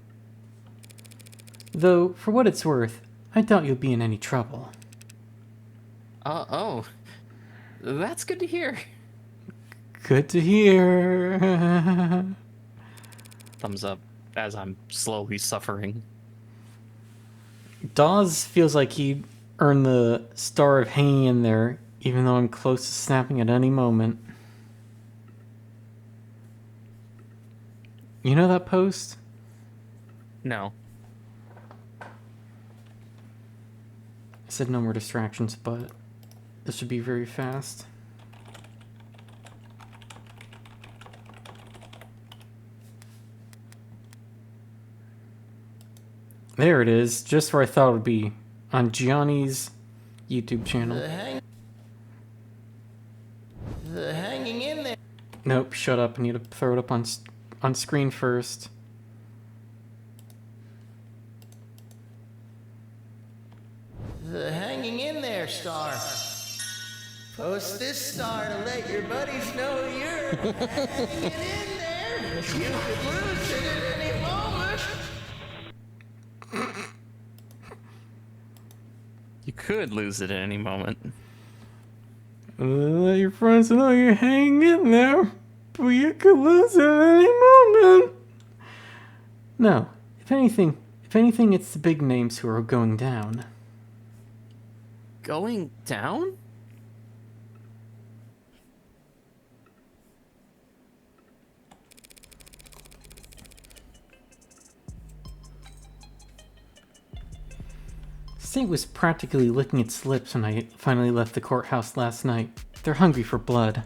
Though, for what it's worth, I doubt you'll be in any trouble. Oh. That's good to hear. Good to hear. Thumbs up as I'm slowly suffering. Dawes feels like he earned the star of hanging in there, even though I'm close to snapping at any moment. You know that post? No. I said no more distractions, but this should be very fast. There it is, just where I thought it would be, on Gianni's YouTube channel. The hanging in there. Nope, shut up. I need to throw it up on screen first. The hanging in there star. Post this star to let your buddies know you're hanging in there. You could lose it at any moment. You could lose it at any moment. Let your friends know you're hanging in there, but you could lose it at any moment. No, if anything, it's the big names who are going down. Going down? State was practically licking its lips when I finally left the courthouse last night. They're hungry for blood.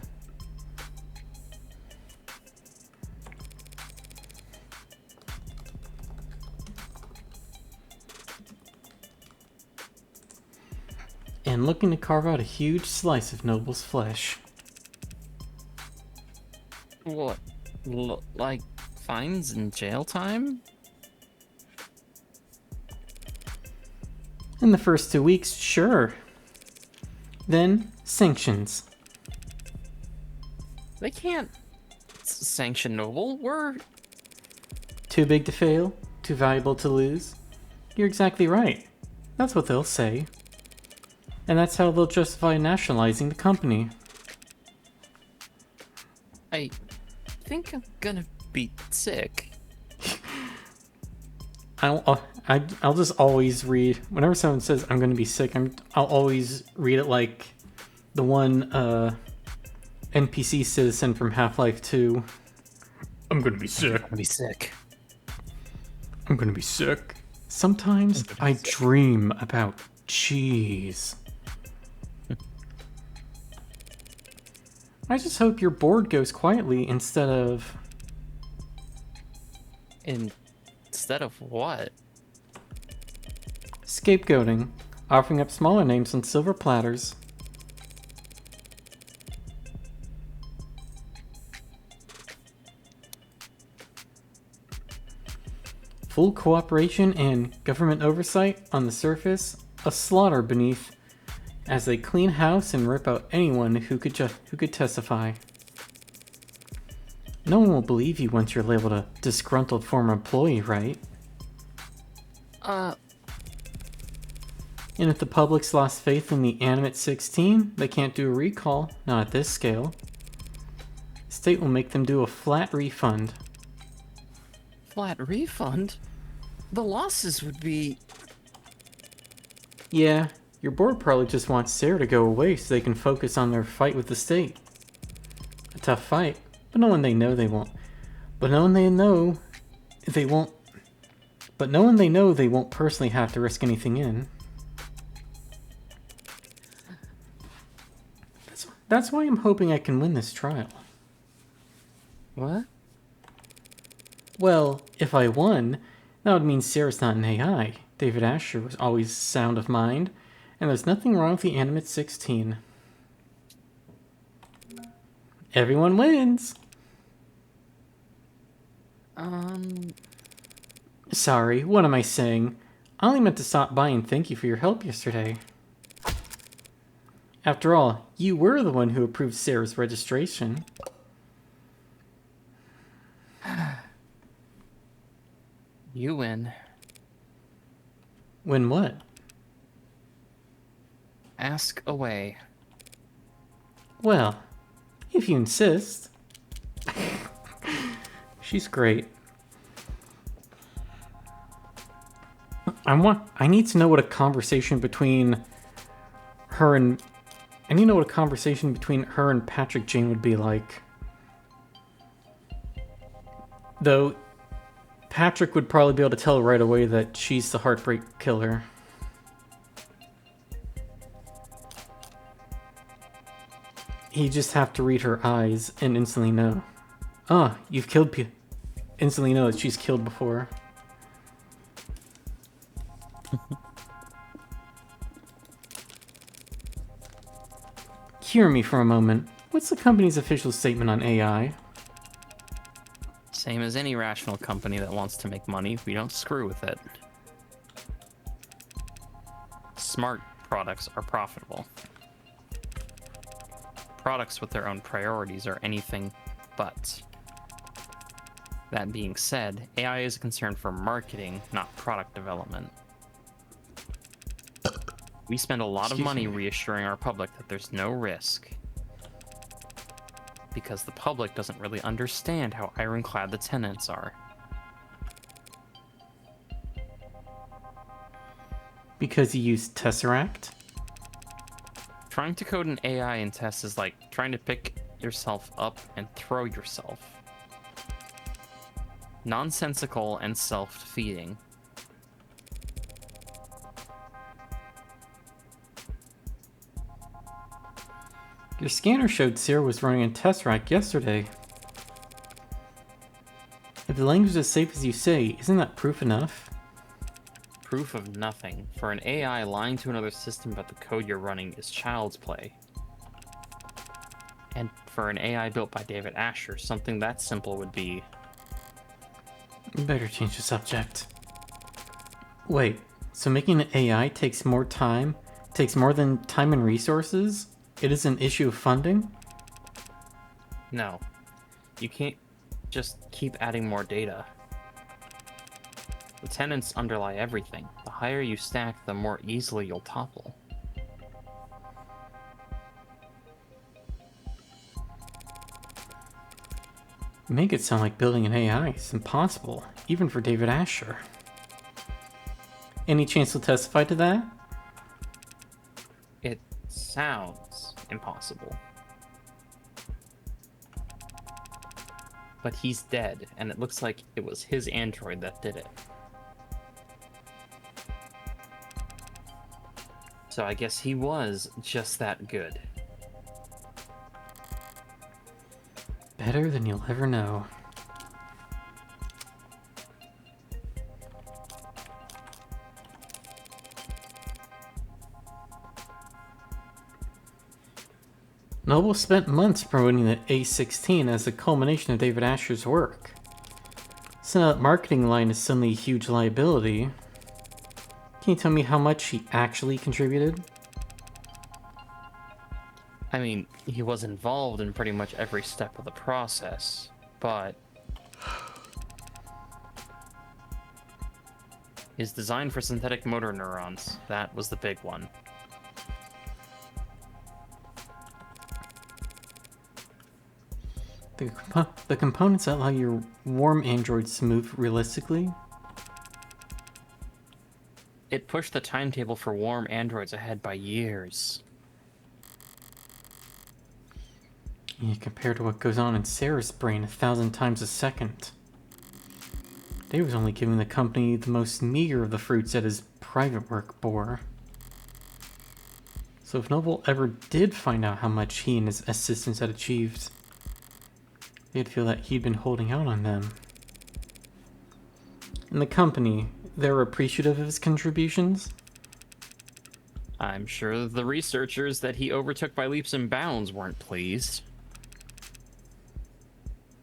And looking to carve out a huge slice of Noble's flesh. What? Like fines and jail time? In the first 2 weeks, sure. Then, sanctions. They can't sanction Noble. We're... Too big to fail? Too valuable to lose? You're exactly right. That's what they'll say. And that's how they'll justify nationalizing the company. I think I'm gonna be sick. I'll just always read whenever someone says I'm gonna be sick. I'll always read it like the one NPC citizen from Half-Life 2. I'm gonna be sick. I'm gonna be sick. I'm gonna be sick. Sometimes I dream about cheese. I just hope your board goes quietly instead of... Instead of what? Scapegoating. Offering up smaller names on silver platters. Full cooperation and government oversight on the surface. A slaughter beneath. as they clean house and rip out anyone who could testify. No one will believe you once you're labeled a disgruntled former employee, right? And if the public's lost faith in the Animate 16, they can't do a recall, not at this scale. The state will make them do a flat refund. Flat refund? The losses would be... Yeah, your board probably just wants Sarah to go away so they can focus on their fight with the state. A tough fight, but knowing they know they won't. But knowing they know they won't personally have to risk anything in. That's why I'm hoping I can win this trial. What? Well, if I won, that would mean Sarah's not an AI. David Asher was always sound of mind, and there's nothing wrong with the Animate 16. Everyone wins! Sorry, what am I saying? I only meant to stop by and thank you for your help yesterday. After all, you were the one who approved Sarah's registration. You win. Win what? Ask away. Well, if you insist. She's great. I need to know what a conversation between her and Patrick Jane would be like. Though Patrick would probably be able to tell right away that she's the heartbreak killer. He'd just have to read her eyes and instantly know. Ah, you've killed instantly know that she's killed before. Hear me for a moment. What's the company's official statement on AI? Same as any rational company that wants to make money, we don't screw with it. Smart products are profitable. Products with their own priorities are anything but. That being said, AI is a concern for marketing, not product development. We spend a lot of money reassuring our public that there's no risk. Because the public doesn't really understand how ironclad the tenets are. Because you use Tesseract? Trying to code an AI in tests is like trying to pick yourself up and throw yourself. Nonsensical and self-defeating. Your scanner showed Sarah was running a Tesseract yesterday. If the language is as safe as you say, isn't that proof enough? Proof of nothing. For an AI lying to another system about the code you're running is child's play. And for an AI built by David Asher, something that simple would be... Better change the subject. Wait, so making an AI takes more time? Takes more than time and resources? It is an issue of funding? No. You can't just keep adding more data. The tenets underlie everything. The higher you stack, the more easily you'll topple. You make it sound like building an AI is impossible, even for David Asher. Any chance he'll testify to that? It sounds impossible. But he's dead, and it looks like it was his android that did it. So I guess he was just that good. Better than you'll ever know. Noble spent months promoting the A16 as a culmination of David Asher's work. So now that marketing line is suddenly a huge liability. Can you tell me how much he actually contributed? I mean, he was involved in pretty much every step of the process, but his design for synthetic motor neurons, that was the big one. The components that allow your warm androids to move realistically? It pushed the timetable for warm androids ahead by years. You compare to what goes on in Sarah's brain 1,000 times a second. Dave was only giving the company the most meager of the fruits that his private work bore. So if Noble ever did find out how much he and his assistants had achieved, they'd feel that he'd been holding out on them. In the company, they were appreciative of his contributions. I'm sure the researchers that he overtook by leaps and bounds weren't pleased.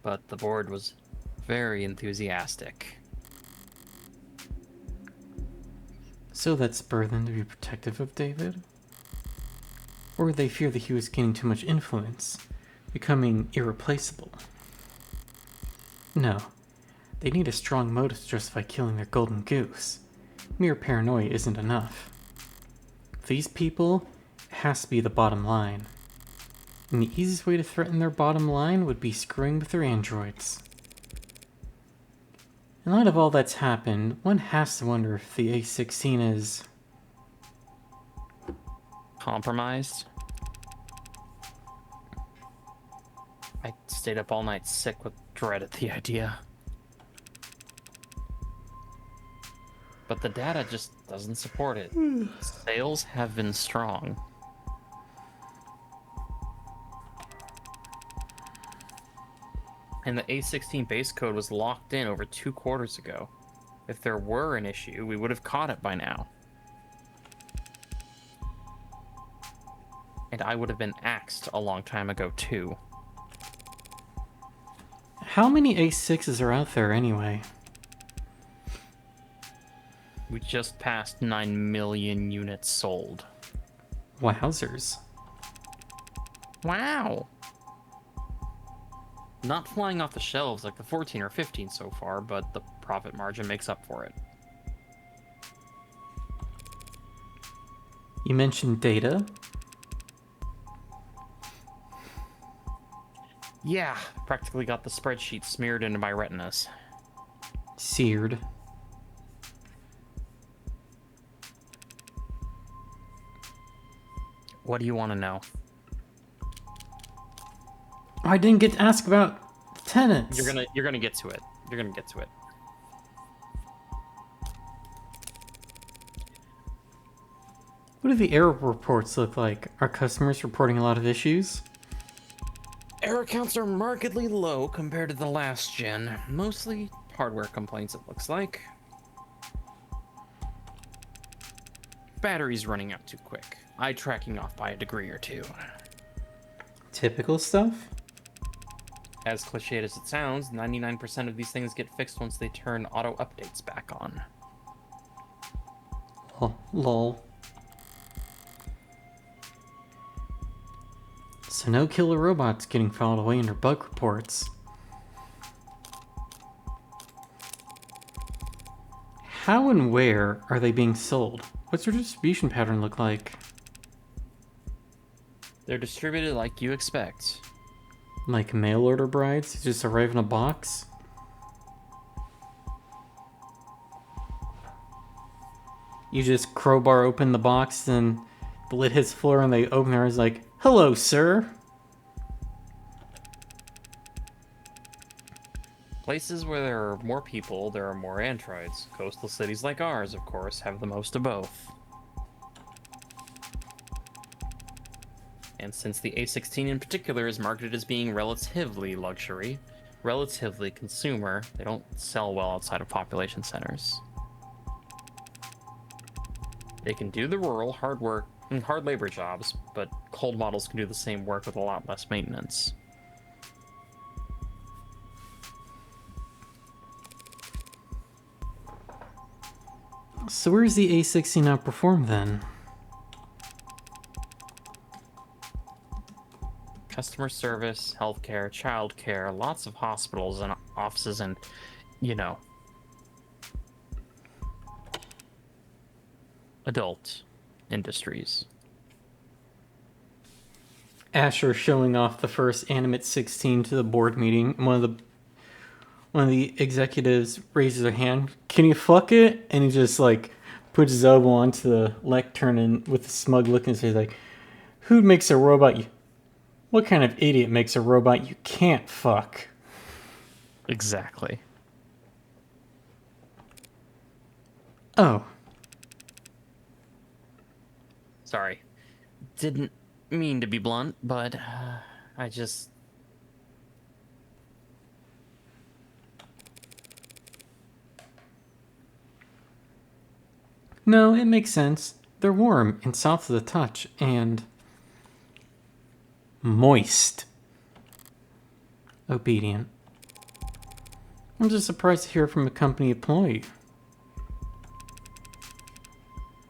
But the board was very enthusiastic. So that spurred them to be protective of David? Or they fear that he was gaining too much influence, becoming irreplaceable? No. They need a strong motive to justify killing their golden goose. Mere paranoia isn't enough. These people, it has to be the bottom line. And the easiest way to threaten their bottom line would be screwing with their androids. In light of all that's happened, one has to wonder if the A-16 is... Compromised? I stayed up all night sick with dread at the idea. But the data just doesn't support it. Sales have been strong. And the A16 base code was locked in over 2 quarters ago. If there were an issue, we would have caught it by now. And I would have been axed a long time ago, too. How many A6s are out there anyway? We just passed 9 million units sold. Wowzers. Wow! Not flying off the shelves like the 14 or 15 so far, but the profit margin makes up for it. You mentioned data? Yeah, practically got the spreadsheet smeared into my retinas. Seared. What do you want to know? I didn't get to ask about the tenants. You're gonna get to it. You're gonna get to it. What do the error reports look like? Are customers reporting a lot of issues? Error counts are markedly low compared to the last gen. Mostly hardware complaints, it looks like. Batteries running out too quick. Eye tracking off by a degree or two. Typical stuff? As cliched as it sounds, 99% of these things get fixed once they turn auto updates back on. Oh, lol. So no killer robots getting filed away under bug reports. How and where are they being sold? What's their distribution pattern look like? They're distributed like you expect. Like mail order brides? You just arrive in a box? You just crowbar open the box and the lid hits the floor and they open their eyes like, "Hello, sir." Places where there are more people, there are more androids. Coastal cities like ours, of course, have the most of both. And since the A16 in particular is marketed as being relatively luxury, relatively consumer, they don't sell well outside of population centers. They can do the rural, hard work, and hard labor jobs, but cold models can do the same work with a lot less maintenance. So where's the A16 outperformed then? customer service, healthcare, childcare, lots of hospitals and offices, and, you know, adult industries. Asher showing off the first animate 16 to the board meeting. One of the executives raises their hand. Can you fuck it? And he just like puts his elbow onto the lectern and with a smug look and says like, "Who makes a robot you? What kind of idiot makes a robot you can't fuck?" Exactly. Oh. Sorry. Didn't mean to be blunt, but I just... No, it makes sense. They're warm and soft to the touch and moist. Obedient. I'm just surprised to hear from a company employee.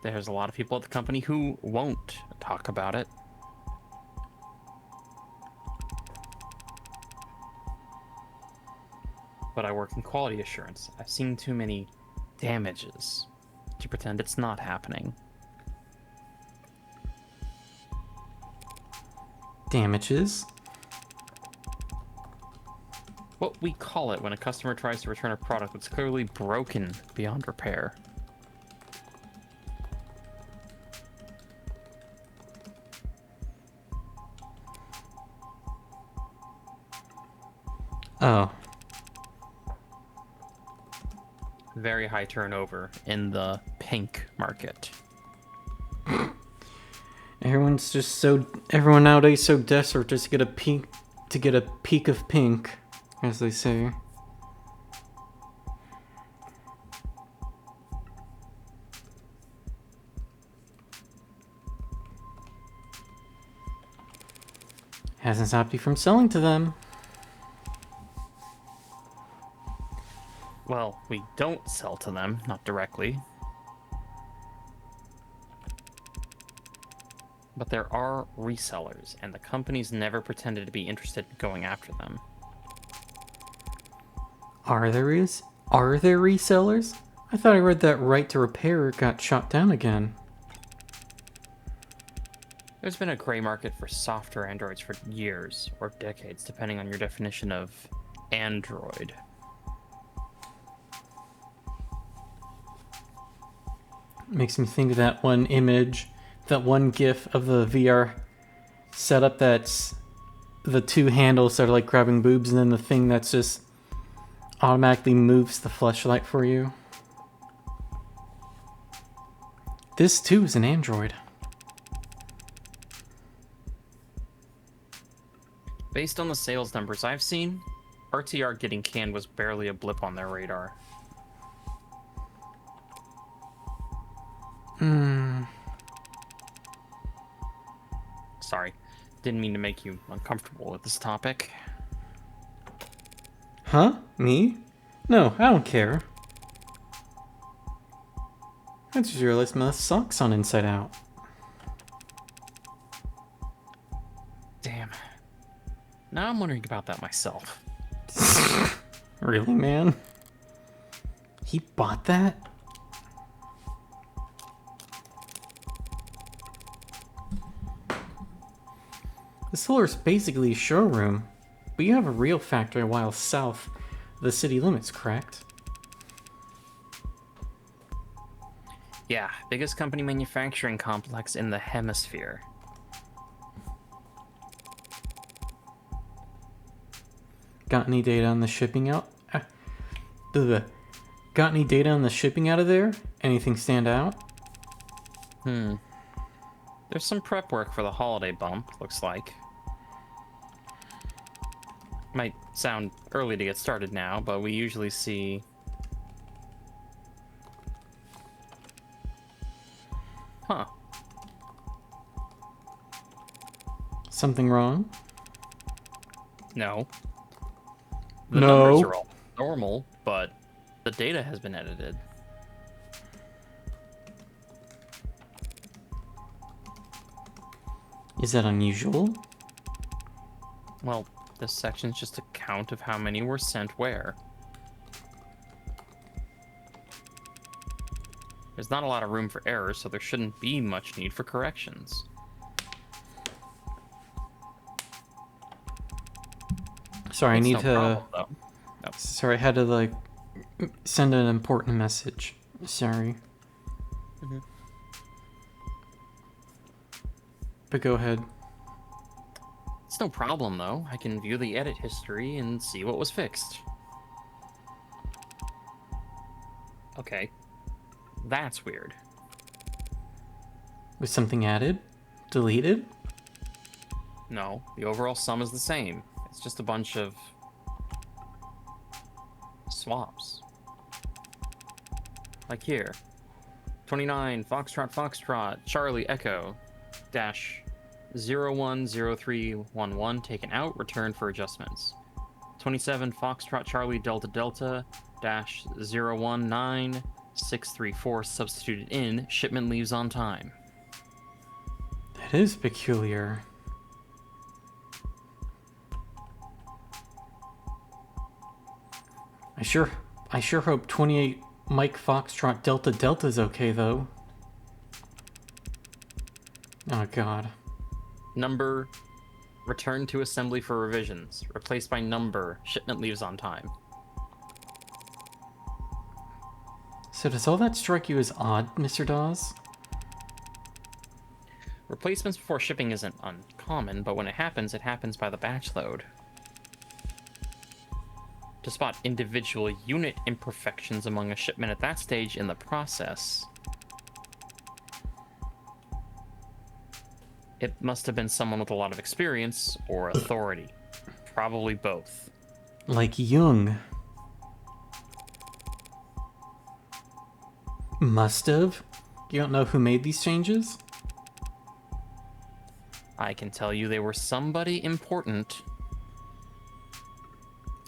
There's a lot of people at the company who won't talk about it. But I work in quality assurance. I've seen too many damages to pretend it's not happening. Damages? What we call it when a customer tries to return a product that's clearly broken beyond repair. Oh. Very high turnover in the pink market. Everyone nowadays so desperate just to get a peak of pink, as they say. Hasn't stopped you from selling to them. Well, we don't sell to them, not directly. But there are resellers, and the company's never pretended to be interested in going after them. Are there resellers? I thought I read that Right to Repair got shot down again. There's been a gray market for softer androids for years, or decades, depending on your definition of android. Makes me think of that one image, that one GIF of the VR setup that's the two handles that are like grabbing boobs and then the thing that's just automatically moves the fleshlight for you. This too is an android. Based on the sales numbers I've seen, RTR getting canned was barely a blip on their radar. Sorry, didn't mean to make you uncomfortable with this topic. Huh? Me? No, I don't care. I just realized my socks on inside out. Damn. Now I'm wondering about that myself. Really, man? He bought that? This floor is basically a showroom, but you have a real factory a while south of the city limits, correct? Yeah, biggest company manufacturing complex in the hemisphere. Got any data on the shipping out? Got any data on the shipping out of there? Anything stand out? There's some prep work for the holiday bump, looks like. Might sound early to get started now, but we usually see... Huh. Something wrong? No. The No. numbers are all normal, but the data has been edited. Is that unusual? Well, this section's just a count of how many were sent where. There's not a lot of room for errors, so there shouldn't be much need for corrections. Sorry, I It's need no to. problem, though. No. Sorry, I had to like send an important message. Sorry. Mhm. But go ahead. It's no problem, though. I can view the edit history and see what was fixed. Okay. That's weird. Was something added? Deleted? No, the overall sum is the same. It's just a bunch of swaps. Like here. 29 Foxtrot Foxtrot Charlie Echo dash 010311 taken out, returned for adjustments. 27 Foxtrot Charlie Delta Delta dash 019634 substituted in, shipment leaves on time. That is peculiar. I sure hope 28 Mike Foxtrot Delta Delta's okay though. Oh god. Number returned to assembly for revisions, replaced by number, shipment leaves on time. So does all that strike you as odd, Mr. Dawes? Replacements before shipping isn't uncommon, but when it happens by the batch load. To spot individual unit imperfections among a shipment at that stage in the process, it must have been someone with a lot of experience or authority. Probably both. Like Jung. Must have? You don't know who made these changes? I can tell you they were somebody important.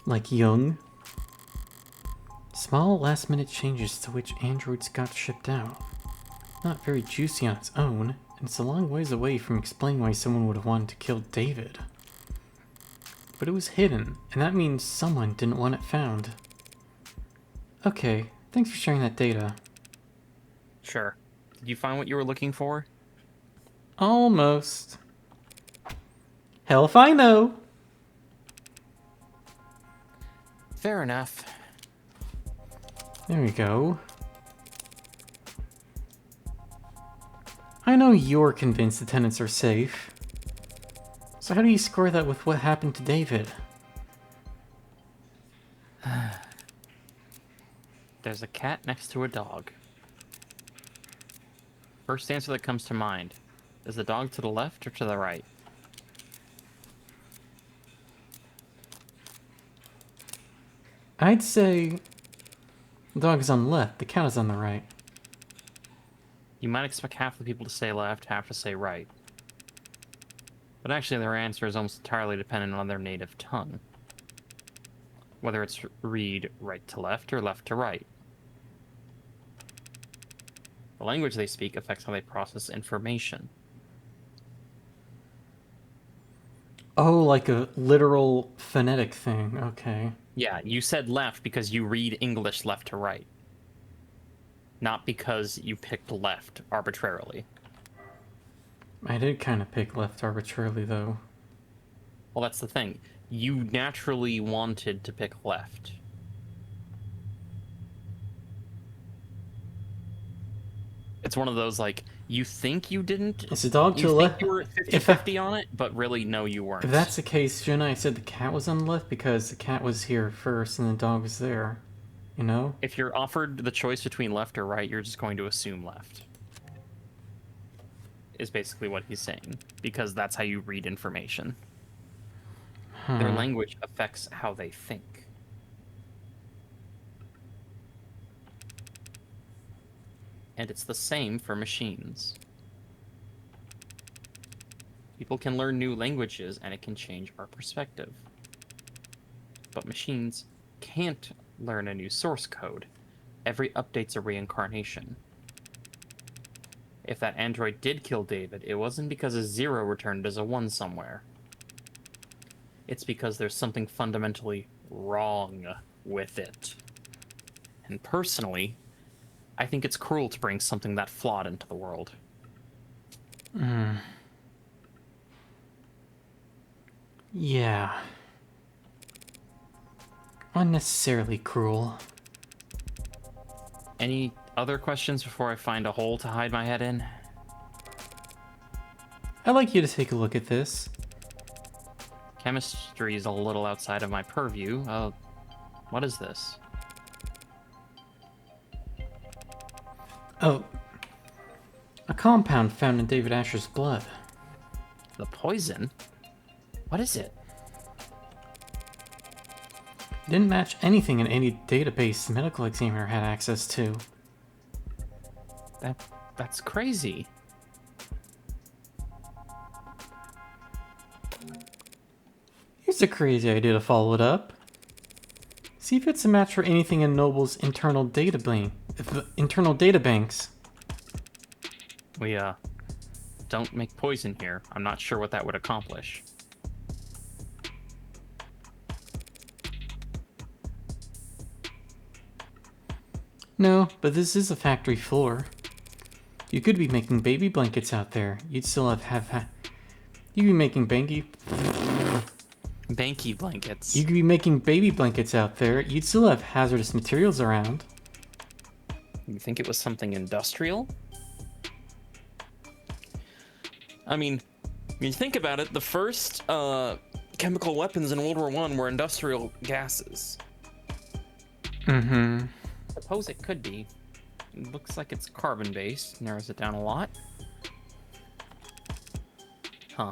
Like Jung? Small last-minute changes to which androids got shipped out. Not very juicy on its own, and it's a long ways away from explaining why someone would have wanted to kill David. But it was hidden, and that means someone didn't want it found. Okay, thanks for sharing that data. Sure. Did you find what you were looking for? Almost. Hell if I know! Fair enough. There we go. I know you're convinced the tenants are safe. So how do you square that with what happened to David? There's a cat next to a dog. First answer that comes to mind. Is the dog to the left or to the right? I'd say the dog is on the left, the cat is on the right. You might expect half the people to say left, half to say right. But actually their answer is almost entirely dependent on their native tongue. Whether it's read right to left or left to right. The language they speak affects how they process information. Oh, like a literal phonetic thing, okay. Yeah, you said left because you read English left to right. Not because you picked left arbitrarily. I did kind of pick left arbitrarily, though. Well, that's the thing. You naturally wanted to pick left. It's one of those, like, you think you didn't. Is the dog to You the think left? you were 50-50 on it, but really, no, you weren't. If that's the case, shouldn't I have said the cat was on the left because the cat was here first and the dog was there? You know? If you're offered the choice between left or right, you're just going to assume left. Is basically what he's saying. Because that's how you read information. Their language affects how they think. And it's the same for machines. People can learn new languages and it can change our perspective. But machines can't learn a new source code. Every update's a reincarnation. If that android did kill David, it wasn't because a 0 returned as a 1 somewhere. it's because there's something fundamentally wrong with it. And personally, I think it's cruel to bring something that flawed into the world. Yeah. Unnecessarily cruel. Any other questions before I find a hole to hide my head in? I'd like you to take a look at this. Chemistry is a little outside of my purview. What is this? Oh. A compound found in David Asher's blood. The poison? What is it? Didn't match anything in any database the medical examiner had access to. That's crazy. Here's a crazy idea to follow it up. See if it's a match for anything in Noble's internal databanks. We, don't make poison here. I'm not sure what that would accomplish. No, but this is a factory floor. You could be making baby blankets out there. You'd still you'd be making Banky blankets. You could be making baby blankets out there. You'd still have hazardous materials around. You think it was something industrial? I mean, when you think about it, the first chemical weapons in World War I were industrial gases. Mm-hmm. Suppose it could be. It looks like it's carbon-based. Narrows it down a lot. Huh.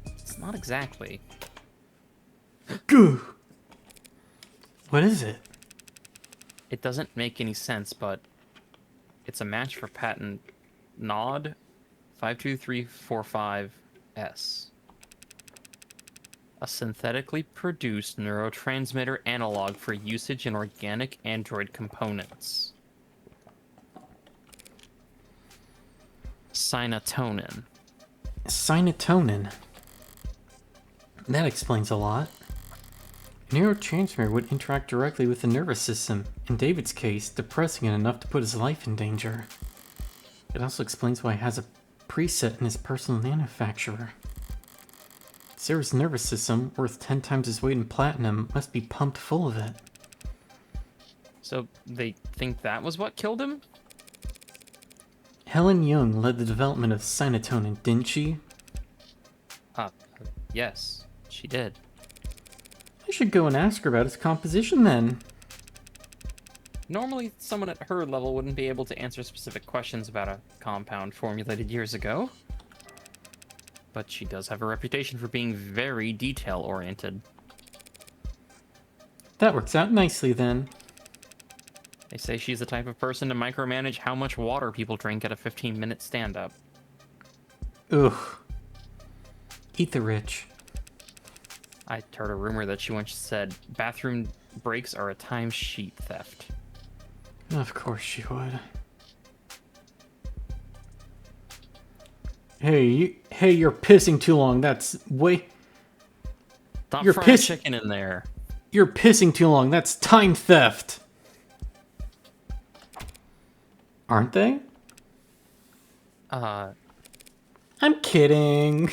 It's not exactly. Goo! What is it? It doesn't make any sense, but it's a match for patent NOD 52345S. A synthetically produced neurotransmitter analog for usage in organic android components. Cynotonin. Cynotonin. That explains a lot. A neurotransmitter would interact directly with the nervous system, in David's case, depressing it enough to put his life in danger. It also explains why he has a preset in his personal manufacturer. Sarah's nervous system, worth 10 times his weight in platinum, must be pumped full of it. So they think that was what killed him? Helen Young led the development of cynotonin, didn't she? Yes, she did. I should go and ask her about its composition then. Normally, someone at her level wouldn't be able to answer specific questions about a compound formulated years ago. But she does have a reputation for being very detail-oriented. That works out nicely then. They say she's the type of person to micromanage how much water people drink at a 15-minute stand-up. Ugh. Eat the rich. I heard a rumor that she once said bathroom breaks are a timesheet theft. Of course she would. Hey, you're pissing too long. That's way... Stop You're frying chicken in there. You're pissing too long. That's time theft. Aren't they? I'm kidding.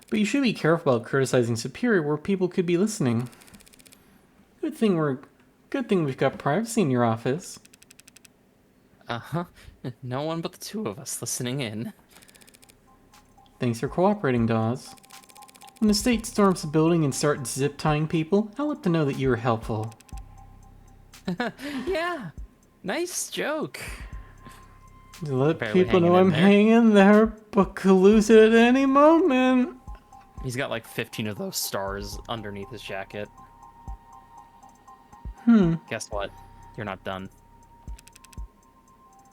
But you should be careful about criticizing Superior where people could be listening. Good thing we've got privacy in your office. Uh-huh. No one but the two of us listening in. Thanks for cooperating, Dawes. When the state storms the building and starts zip-tying people, I'll let them know that you were helpful. Yeah. Nice joke. To let Barely people know hanging I'm in there. hanging there, but could lose it at any moment. He's got like 15 of those stars underneath his jacket. Guess what? You're not done.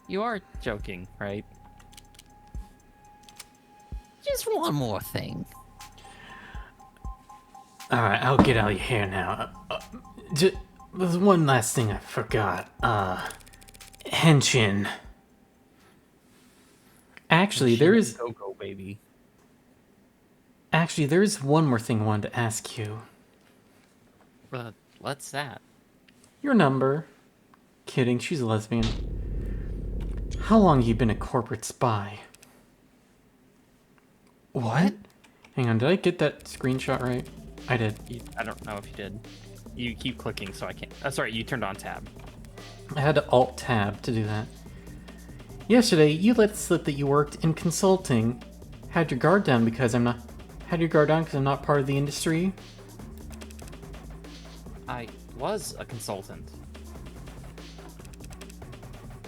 You are joking, right? Just one more thing. Alright, I'll get out of your hair now. There's one last thing I forgot. Henshin. Actually, there is... Go, baby. Actually, there's one more thing I wanted to ask you. What's that? Your number. Kidding, she's a lesbian. How long have you been a corporate spy? What? Hang on, did I get that screenshot right? I did. I don't know if you did. You keep clicking, so I can't. Sorry, you turned on tab. I had to Alt-Tab to do that. Yesterday, you let slip that you worked in consulting. Had your guard down because I'm not part of the industry. I was a consultant.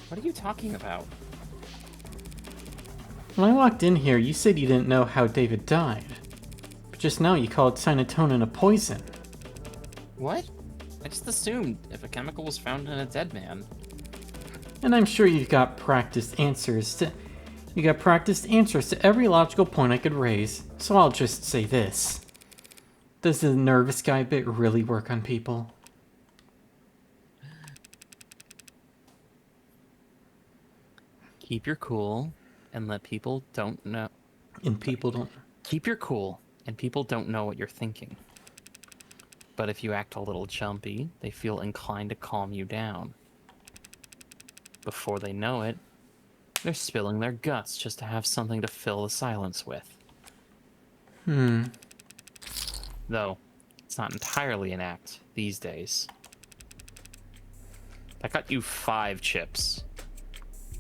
What are you talking about? When I walked in here, you said you didn't know how David died. But just now you called cyanotonin a poison. What? I just assumed if a chemical was found in a dead man. And I'm sure you've got practiced answers to every logical point I could raise, so I'll just say this. Does the nervous guy bit really work on people? Keep your cool and let people don't know. And people don't. Keep your cool and people don't know what you're thinking. But if you act a little jumpy, they feel inclined to calm you down. Before they know it, they're spilling their guts just to have something to fill the silence with. Though, it's not entirely an act these days. That got you 5 chips.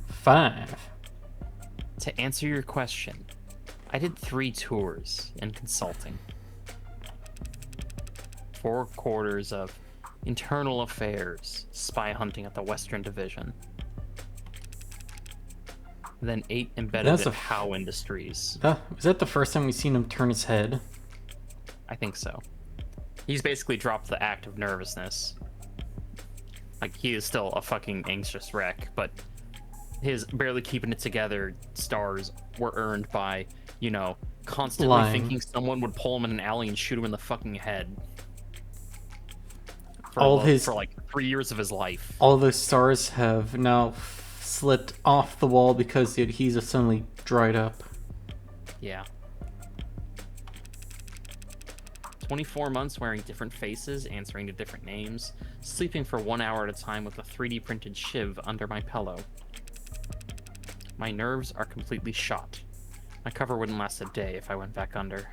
5? To answer your question, I did 3 tours in consulting. 4 quarters of internal affairs, spy hunting at the Western Division. Then 8 embedded at Howe Industries. Was that the first time we seen him turn his head? I think so. He's basically dropped the act of nervousness. Like, he is still a fucking anxious wreck, but his barely keeping it together stars were earned by, you know, constantly thinking someone would pull him in an alley and shoot him in the fucking head. For like 3 years of his life. All those stars have now slipped off the wall because the adhesive suddenly dried up. Yeah. 24 months wearing different faces, answering to different names, sleeping for 1 hour at a time with a 3D printed shiv under my pillow. My nerves are completely shot. My cover wouldn't last a day if I went back under.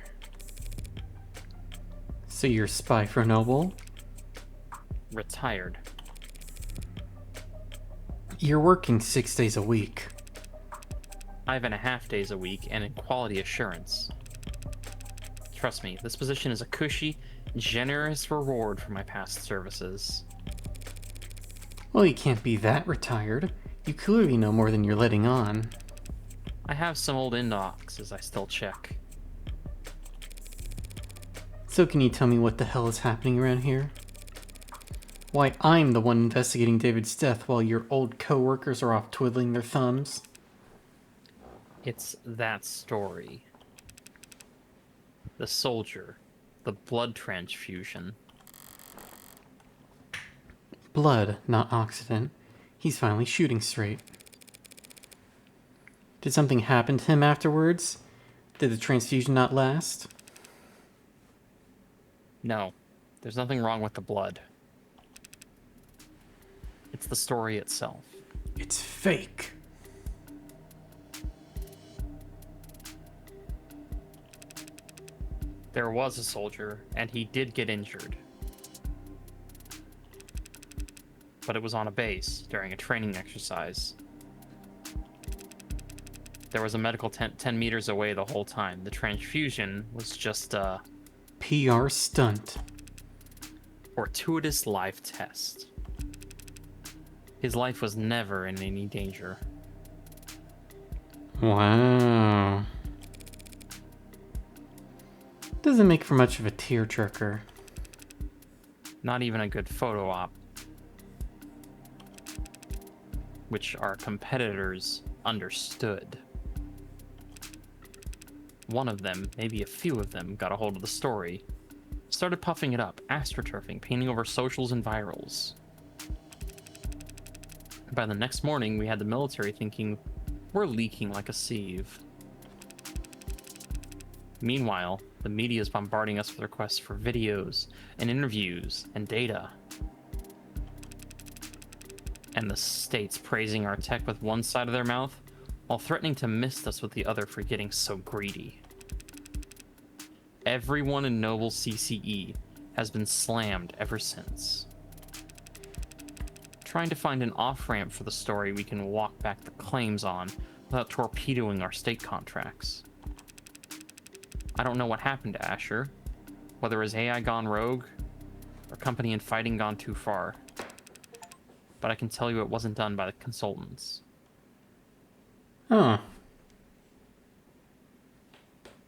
So you're a spy for Noble? Retired. You're working 6 days a week. 5.5 days a week, and in quality assurance. Trust me, this position is a cushy, generous reward for my past services. Well, you can't be that retired. You clearly know more than you're letting on. I have some old inboxes I still check. So can you tell me what the hell is happening around here? Why I'm the one investigating David's death while your old co-workers are off twiddling their thumbs? It's that story. The soldier. The blood transfusion. Blood, not oxygen. He's finally shooting straight. Did something happen to him afterwards? Did the transfusion not last? No. There's nothing wrong with the blood. It's the story itself. It's fake. There was a soldier, and he did get injured. But it was on a base during a training exercise. There was a medical tent 10 meters away the whole time. The transfusion was just a PR stunt. Fortuitous life test. His life was never in any danger. Wow. Doesn't make for much of a tearjerker. Not even a good photo op. Which our competitors understood. One of them, maybe a few of them, got a hold of the story. Started puffing it up, astroturfing, painting over socials and virals. By the next morning, we had the military thinking, we're leaking like a sieve. Meanwhile, the media is bombarding us with requests for videos and interviews and data. And the state's praising our tech with one side of their mouth, while threatening to mist us with the other for getting so greedy. Everyone in Noble CCE has been slammed ever since. Trying to find an off-ramp for the story we can walk back the claims on without torpedoing our state contracts. I don't know what happened to Asher, whether his AI gone rogue or company and fighting gone too far. But I can tell you it wasn't done by the consultants. Huh.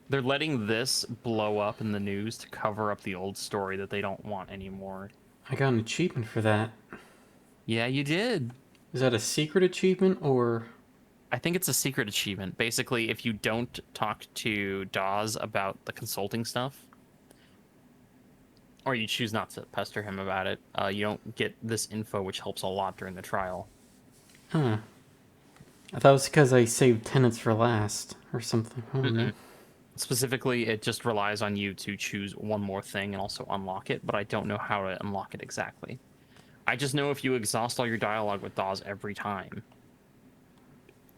They're letting this blow up in the news to cover up the old story that they don't want anymore. I got an achievement for that. Yeah, you did. Is that a secret achievement or... I think it's a secret achievement. Basically, if you don't talk to Dawes about the consulting stuff, or you choose not to pester him about it, you don't get this info, which helps a lot during the trial. Huh. I thought it was because I saved tenants for last, or something. I don't know. Specifically, it just relies on you to choose one more thing and also unlock it, but I don't know how to unlock it exactly. I just know if you exhaust all your dialogue with Dawes every time.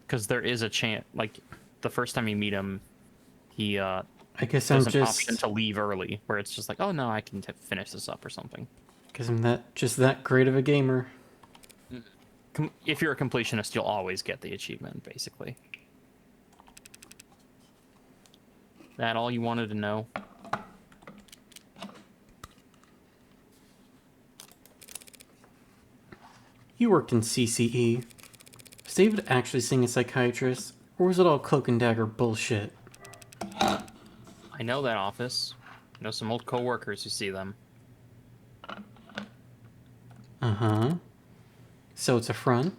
Because there is a chance, like, the first time you meet him, he, I guess there's I'm an just... option to leave early, where it's just like, oh no, I can finish this up or something. Because I'm just that great of a gamer. If you're a completionist, you'll always get the achievement, basically. That all you wanted to know? You worked in CCE. Was David actually seeing a psychiatrist, or was it all cloak and dagger bullshit? I know that office. I know some old co-workers who see them. Uh-huh. So it's a front?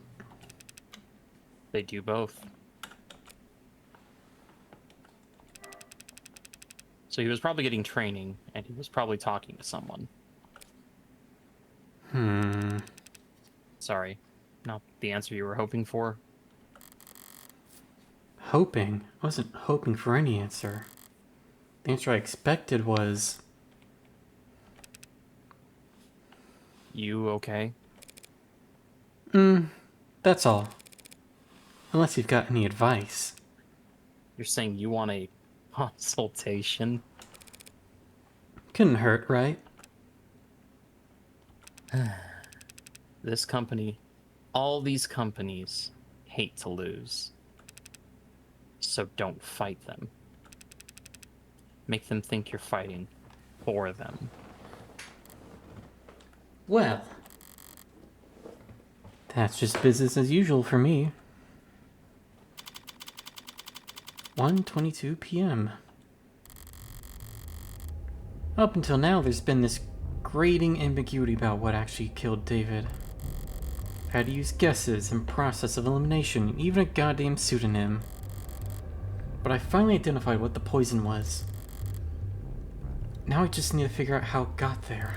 They do both. So he was probably getting training, and he was probably talking to someone. Sorry, not the answer you were hoping for. Hoping? I wasn't hoping for any answer. The answer I expected was... You okay? That's all. Unless you've got any advice. You're saying you want a consultation? Couldn't hurt, right? This company, all these companies, hate to lose. So don't fight them. Make them think you're fighting for them. Well... That's just business as usual for me. 1:22 p.m. Up until now, there's been this grating ambiguity about what actually killed David. I've had to use guesses and process of elimination, and even a goddamn pseudonym. But I finally identified what the poison was. Now I just need to figure out how it got there.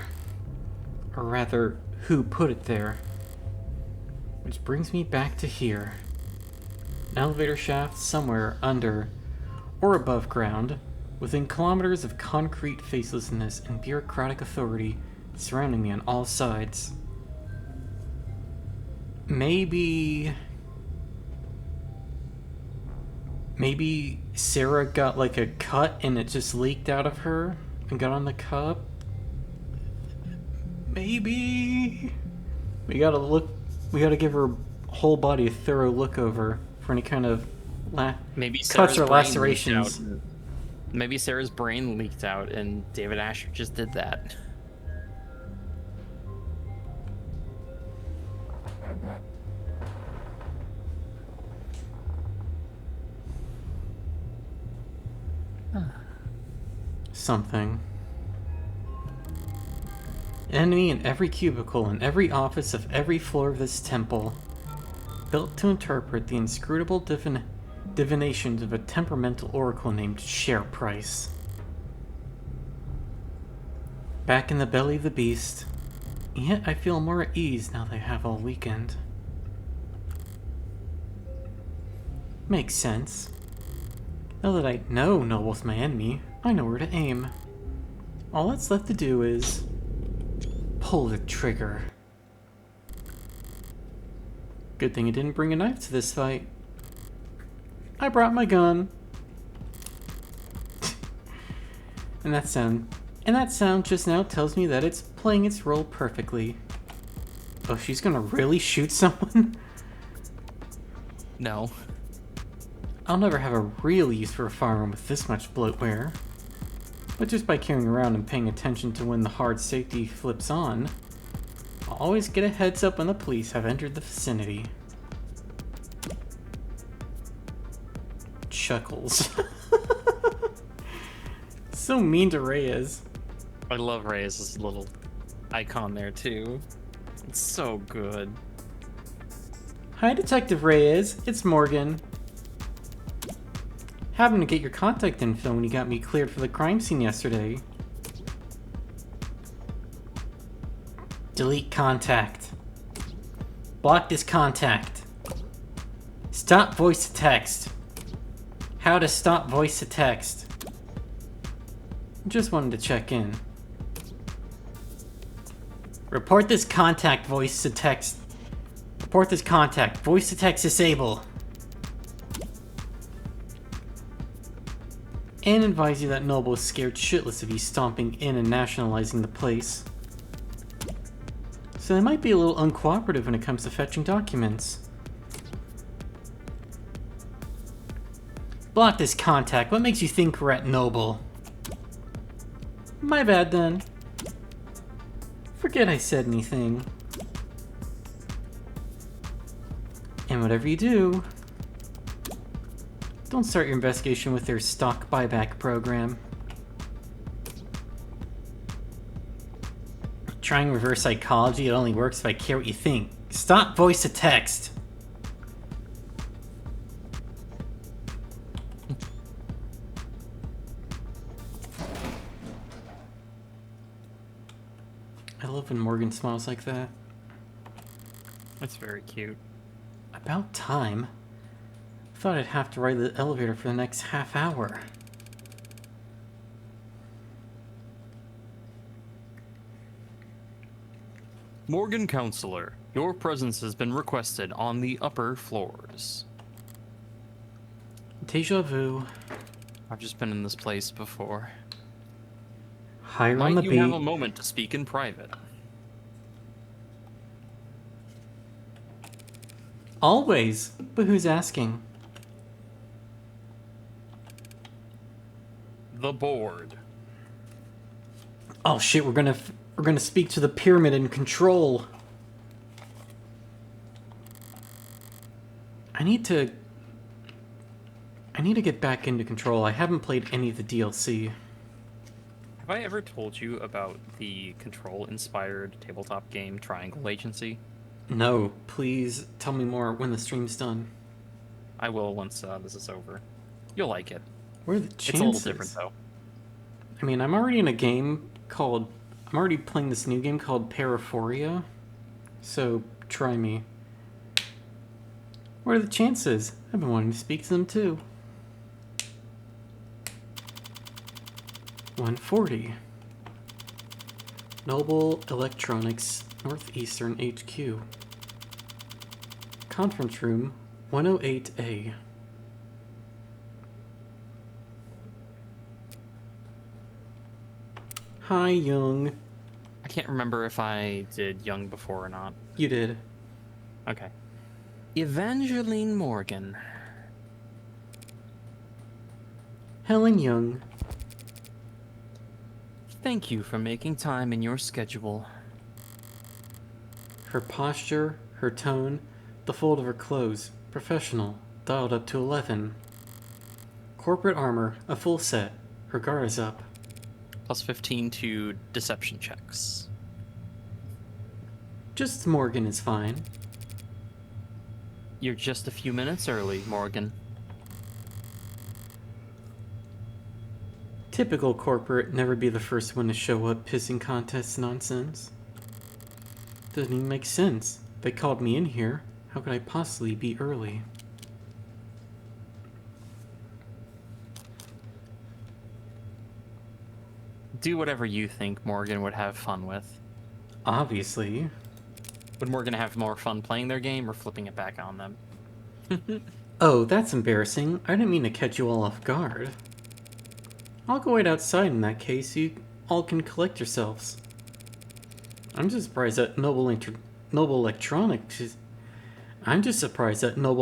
Or rather, who put it there. Which brings me back to here. An elevator shaft somewhere under or above ground, within kilometers of concrete facelessness and bureaucratic authority surrounding me on all sides. Maybe Sarah got like a cut and it just leaked out of her and got on the cup. Maybe we gotta give her whole body a thorough look over for any kind of Maybe cuts Sarah's or brain lacerations. leaked out. Maybe Sarah's brain leaked out and David Asher just did that. Something. Enemy in every cubicle in every office of every floor of this temple, built to interpret the inscrutable divinations of a temperamental oracle named Share Price. Back in the belly of the beast, yet I feel more at ease now that I have all weekend. Makes sense. Now that I know Noble's my enemy, I know where to aim. All that's left to do is pull the trigger. Good thing I didn't bring a knife to this fight. I brought my gun. And that sound just now tells me that it's playing its role perfectly. Oh, she's gonna really shoot someone? No. I'll never have a real use for a firearm with this much bloatware. But just by carrying around and paying attention to when the hard safety flips on, I'll always get a heads up when the police have entered the vicinity. Chuckles. So mean to Reyes. I love Reyes' little icon there too. It's so good. Hi, Detective Reyes. It's Morgan. Happened to get your contact info when you got me cleared for the crime scene yesterday. Delete contact. Block this contact. Stop voice to text. How to stop voice to text. Just wanted to check in. Report this contact, voice to text. Report this contact. Voice to text disable. And advise you that Noble is scared shitless of you stomping in and nationalizing the place. So they might be a little uncooperative when it comes to fetching documents. Block this contact. What makes you think we're at Noble? My bad then. Forget I said anything. And whatever you do, don't start your investigation with their stock buyback program. Trying reverse psychology, it only works if I care what you think. Stop voice to text! I love when Morgan smiles like that. That's very cute. About time. Thought I'd have to ride the elevator for the next half hour. Morgan Counselor, your presence has been requested on the upper floors. Deja vu. I've just been in this place before. Higher on the Might you have a beat. moment to speak in private? Always. But who's asking? The board. Oh shit, we're gonna speak to the pyramid in control. I need to get back into control. I haven't played any of the DLC. Have I ever told you about the Control-inspired tabletop game Triangle Agency? No, please tell me more when the stream's done. I will once this is over. You'll like it. What are the chances? It's a little different though. I mean, I'm already in a game called... I'm already playing this new game called Paraphoria. So, try me. What are the chances? I've been wanting to speak to them too. 140. Noble Electronics, Northeastern HQ. Conference room 108A. Hi, Young. I can't remember if I did Young before or not. You did. Okay. Evangeline Morgan. Helen Young. Thank you for making time in your schedule. Her posture, her tone, the fold of her clothes, professional, dialed up to 11. Corporate armor, a full set. Her guard is up. Plus 15 to deception checks. Just Morgan is fine. You're just a few minutes early, Morgan. Typical corporate, never be the first one to show up, pissing contests nonsense. Doesn't even make sense. They called me in here. How could I possibly be early? Do whatever you think Morgan would have fun with. Obviously. Would Morgan have more fun playing their game or flipping it back on them? Oh, that's embarrassing. I didn't mean to catch you all off guard. I'll go wait outside in that case. You all can collect yourselves. I'm just surprised that Noble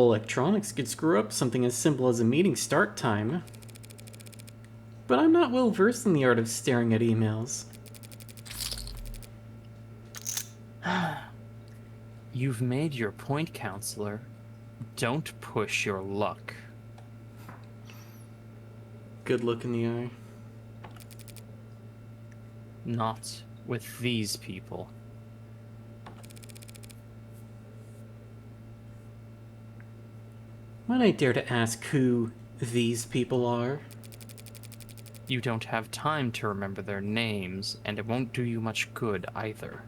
Electronics could screw up something as simple as a meeting start time. But I'm not well versed in the art of staring at emails. You've made your point, counselor. Don't push your luck. Good look in the eye. Not with these people. Might I dare to ask who these people are? You don't have time to remember their names, and it won't do you much good either.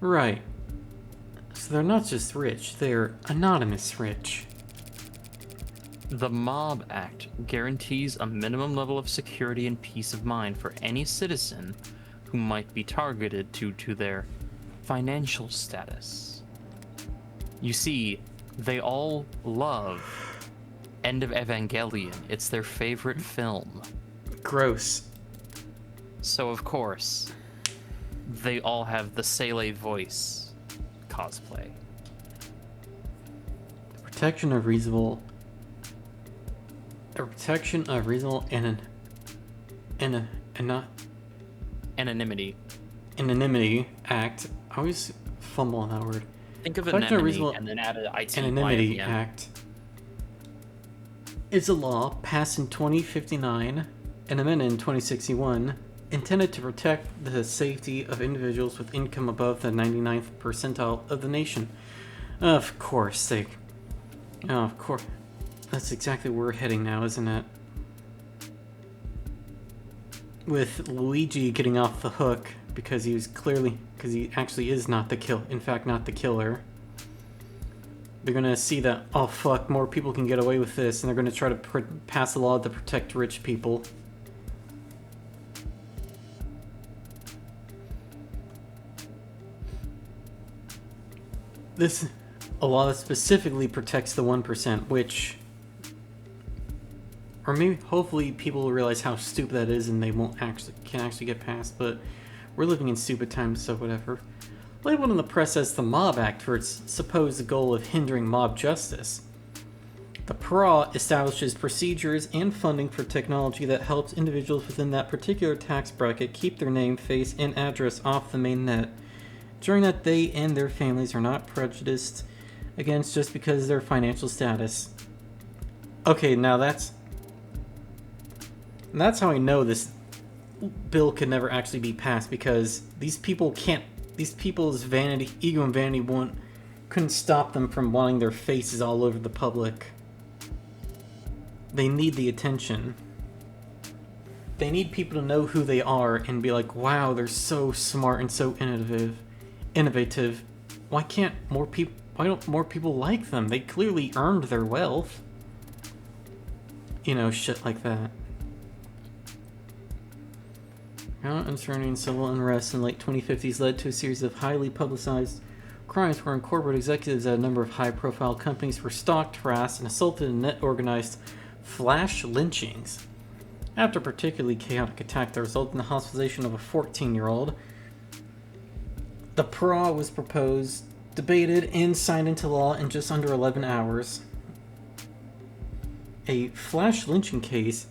Right. So they're not just rich, they're anonymous rich. The Mob Act guarantees a minimum level of security and peace of mind for any citizen who might be targeted due to their financial status. You see, they all love End of Evangelion. It's their favorite film. Gross. So, of course, they all have the Sele voice cosplay. The protection of reasonable Anonymity. anonymity act. I always fumble on that word. Think of Protection of anemone reasonable and then add an IT Anonymity Act is a law passed in 2059 and amended in 2061 intended to protect the safety of individuals with income above the 99th percentile of the nation. Of course, that's exactly where we're heading now, isn't it? With Luigi getting off the hook because he actually is not the killer. They're gonna see that, oh fuck, more people can get away with this, and they're gonna try to pass a law to protect rich people. A law that specifically protects the 1%, which, or maybe, hopefully people will realize how stupid that is and they can actually get past, but we're living in stupid times, so whatever. Labeled in the press as the Mob Act for its supposed goal of hindering mob justice, the PRA establishes procedures and funding for technology that helps individuals within that particular tax bracket keep their name, face, and address off the main net, ensuring that they and their families are not prejudiced against just because of their financial status. Okay, now that's how I know this bill could never actually be passed, because these people's ego and vanity couldn't stop them from wanting their faces all over the public. They need the attention. They need people to know who they are and be like, wow, they're so smart and so innovative. Why don't more people like them? They clearly earned their wealth. Shit like that. Violent and surrounding civil unrest in the late 2050s led to a series of highly publicized crimes wherein corporate executives at a number of high-profile companies were stalked, harassed, and assaulted in net-organized flash lynchings. After a particularly chaotic attack that resulted in the hospitalization of a 14-year-old, the PRA was proposed, debated, and signed into law in just under 11 hours. A flash lynching case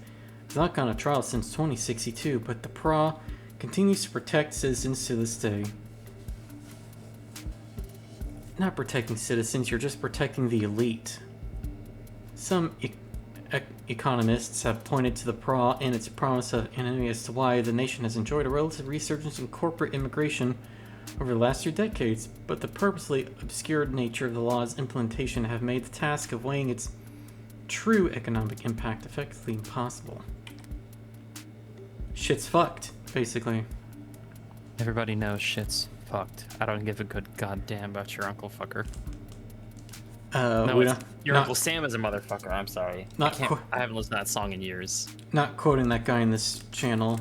has not gone to trial since 2062, but the PRA continues to protect citizens to this day. Not protecting citizens, you're just protecting the elite. Some economists have pointed to the PRA and its promise of anonymity as to why the nation has enjoyed a relative resurgence in corporate immigration over the last 2 decades, but the purposely obscured nature of the law's implementation have made the task of weighing its true economic impact effectively impossible. Shit's fucked, basically. Everybody knows shit's fucked. I don't give a good goddamn about your uncle fucker. No, we it's, don't, your not, Uncle Sam is a motherfucker. I'm sorry. Not I haven't listened to that song in years. not quoting that guy in this channel.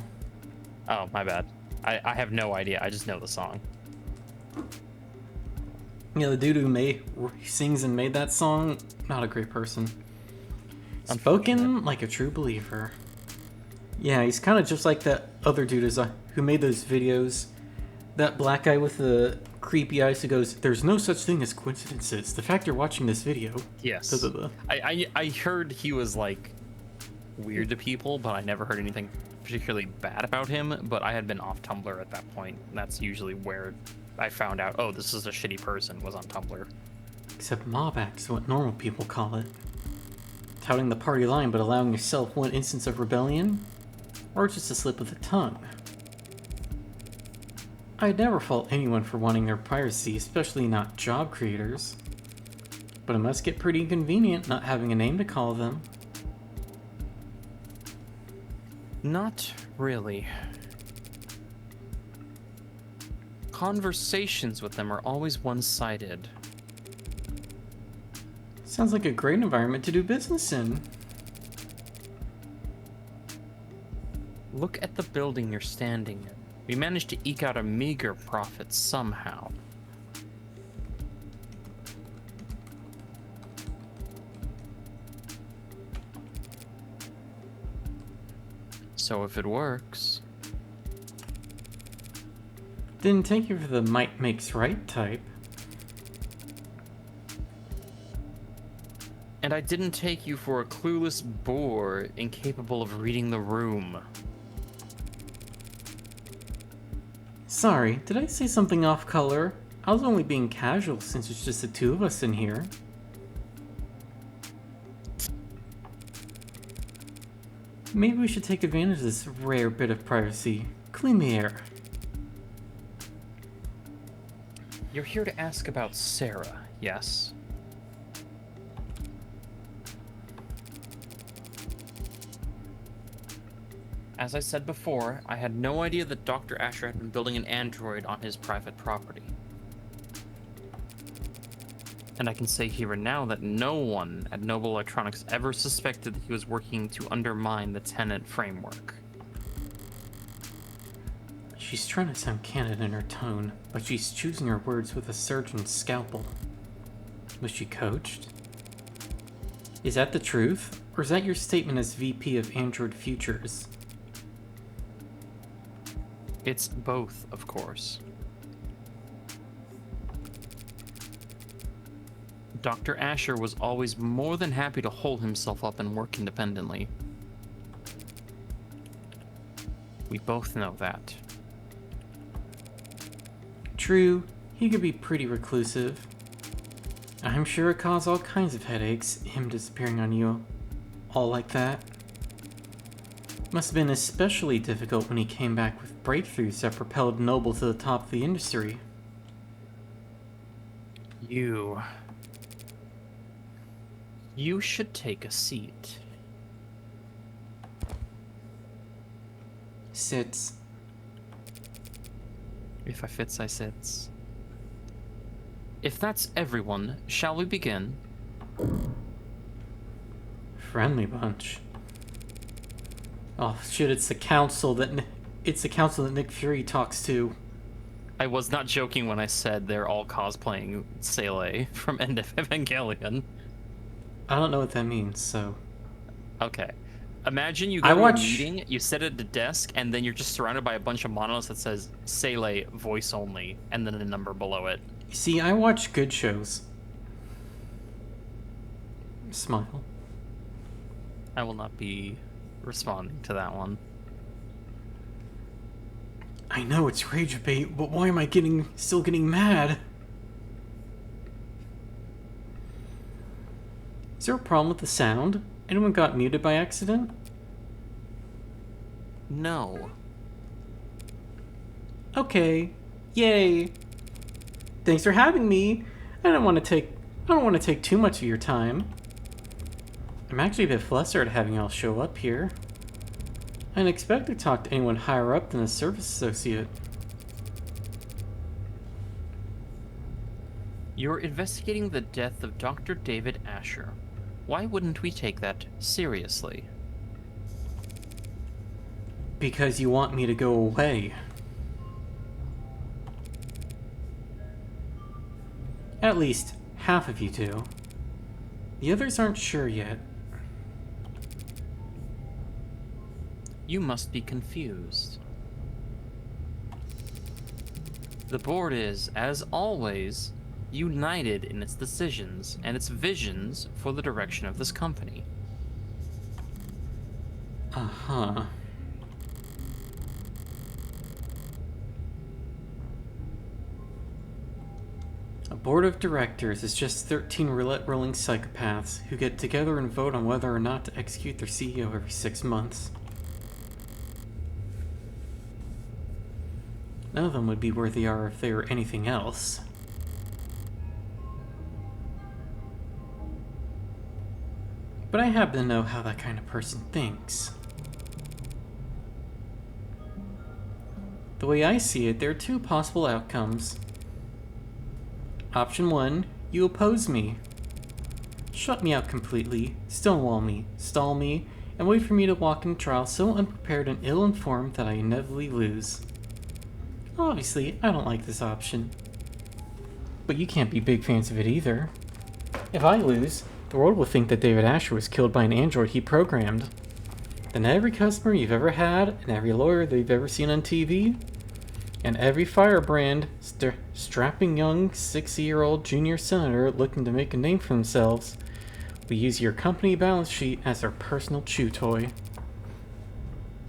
Oh, my bad. I have no idea. I just know the song. Yeah, the dude who sings and made that song, not a great person. Spoken like a true believer. Yeah, he's kind of just like that other dude who made those videos. That black guy with the creepy eyes who goes, "There's no such thing as coincidences. The fact you're watching this video." Yes. Blah, blah, blah. I heard he was like weird to people, but I never heard anything particularly bad about him. But I had been off Tumblr at that point. And that's usually where I found out, oh, this is a shitty person, was on Tumblr. Except mob act is what normal people call it. Touting the party line but allowing yourself one instance of rebellion? Or just a slip of the tongue? I'd never fault anyone for wanting their privacy, especially not job creators. But it must get pretty inconvenient not having a name to call them. Not really. Conversations with them are always one-sided. Sounds like a great environment to do business in. Look at the building you're standing in. We managed to eke out a meager profit somehow. So if it works... Didn't take you for the might makes right type. And I didn't take you for a clueless boor incapable of reading the room. Sorry, did I say something off color? I was only being casual since it's just the two of us in here. Maybe we should take advantage of this rare bit of privacy. Clean the air. You're here to ask about Sarah, yes? As I said before, I had no idea that Dr. Asher had been building an android on his private property. And I can say here and now that no one at Noble Electronics ever suspected that he was working to undermine the tenant framework. She's trying to sound candid in her tone, but she's choosing her words with a surgeon's scalpel. Was she coached? Is that the truth? Or is that your statement as VP of Android Futures? It's both, of course. Dr. Asher was always more than happy to hold himself up and work independently. We both know that. True, he could be pretty reclusive. I'm sure it caused all kinds of headaches, him disappearing on you all like that. Must have been especially difficult when he came back with breakthroughs that propelled Noble to the top of the industry. You should take a seat. Sits. If I fits, I sits. If that's everyone, shall we begin? Friendly bunch. Oh shit! It's the council that Nick Fury talks to. I was not joking when I said they're all cosplaying Sele from End of Evangelion. I don't know what that means, so. Okay. Imagine you go to a meeting, you sit at the desk, and then you're just surrounded by a bunch of monoliths that says Sele voice only, and then a number below it. See, I watch good shows. Smile. I will not be responding to that one. I know it's rage bait, but why am I still getting mad? Is there a problem with the sound? Anyone got muted by accident? No. Okay. Yay. Thanks for having me. I don't want to take too much of your time. I'm actually a bit flustered having y'all show up here. I didn't expect to talk to anyone higher up than a service associate. You're investigating the death of Dr. David Asher. Why wouldn't we take that seriously? Because you want me to go away. At least half of you do. The others aren't sure yet. You must be confused. The board is, as always, united in its decisions and its visions for the direction of this company. Uh-huh. A board of directors is just 13 roulette-rolling psychopaths who get together and vote on whether or not to execute their CEO every 6 months. None of them would be where they are if they were anything else. But I happen to know how that kind of person thinks. The way I see it, there are two possible outcomes. Option 1, you oppose me. Shut me out completely, stonewall me, stall me, and wait for me to walk into trial so unprepared and ill-informed that I inevitably lose. Obviously, I don't like this option. But you can't be big fans of it either. If I lose, the world will think that David Asher was killed by an android he programmed. Then every customer you've ever had, and every lawyer that you've ever seen on TV, and every firebrand, strapping young 60-year-old junior senator looking to make a name for themselves, will use your company balance sheet as their personal chew toy.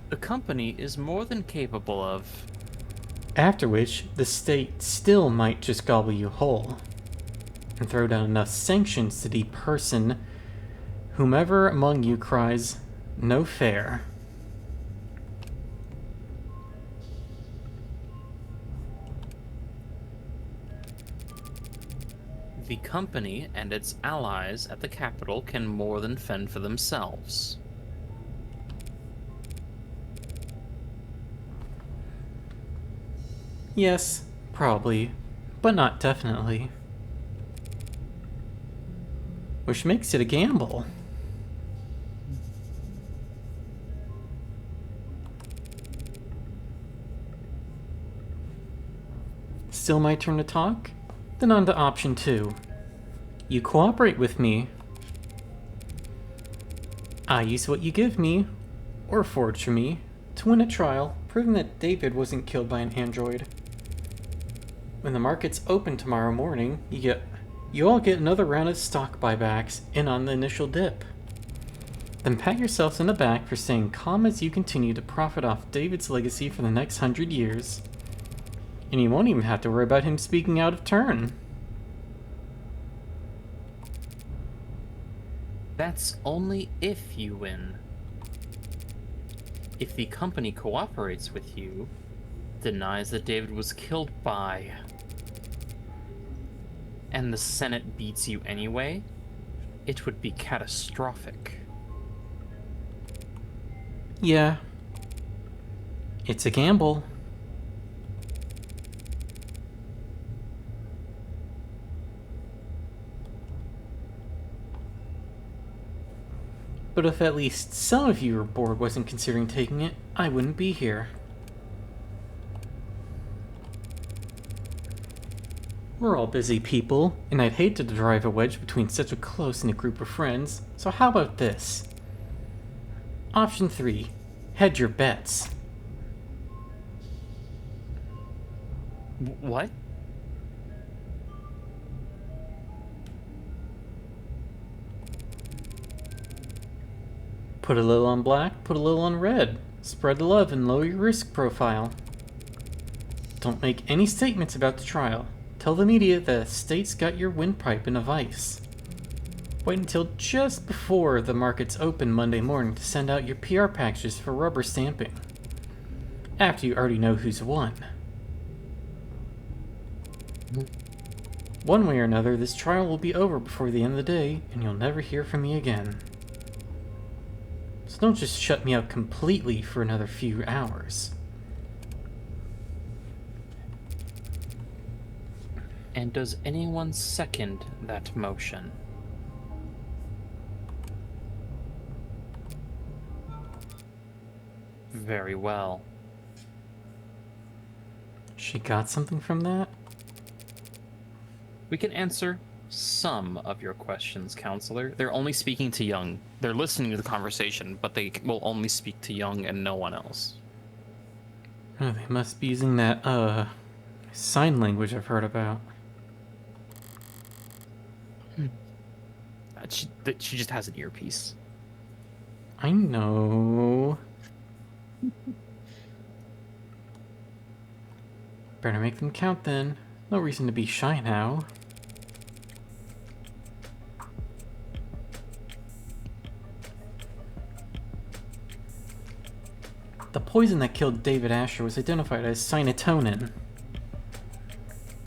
The company is more than capable of... After which, the state still might just gobble you whole, and throw down enough sanctions to de-person whomever among you cries, "No fair." The company and its allies at the Capitol can more than fend for themselves. Yes, probably, but not definitely. Which makes it a gamble. Still my turn to talk? Then on to option 2. You cooperate with me. I use what you give me, or forge for me, to win a trial, proving that David wasn't killed by an android. When the markets open tomorrow morning, you all get another round of stock buybacks in on the initial dip. Then pat yourselves on the back for staying calm as you continue to profit off David's legacy for the next 100 years. And you won't even have to worry about him speaking out of turn. That's only if you win. If the company cooperates with you, denies that David was killed by, and the Senate beats you anyway, it would be catastrophic. Yeah. It's a gamble. But if at least some of your board wasn't considering taking it, I wouldn't be here. We're all busy people, and I'd hate to drive a wedge between such a close-knit group of friends, so how about this? Option 3. Hedge your bets. What? Put a little on black, put a little on red. Spread the love and lower your risk profile. Don't make any statements about the trial. Tell the media that the state's got your windpipe in a vice. Wait until just before the markets open Monday morning to send out your PR packages for rubber stamping. After you already know who's won. One way or another, this trial will be over before the end of the day, and you'll never hear from me again. So don't just shut me out completely for another few hours. And does anyone second that motion? Very well. She got something from that? We can answer some of your questions, Counselor. They're only speaking to Young. They're listening to the conversation, but they will only speak to Young and no one else. Oh, they must be using that, sign language I've heard about. She just has an earpiece. I know. Better make them count then. No reason to be shy now. The poison that killed David Asher was identified as cyanotonin.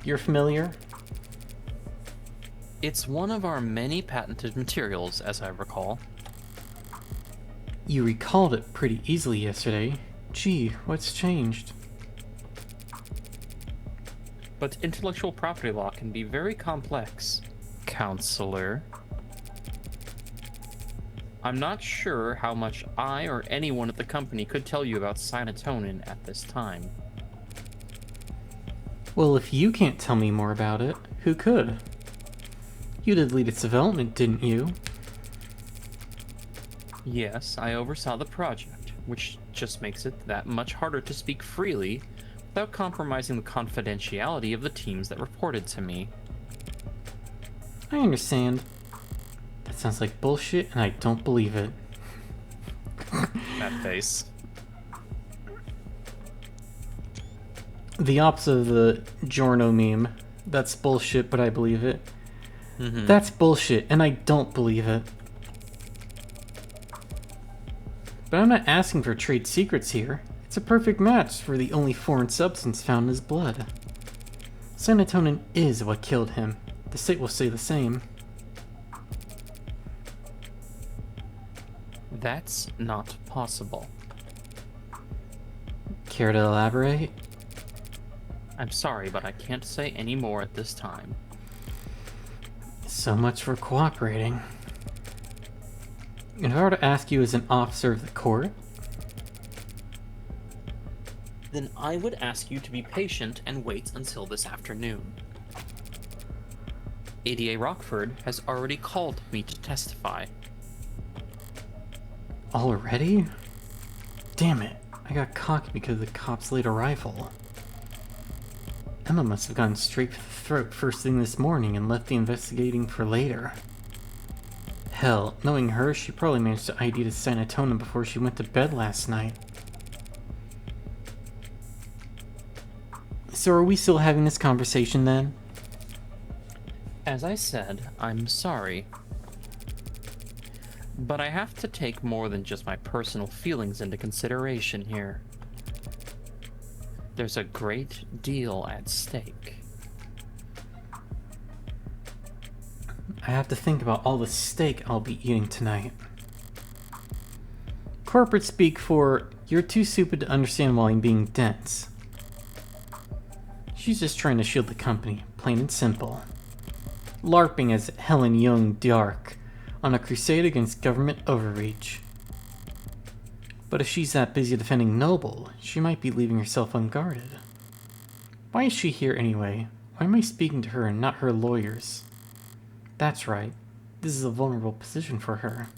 You're familiar? It's one of our many patented materials, as I recall. You recalled it pretty easily yesterday. Gee, what's changed? But intellectual property law can be very complex, Counselor. I'm not sure how much I or anyone at the company could tell you about cyanotonin at this time. Well, if you can't tell me more about it, who could? You did lead its development, didn't you? Yes, I oversaw the project, which just makes it that much harder to speak freely without compromising the confidentiality of the teams that reported to me. I understand. That sounds like bullshit, and I don't believe it. That face. The opposite of the Giorno meme. That's bullshit, but I believe it. Mm-hmm. That's bullshit, and I don't believe it. But I'm not asking for trade secrets here. It's a perfect match for the only foreign substance found in his blood. Cyanotonin is what killed him. The state will say the same. That's not possible. Care to elaborate? I'm sorry, but I can't say any more at this time. So much for cooperating. If I were to ask you as an officer of the court, Then I would ask you to be patient and wait until this afternoon. ADA Rockford has already called me to testify. already? Damn it, I got cocky because of the cop's late arrival. Emma must have gone straight for the throat first thing this morning and left the investigating for later. Hell, knowing her, she probably managed to ID the cyanotonin before she went to bed last night. So are we still having this conversation then? As I said, I'm sorry. But I have to take more than just my personal feelings into consideration here. There's a great deal at stake. I have to think about all the steak I'll be eating tonight. Corporate speak for, you're too stupid to understand while I'm being dense. She's just trying to shield the company, plain and simple. LARPing as Helen Young Dark on a crusade against government overreach. But if she's that busy defending Noble, she might be leaving herself unguarded. Why is she here anyway? Why am I speaking to her and not her lawyers? That's right. This is a vulnerable position for her.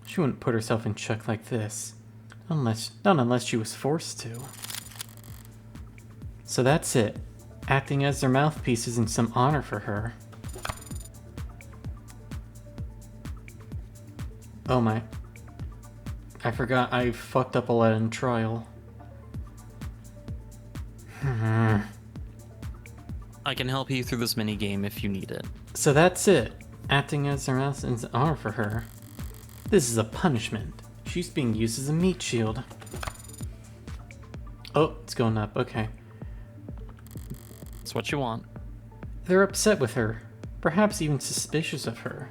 She wouldn't put herself in check like this. Not unless she was forced to. So that's it. Acting as their mouthpiece isn't some honor for her. Oh my. I forgot I fucked up a lot in trial. I can help you through this minigame if you need it. So that's it. Acting as their mouth is an honor for her. This is a punishment. She's being used as a meat shield. Oh, it's going up. Okay. It's what you want. They're upset with her. Perhaps even suspicious of her.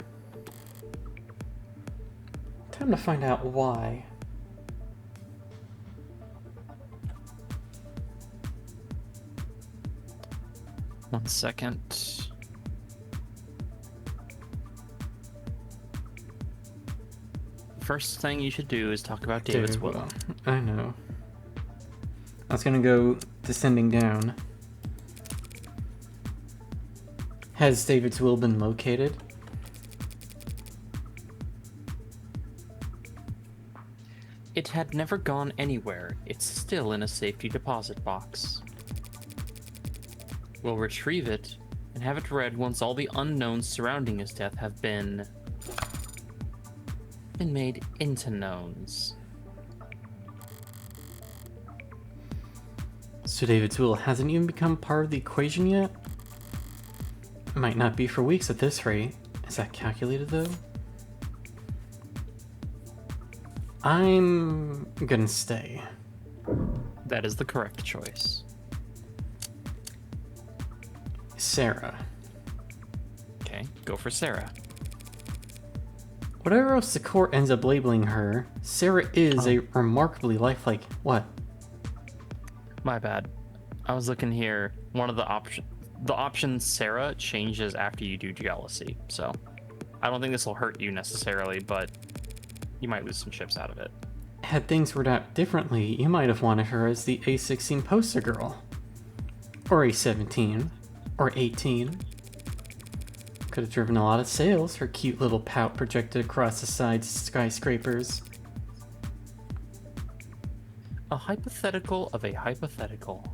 Time to find out why. 1 second. First thing you should do is talk about David's will. I know. I was gonna go descending down. Has David's will been located? It had never gone anywhere. It's still in a safety deposit box. We'll retrieve it and have it read once all the unknowns surrounding his death have been made into knowns. So David's will hasn't even become part of the equation yet? It might not be for weeks at this rate. Is that calculated though? I'm gonna stay. That is the correct choice. Sarah. Okay, go for Sarah. Whatever else the court ends up labeling her, Sarah is a remarkably lifelike... What? My bad. I was looking here. One of the option Sarah changes after you do jealousy, so I don't think this will hurt you necessarily, but you might lose some chips out of it. Had things worked out differently, you might have wanted her as the A16 poster girl. Or A17. Or 18. Could have driven a lot of sales, her cute little pout projected across the sides of skyscrapers. A hypothetical of a hypothetical.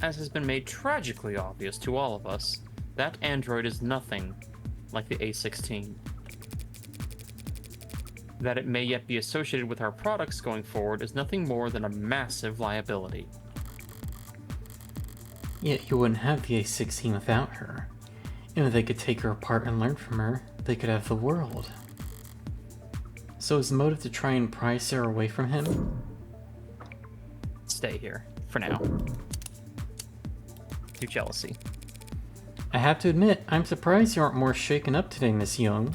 As has been made tragically obvious to all of us, that android is nothing like the A16. That it may yet be associated with our products going forward is nothing more than a massive liability. Yet you wouldn't have the A16 without her. And if they could take her apart and learn from her, they could have the world. So is the motive to try and pry Sarah away from him? Stay here, for now. Do jealousy. I have to admit, I'm surprised you aren't more shaken up today, Miss Young.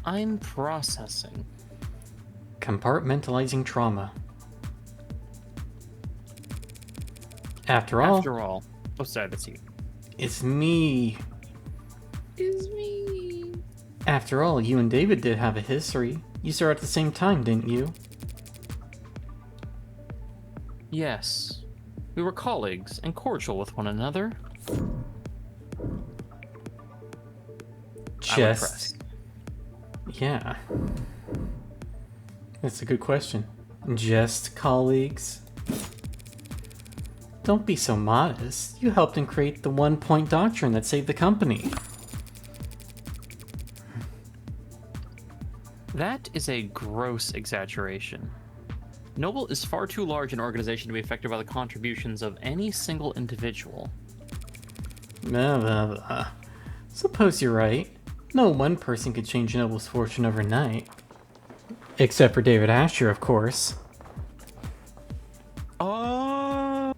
I'm processing. Compartmentalizing trauma. After all, oh sorry, that's you. it's me. Is me. After all, you and David did have a history. You started at the same time, didn't you? Yes. We were colleagues and cordial with one another. I'm impressed. Yeah. That's a good question. Just colleagues? Don't be so modest. You helped him create the one-point doctrine that saved the company. That is a gross exaggeration. Noble is far too large an organization to be affected by the contributions of any single individual. Blah, blah, blah. Suppose you're right. No one person could change Noble's fortune overnight. Except for David Asher, of course. Oh!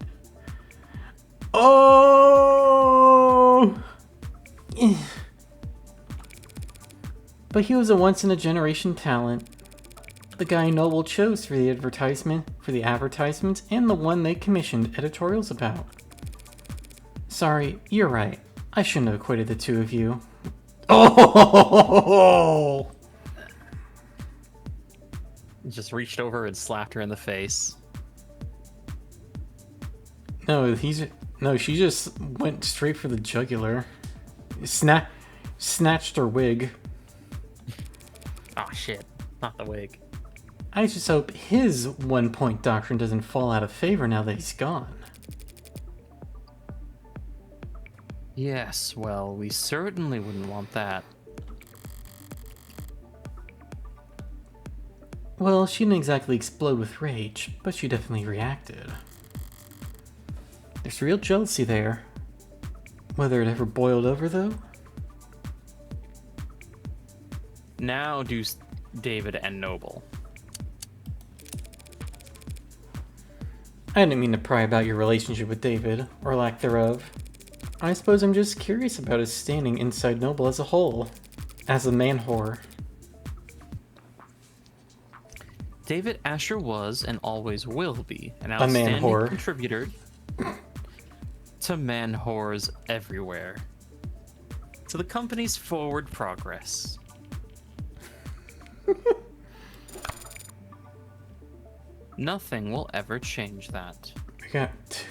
But he was a once-in-a-generation talent. The guy Noble chose for the advertisements, and the one they commissioned editorials about. Sorry, you're right. I shouldn't have equated the two of you. Oh! Just reached over and slapped her in the face. No, she just went straight for the jugular. Snatched her wig. Oh shit, not the wig. I just hope his one-point doctrine doesn't fall out of favor now that he's gone. Yes, well, we certainly wouldn't want that. Well, she didn't exactly explode with rage, but she definitely reacted. There's real jealousy there. Whether it ever boiled over, though? Now do David and Noble. I didn't mean to pry about your relationship with David, or lack thereof. I suppose I'm just curious about his standing inside Noble as a whole, as a man whore. David Asher was, and always will be, an man outstanding whore. contributor to man whores everywhere, to the company's forward progress. Nothing will ever change that. We got...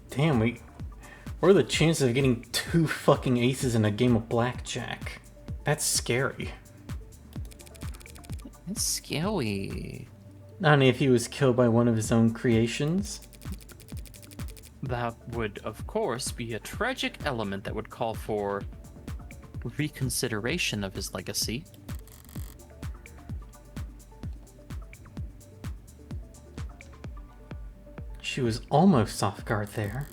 Damn, what are the chances of getting 2 fucking aces in a game of blackjack? That's scary. It's scary. Not only if he was killed by one of his own creations. That would, of course, be a tragic element that would call for reconsideration of his legacy. She was almost off guard there.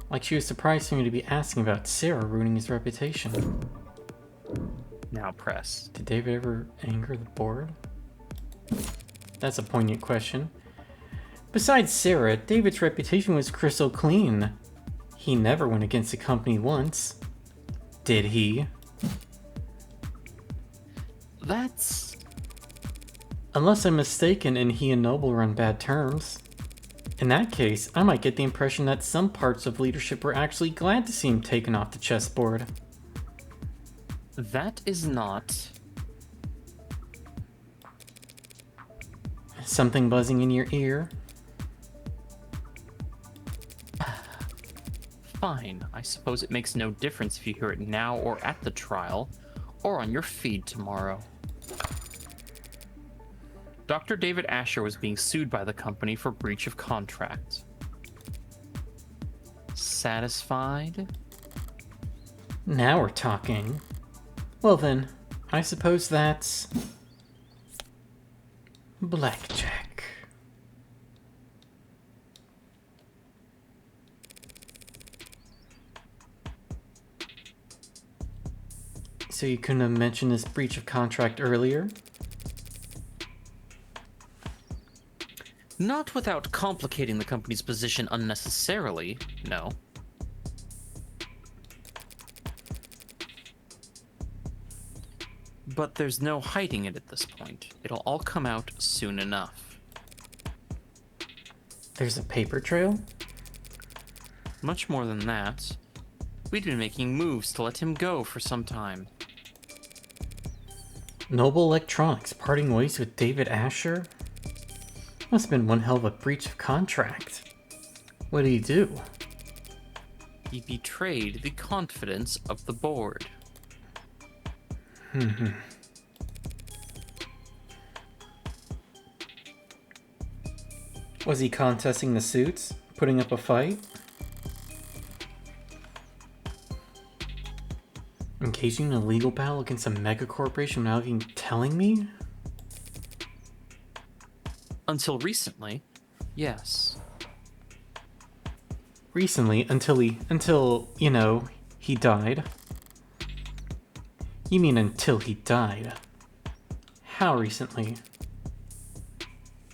Like she was surprised for me to be asking about Sarah ruining his reputation. Now press. Did David ever anger the board? That's a poignant question. Besides Sarah, David's reputation was crystal clean. He never went against the company once. Did he? That's... Unless I'm mistaken and he and Noble were on bad terms. In that case, I might get the impression that some parts of leadership were actually glad to see him taken off the chessboard. That is not... Something buzzing in your ear? Fine. I suppose it makes no difference if you hear it now or at the trial, or on your feed tomorrow. Dr. David Asher was being sued by the company for breach of contract. Satisfied? Now we're talking. Well then, I suppose that's... blackjack. So you couldn't have mentioned this breach of contract earlier? Not without complicating the company's position unnecessarily, no. But there's no hiding it at this point. It'll all come out soon enough. There's a paper trail? Much more than that. We'd been making moves to let him go for some time. Noble Electronics parting ways with David Asher? Must have been one hell of a breach of contract. What did he do? He betrayed the confidence of the board. Was he contesting the suits? Putting up a fight? Engaging in a legal battle against a mega corporation without even telling me? Until recently, yes. Recently, until, you know, he died. You mean until he died? How recently?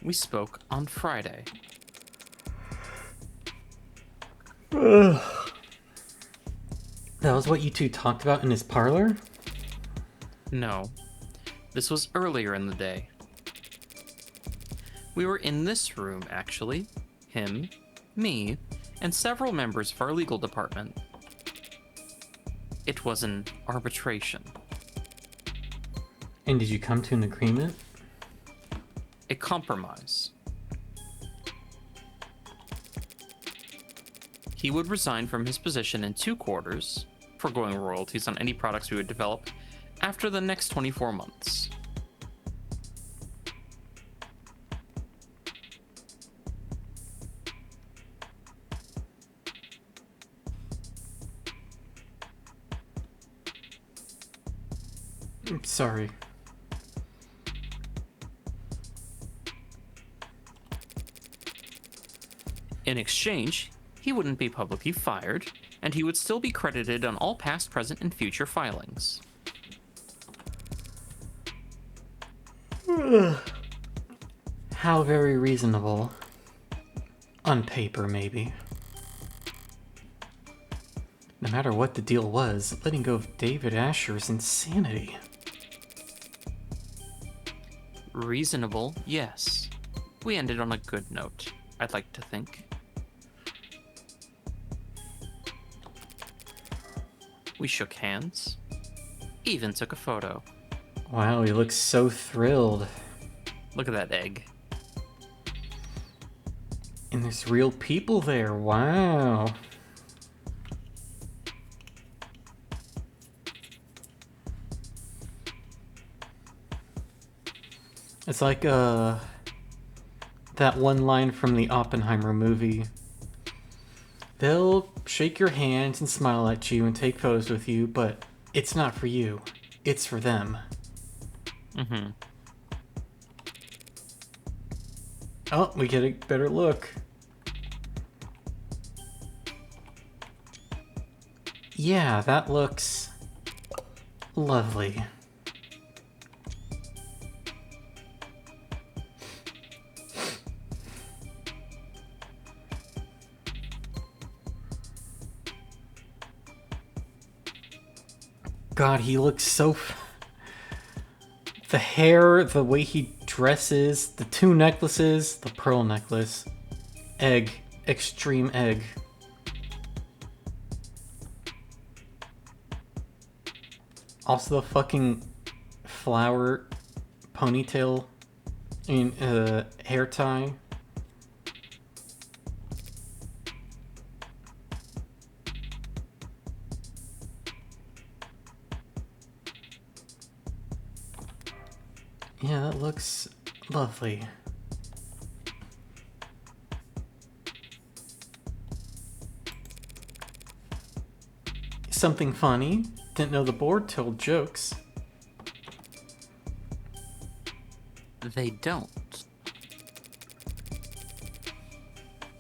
We spoke on Friday. That was what you two talked about in his parlor? No, this was earlier in the day. We were in this room, actually. Him, me, and several members of our legal department. It was an arbitration. And did you come to an agreement? A compromise. He would resign from his position in 2 quarters, foregoing royalties on any products we would develop, after the next 24 months. I'm sorry. In exchange, he wouldn't be publicly fired, and he would still be credited on all past, present, and future filings. How very reasonable. On paper, maybe. No matter what the deal was, letting go of David Asher is insanity. Reasonable, yes. We ended on a good note, I'd like to think. We shook hands, even took a photo. Wow, he looks so thrilled. Look at that egg. And there's real people there. Wow. It's like that one line from the Oppenheimer movie. They'll shake your hands and smile at you and take photos with you, but it's not for you. It's for them. Mm-hmm. Oh, we get a better look. Yeah, that looks lovely. God, he looks so... The hair, the way he dresses, the two necklaces, the pearl necklace. Egg. Extreme egg. Also the fucking flower ponytail. I mean, hair tie. Yeah, that looks lovely. Something funny? Didn't know the board told jokes. They don't.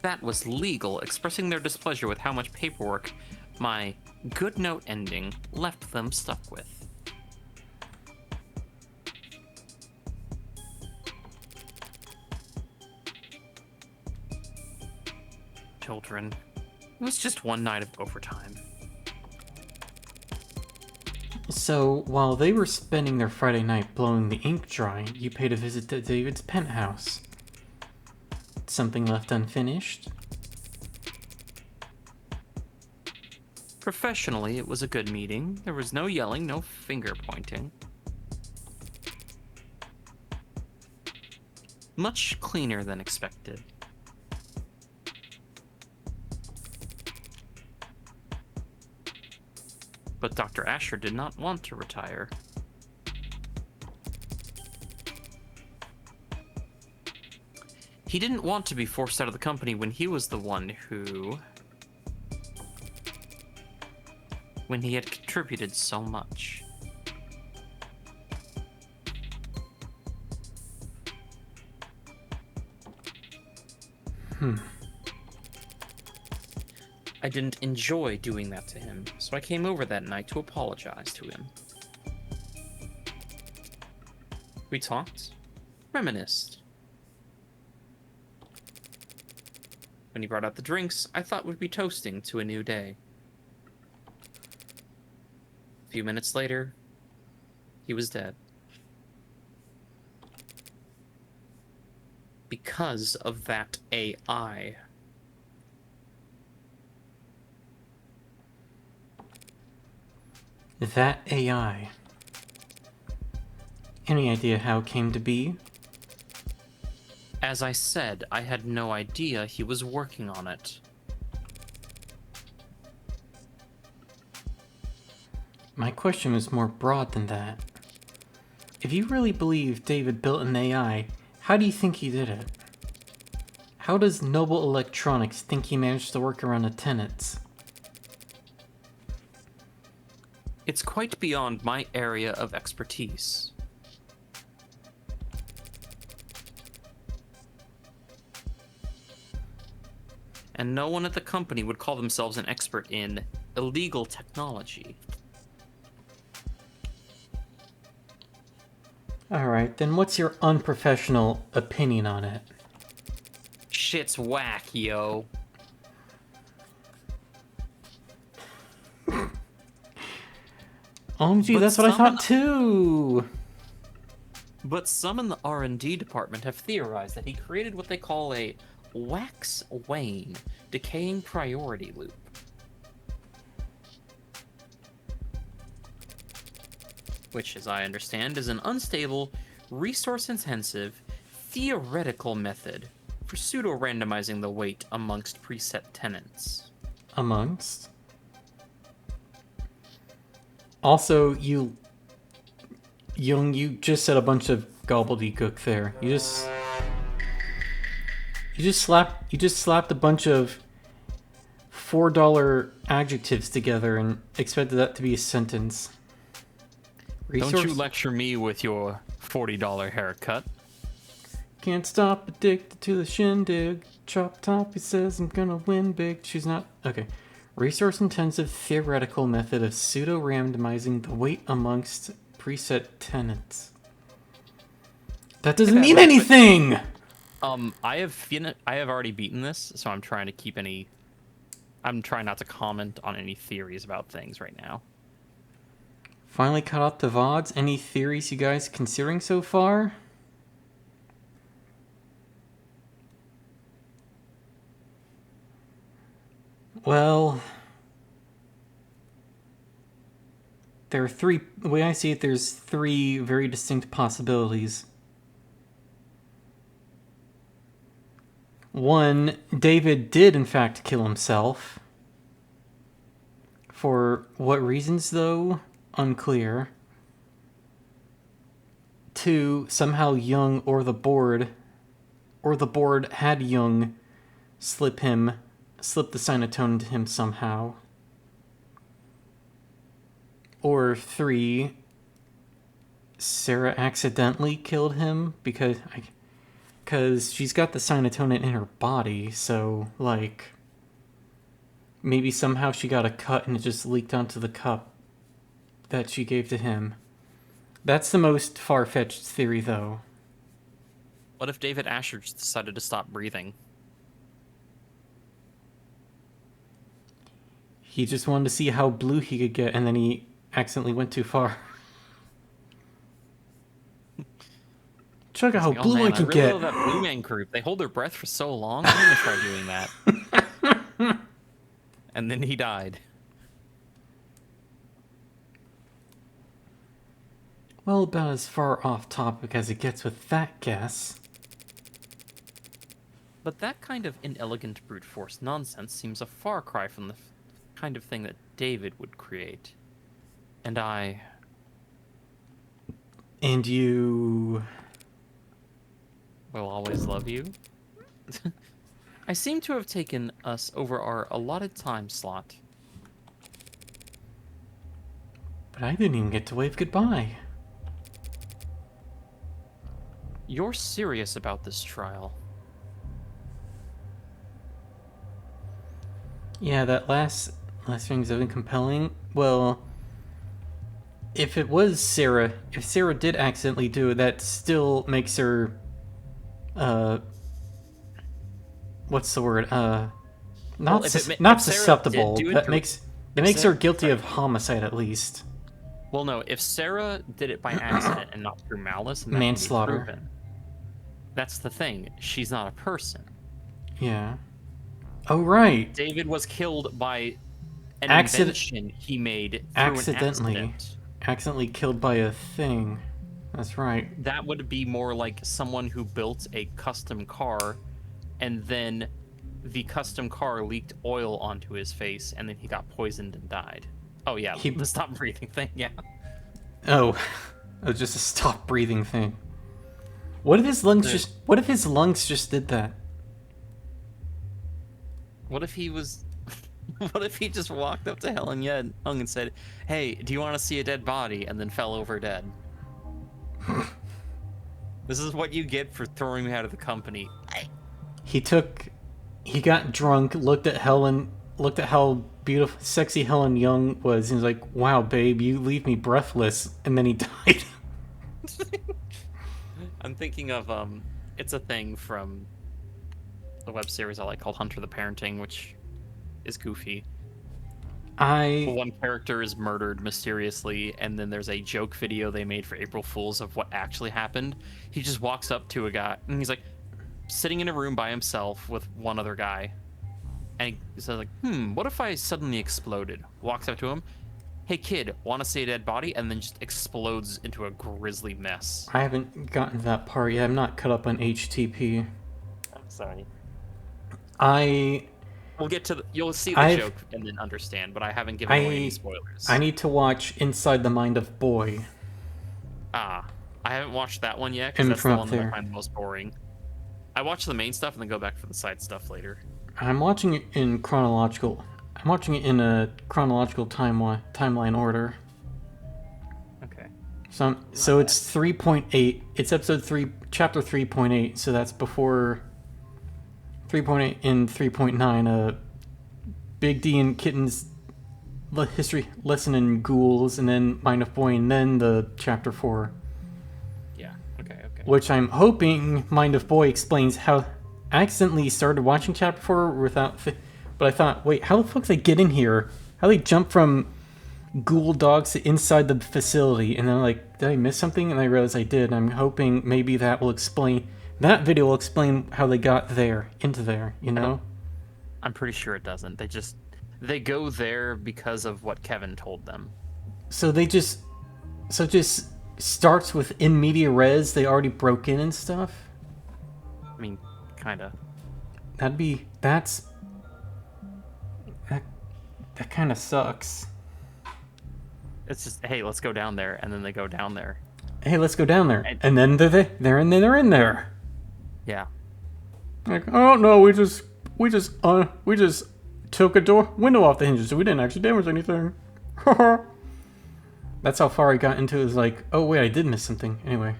That was legal, expressing their displeasure with how much paperwork my good note ending left them stuck with. Children. It was just one night of overtime. So, while they were spending their Friday night blowing the ink dry, you paid a visit to David's penthouse. Something left unfinished? Professionally, it was a good meeting. There was no yelling, no finger pointing. Much cleaner than expected. But Dr. Asher did not want to retire. He didn't want to be forced out of the company when he was the one who... when he had contributed so much. I didn't enjoy doing that to him, so I came over that night to apologize to him. We talked, reminisced. When he brought out the drinks, I thought we'd be toasting to a new day. A few minutes later, he was dead. Because of that AI. That AI. Any idea how it came to be? As I said, I had no idea he was working on it. My question was more broad than that. If you really believe David built an AI, how do you think he did it? How does Noble Electronics think he managed to work around the tenants? It's quite beyond my area of expertise. And no one at the company would call themselves an expert in illegal technology. Alright, then what's your unprofessional opinion on it? Shit's whack, yo. OMG, that's what I thought too! But some in the R&D department have theorized that he created what they call a wax-wane decaying priority loop. which, as I understand, is an unstable, resource-intensive, theoretical method for pseudo-randomizing the weight amongst preset tenants. Amongst. Also, you just said a bunch of gobbledygook there. You just slapped a bunch of $4 adjectives together and expected that to be a sentence. Don't you lecture me with your $40 haircut. Can't stop addicted to the shindig. Chop top, he says I'm gonna win big. She's not. Okay. Resource-intensive theoretical method of pseudo-randomizing the weight amongst preset tenants. That doesn't mean anything! I have already beaten this, so I'm trying not to comment on any theories about things right now. Finally caught up to VODs. Any theories you guys considering so far? Well, there are three. The way I see it, there's three very distinct possibilities. One, David did in fact kill himself. For what reasons, though? Unclear. Two, somehow Young or the board had Young slip the Cynotonin to him somehow. Or three, Sarah accidentally killed him because she's got the Cynotonin in her body, so, like, maybe somehow she got a cut and it just leaked onto the cup that she gave to him. That's the most far-fetched theory, though. What if David Asher just decided to stop breathing? He just wanted to see how blue he could get, and then he accidentally went too far. Check out how blue I can really get. love that Blue Man group. They hold their breath for so long. I'm gonna try doing that. And then he died. Well, about as far off topic as it gets with that guess. But that kind of inelegant brute force nonsense seems a far cry from the kind of thing that David would create. And I... And you... will always love you. I seem to have taken us over our allotted time slot. But I didn't even get to wave goodbye. You're serious about this trial. Yeah, that last thing's been compelling. Well, if it was Sarah, if Sarah did accidentally do it, that still makes her, what's the word? Not susceptible. That makes her guilty of homicide at least. Well, no, if Sarah did it by accident and not through malice, and that manslaughter. Can be proven, that's the thing. She's not a person. Yeah. Oh, right. David was killed by an invention he made through an accident. Accidentally killed by a thing. That's right. That would be more like someone who built a custom car, and then the custom car leaked oil onto his face, and then he got poisoned and died. Oh yeah, the stop breathing thing. Yeah. Oh, it was just a stop breathing thing. What if his lungs just did that? What if he was? What if he just walked up to Helen Young and said, "Hey, do you want to see a dead body?" and then fell over dead? This is what you get for throwing me out of the company. He got drunk, looked at how beautiful, sexy Helen Young was, and was like, "Wow, babe, you leave me breathless," and then he died. I'm thinking of it's a thing from the web series I like called Hunter the Parenting, which is goofy. One character is murdered mysteriously, and then there's a joke video they made for April Fools of what actually happened. He just walks up to a guy, and he's like sitting in a room by himself with one other guy, and he says like, what if I suddenly exploded? Walks up to him, hey kid, want to see a dead body? And then just explodes into a grisly mess. I haven't gotten to that part yet. I'm not caught up on HTP. I'm sorry. We'll get to you'll see the joke and then understand, but I haven't given away any spoilers. I need to watch Inside the Mind of Boy. I haven't watched that one yet because that's the one that I find the most boring. I watch the main stuff and then go back for the side stuff later. I'm watching it in chronological. I'm watching it in a chronological timeline order. Okay. So it's 3.8. It's episode 3, chapter 3.8. So that's before 3.8 and 3.9. Big D and Kitten's history lesson in ghouls, and then Mind of Boy, and then the chapter 4. Yeah. Okay. Which I'm hoping Mind of Boy explains how I accidentally started watching chapter 4 without. But I thought, wait, how the fuck did they get in here? How did they jump from ghoul dogs to inside the facility? And then I'm like, did I miss something? And I realized I did. I'm hoping maybe that video will explain how they got there, into there, you know? I'm pretty sure it doesn't. They go there because of what Kevin told them. So it just starts with in media res, they already broke in and stuff? I mean, kinda. That kind of sucks. It's just, hey, let's go down there, and then they go down there. Hey, let's go down there, and then they're in there. Yeah. Like, oh no, we just took a window off the hinges, so we didn't actually damage anything. That's how far I got into it. Is like, oh wait, I did miss something. Anyway,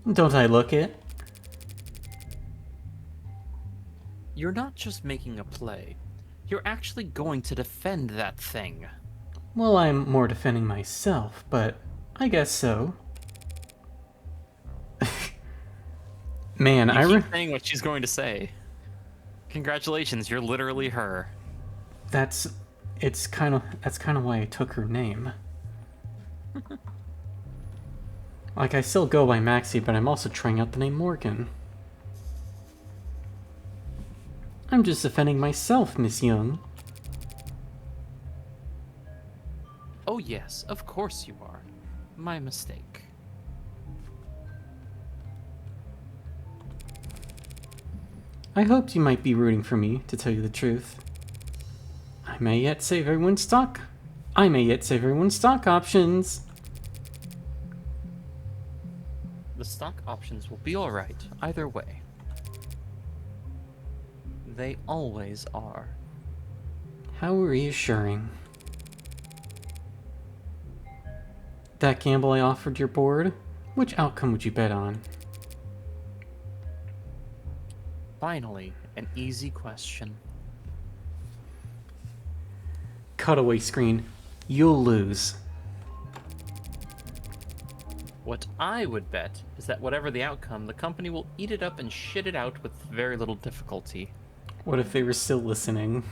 don't I look it? You're not just making a play. You're actually going to defend that thing. Well, I'm more defending myself, but I guess so. Man, you keep saying what she's going to say. Congratulations, you're literally her. That's kind of why I took her name. Like, I still go by Maxie, but I'm also trying out the name Morgan. I'm just defending myself, Miss Young. Oh yes, of course you are. My mistake. I hoped you might be rooting for me, to tell you the truth. I may yet save everyone's stock options. The stock options will be alright, either way. They always are. How reassuring. That gamble I offered your board, which outcome would you bet on? Finally, an easy question. Cutaway screen. You'll lose. What I would bet is that whatever the outcome, the company will eat it up and shit it out with very little difficulty. What if they were still listening?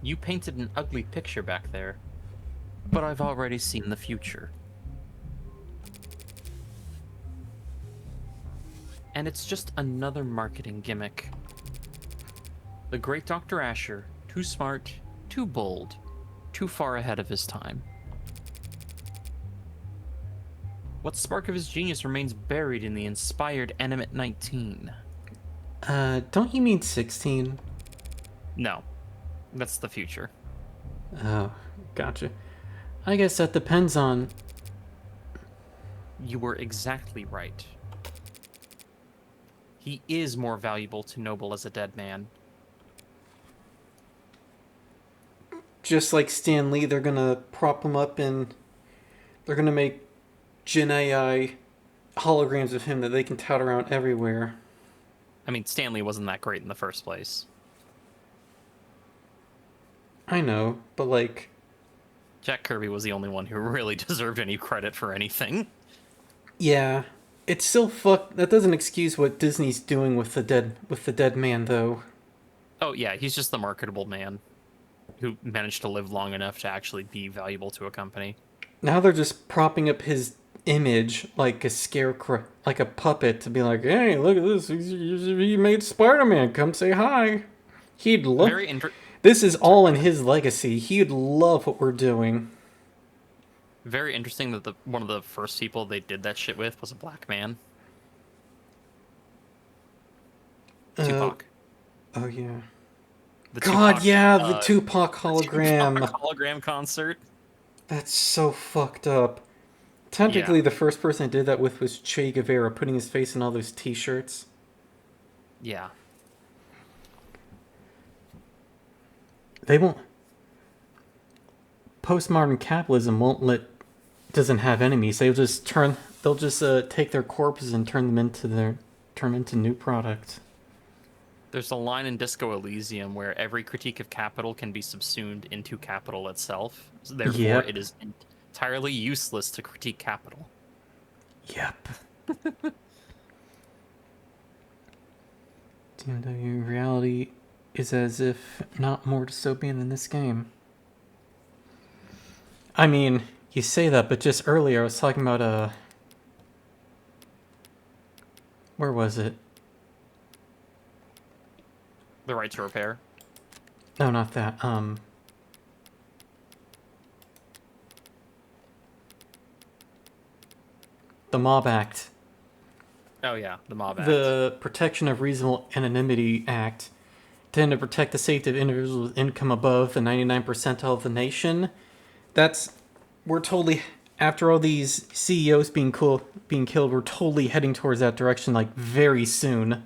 You painted an ugly picture back there, but I've already seen the future. And it's just another marketing gimmick. The great Dr. Asher, too smart, too bold, too far ahead of his time. What spark of his genius remains buried in the inspired animate 19? Don't you mean 16? No, that's the future. Oh, gotcha. I guess that depends on... You were exactly right. He is more valuable to Noble as a dead man. Just like Stan Lee, they're gonna prop him up and they're gonna make Gen AI holograms of him that they can tout around everywhere. I mean, Stan Lee wasn't that great in the first place. I know, but like... Jack Kirby was the only one who really deserved any credit for anything. Yeah. It's still that doesn't excuse what Disney's doing with the dead man, though. Oh, yeah, he's just the marketable man who managed to live long enough to actually be valuable to a company. Now they're just propping up his image, like a scarecrow, like a puppet, to be like, hey, look at this, he made Spider-Man, come say hi. He'd love... This is all in his legacy. He'd love what we're doing. Very interesting that one of the first people they did that shit with was a black man. Tupac. Oh, yeah. The God, Tupac, yeah, the Tupac hologram. The Tupac hologram concert. That's so fucked up. Technically, the first person I did that with was Che Guevara, putting his face in all those t-shirts. Yeah. They won't... Postmodern capitalism doesn't have enemies. They'll just take their corpses and turn them into new product. There's a line in Disco Elysium where every critique of capital can be subsumed into capital itself. So therefore, it is entirely useless to critique capital. Yep. DMW reality is as if not more dystopian than this game. I mean, you say that, but just earlier I was talking about where was it? The Right to Repair? No, not that. The Mob Act. Oh yeah, the Mob Act. The Protection of Reasonable Anonymity Act tend to protect the safety of individuals with income above the 99th percentile of the nation. We're totally, after all these CEOs being killed, we're totally heading towards that direction, like, very soon.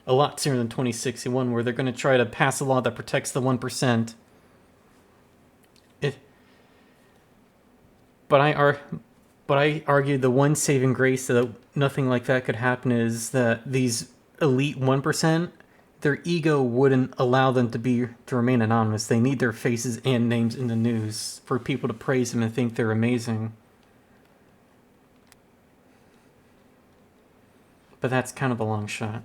A lot sooner than 2061, where they're going to try to pass a law that protects the 1%. But I argued the one saving grace that nothing like that could happen is that these elite 1%, their ego wouldn't allow them to remain anonymous. They need their faces and names in the news for people to praise them and think they're amazing. But that's kind of a long shot.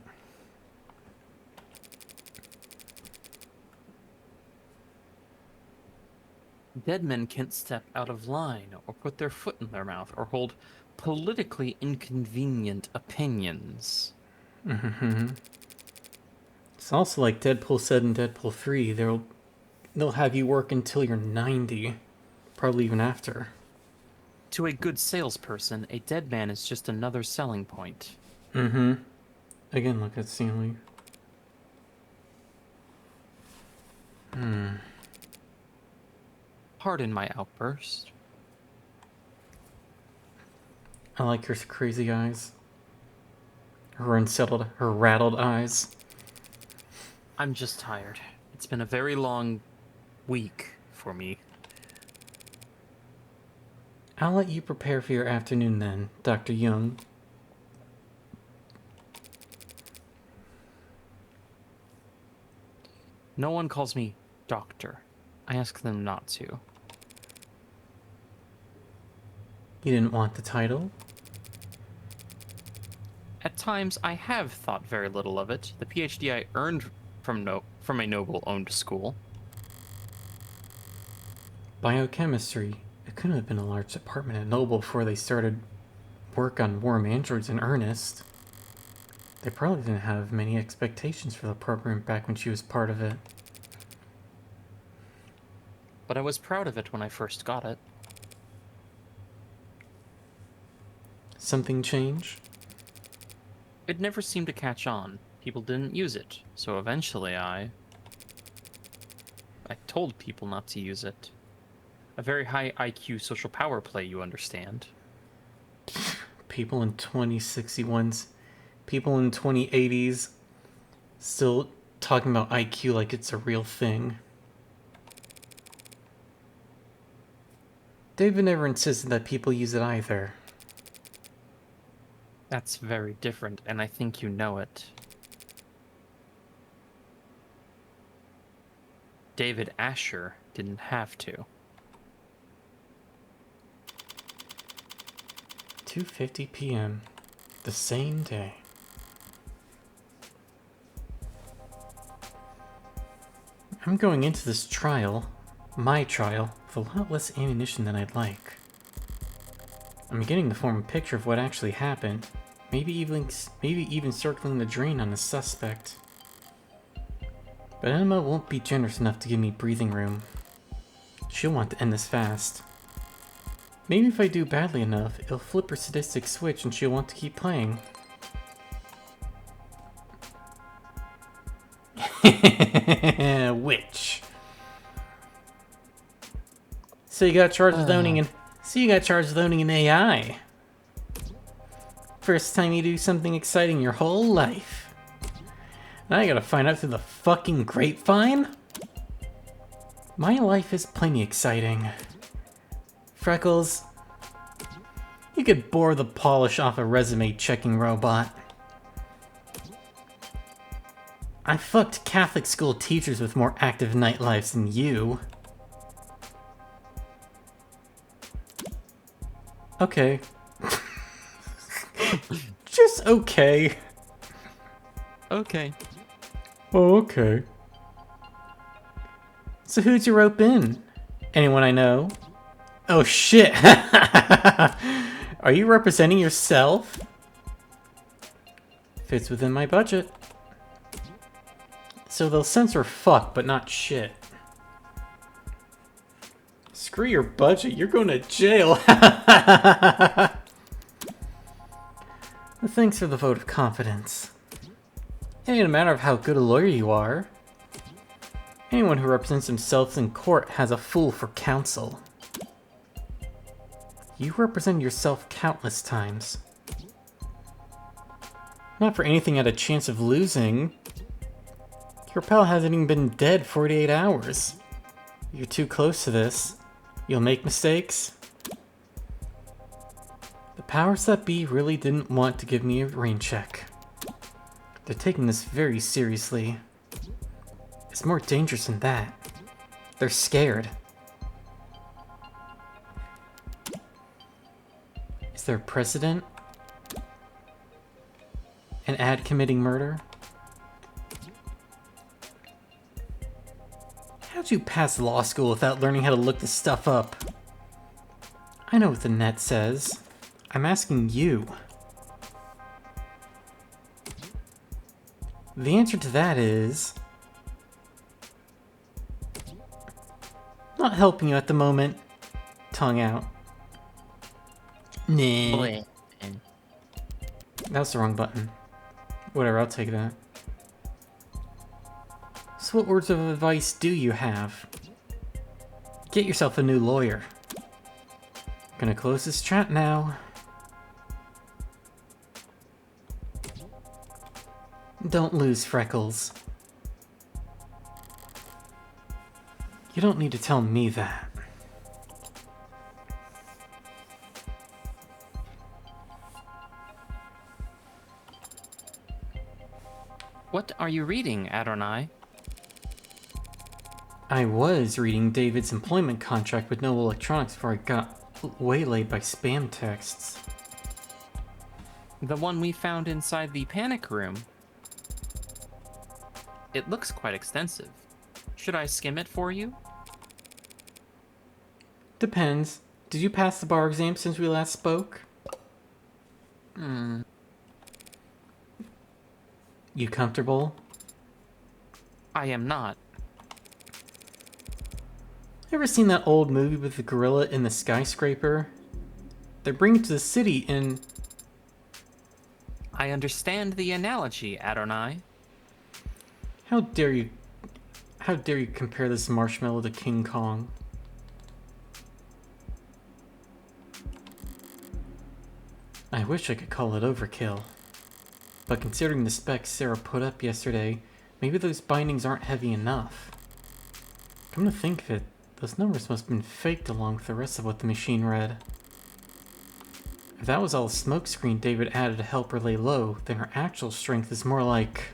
Dead men can't step out of line or put their foot in their mouth or hold politically inconvenient opinions. Mm-hmm. It's also like Deadpool said in Deadpool 3, they'll have you work until you're 90, probably even after. To a good salesperson, a dead man is just another selling point. Mm-hmm. Again, look at Stanley. Pardon my outburst. I like her crazy eyes. Her unsettled, her rattled eyes. I'm just tired. It's been a very long week for me. I'll let you prepare for your afternoon then, Dr. Young. No one calls me doctor. I ask them not to. You didn't want the title? At times, I have thought very little of it. The PhD I earned from a Noble-owned school. Biochemistry. It couldn't have been a large department at Noble before they started work on warm androids in earnest. They probably didn't have many expectations for the program back when she was part of it. But I was proud of it when I first got it. Something change? It never seemed to catch on. People didn't use it, so eventually I told people not to use it. A very high IQ social power play, you understand. People in 2061s, people in 2080s, still talking about IQ like it's a real thing. David never insisted that people use it either. That's very different, and I think you know it. David Asher didn't have to. 2:50 p.m. the same day. I'm going into this trial, my trial, with a lot less ammunition than I'd like. I'm beginning to form a picture of what actually happened. Maybe even circling the drain on the suspect. But Emma won't be generous enough to give me breathing room. She'll want to end this fast. Maybe if I do badly enough, it'll flip her sadistic switch and she'll want to keep playing. Which? So you got charged with owning an AI. First time you do something exciting your whole life. Now I gotta find out through the fucking grapevine? My life is plenty exciting. Freckles, you could bore the polish off a resume-checking robot. I fucked Catholic school teachers with more active nightlives than you. Okay. Just okay. Okay. Oh, okay. So who'd you rope in? Anyone I know? Oh shit! Are you representing yourself? Fits within my budget. So they'll censor fuck, but not shit. Screw your budget, you're going to jail! Thanks for the vote of confidence. It ain't a matter of how good a lawyer you are. Anyone who represents himself in court has a fool for counsel. You represent yourself countless times. Not for anything at a chance of losing. Your pal hasn't even been dead 48 hours. You're too close to this. You'll make mistakes. The powers that be really didn't want to give me a rain check. They're taking this very seriously. It's more dangerous than that. They're scared. Is there a precedent? An ad committing murder? How'd you pass law school without learning how to look this stuff up? I know what the net says. I'm asking you. The answer to that is... not helping you at the moment. Tongue out. Nah. That was the wrong button. Whatever, I'll take that. So what words of advice do you have? Get yourself a new lawyer. Gonna close this chat now. Don't lose, Freckles. You don't need to tell me that. What are you reading, Adonai? I was reading David's employment contract with Noble Electronics before I got waylaid by spam texts. The one we found inside the panic room. It looks quite extensive. Should I skim it for you? Depends. Did you pass the bar exam since we last spoke? You comfortable? I am not. Ever seen that old movie with the gorilla in the skyscraper? They're bringing it to the city in... I understand the analogy, Adonai. How dare you compare this marshmallow to King Kong? I wish I could call it overkill. But considering the specs Sarah put up yesterday, maybe those bindings aren't heavy enough. Come to think of it, those numbers must have been faked along with the rest of what the machine read. If that was all a smokescreen David added to help her lay low, then her actual strength is more like...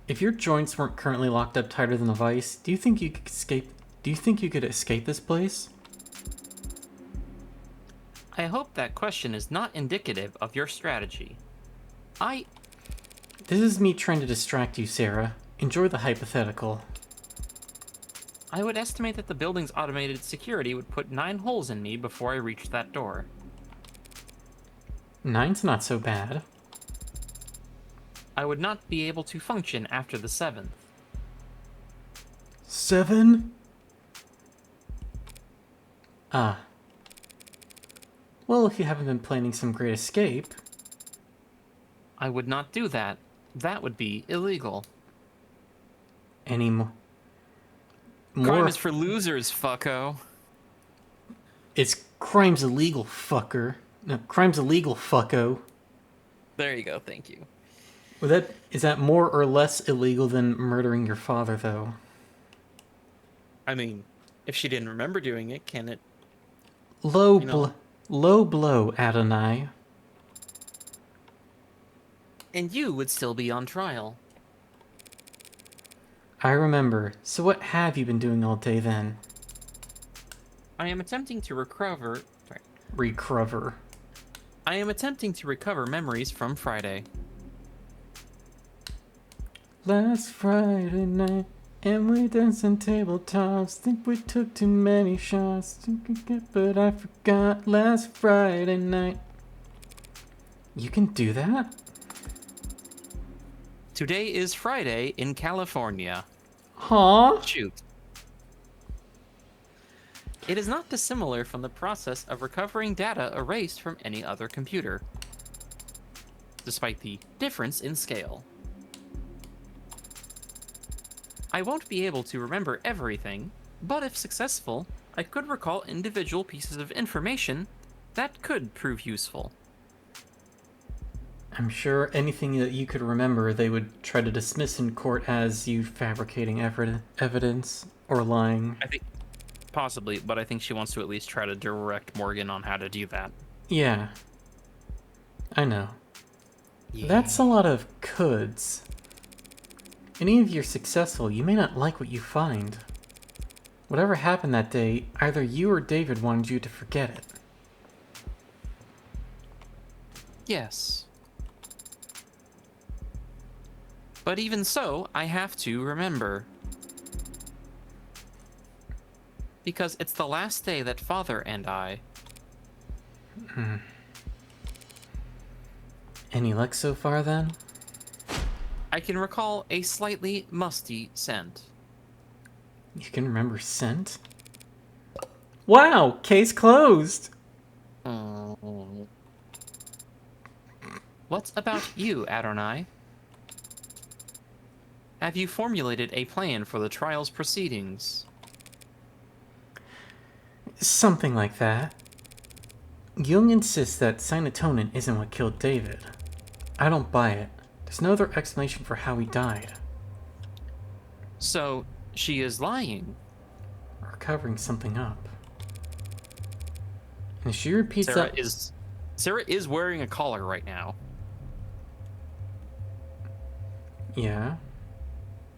If your joints weren't currently locked up tighter than a vice, do you think you could escape? Do you think you could escape this place? I hope that question is not indicative of your strategy. This is me trying to distract you, Sarah. Enjoy the hypothetical. I would estimate that the building's automated security would put 9 holes in me before I reached that door. 9's not so bad. I would not be able to function after the 7th. 7? Ah. Well, if you haven't been planning some great escape... I would not do that. That would be illegal. Any more... Crime is for losers, fucko. It's crime's illegal, fucker. No, crime's illegal, fucko. There you go, thank you. Well, is that more or less illegal than murdering your father, though? I mean, if she didn't remember doing it, can it... Low blow, Adonai. And you would still be on trial. I remember. So what have you been doing all day then? I am attempting to recover... Recover. I am attempting to recover memories from Friday. Last Friday night, and we danced on tabletops. Think we took too many shots, but I forgot last Friday night. You can do that? Today is Friday in California. Huh? Shoot. It is not dissimilar from the process of recovering data erased from any other computer, despite the difference in scale. I won't be able to remember everything, but if successful, I could recall individual pieces of information that could prove useful. I'm sure anything that you could remember they would try to dismiss in court as you fabricating evidence or lying. I think possibly, but I think she wants to at least try to direct Morgan on how to do that. Yeah. I know. Yeah. That's a lot of coulds. And even if you're successful, you may not like what you find. Whatever happened that day, either you or David wanted you to forget it. Yes. But even so, I have to remember. Because it's the last day that Father and I... Any luck so far, then? I can recall a slightly musty scent. You can remember scent? Wow! Case closed! Oh. What about you, Adonai? Have you formulated a plan for the trial's proceedings? Something like that. Jung insists that serotonin isn't what killed David. I don't buy it. There's no other explanation for how he died. So, she is lying. Or covering something up. And if she repeats Sarah is wearing a collar right now. Yeah.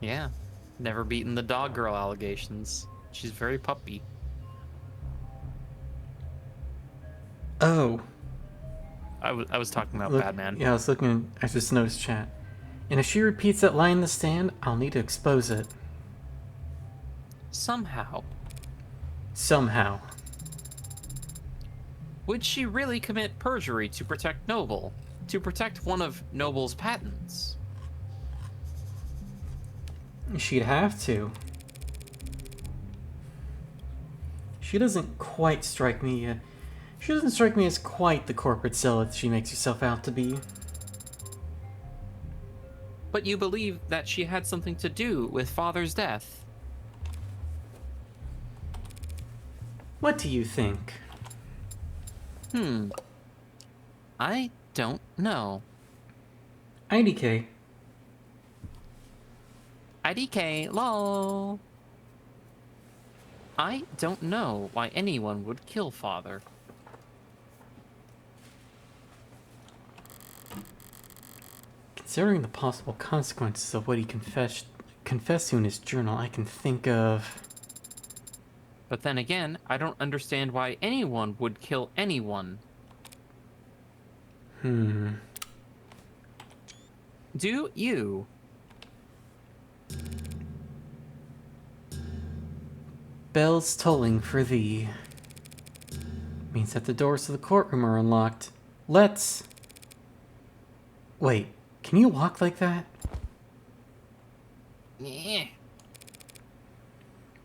Yeah. Never beaten the dog girl allegations. She's very puppy. Oh. I was talking about Look, Batman. Yeah, I was looking. I just noticed chat. And if she repeats that lie in the stand, I'll need to expose it. Somehow. Somehow. Would she really commit perjury to protect Noble? To protect one of Noble's patents? She'd have to. She doesn't quite strike me. She doesn't strike me as quite the corporate zealot she makes herself out to be. But you believe that she had something to do with Father's death? What do you think? I don't know. IDK. IDK, lol. I don't know why anyone would kill Father. Considering the possible consequences of what he confessed to in his journal, I can think of... But then again, I don't understand why anyone would kill anyone. Do you? Bells tolling for thee. Means that the doors to the courtroom are unlocked. Let's... Wait, can you walk like that? Yeah.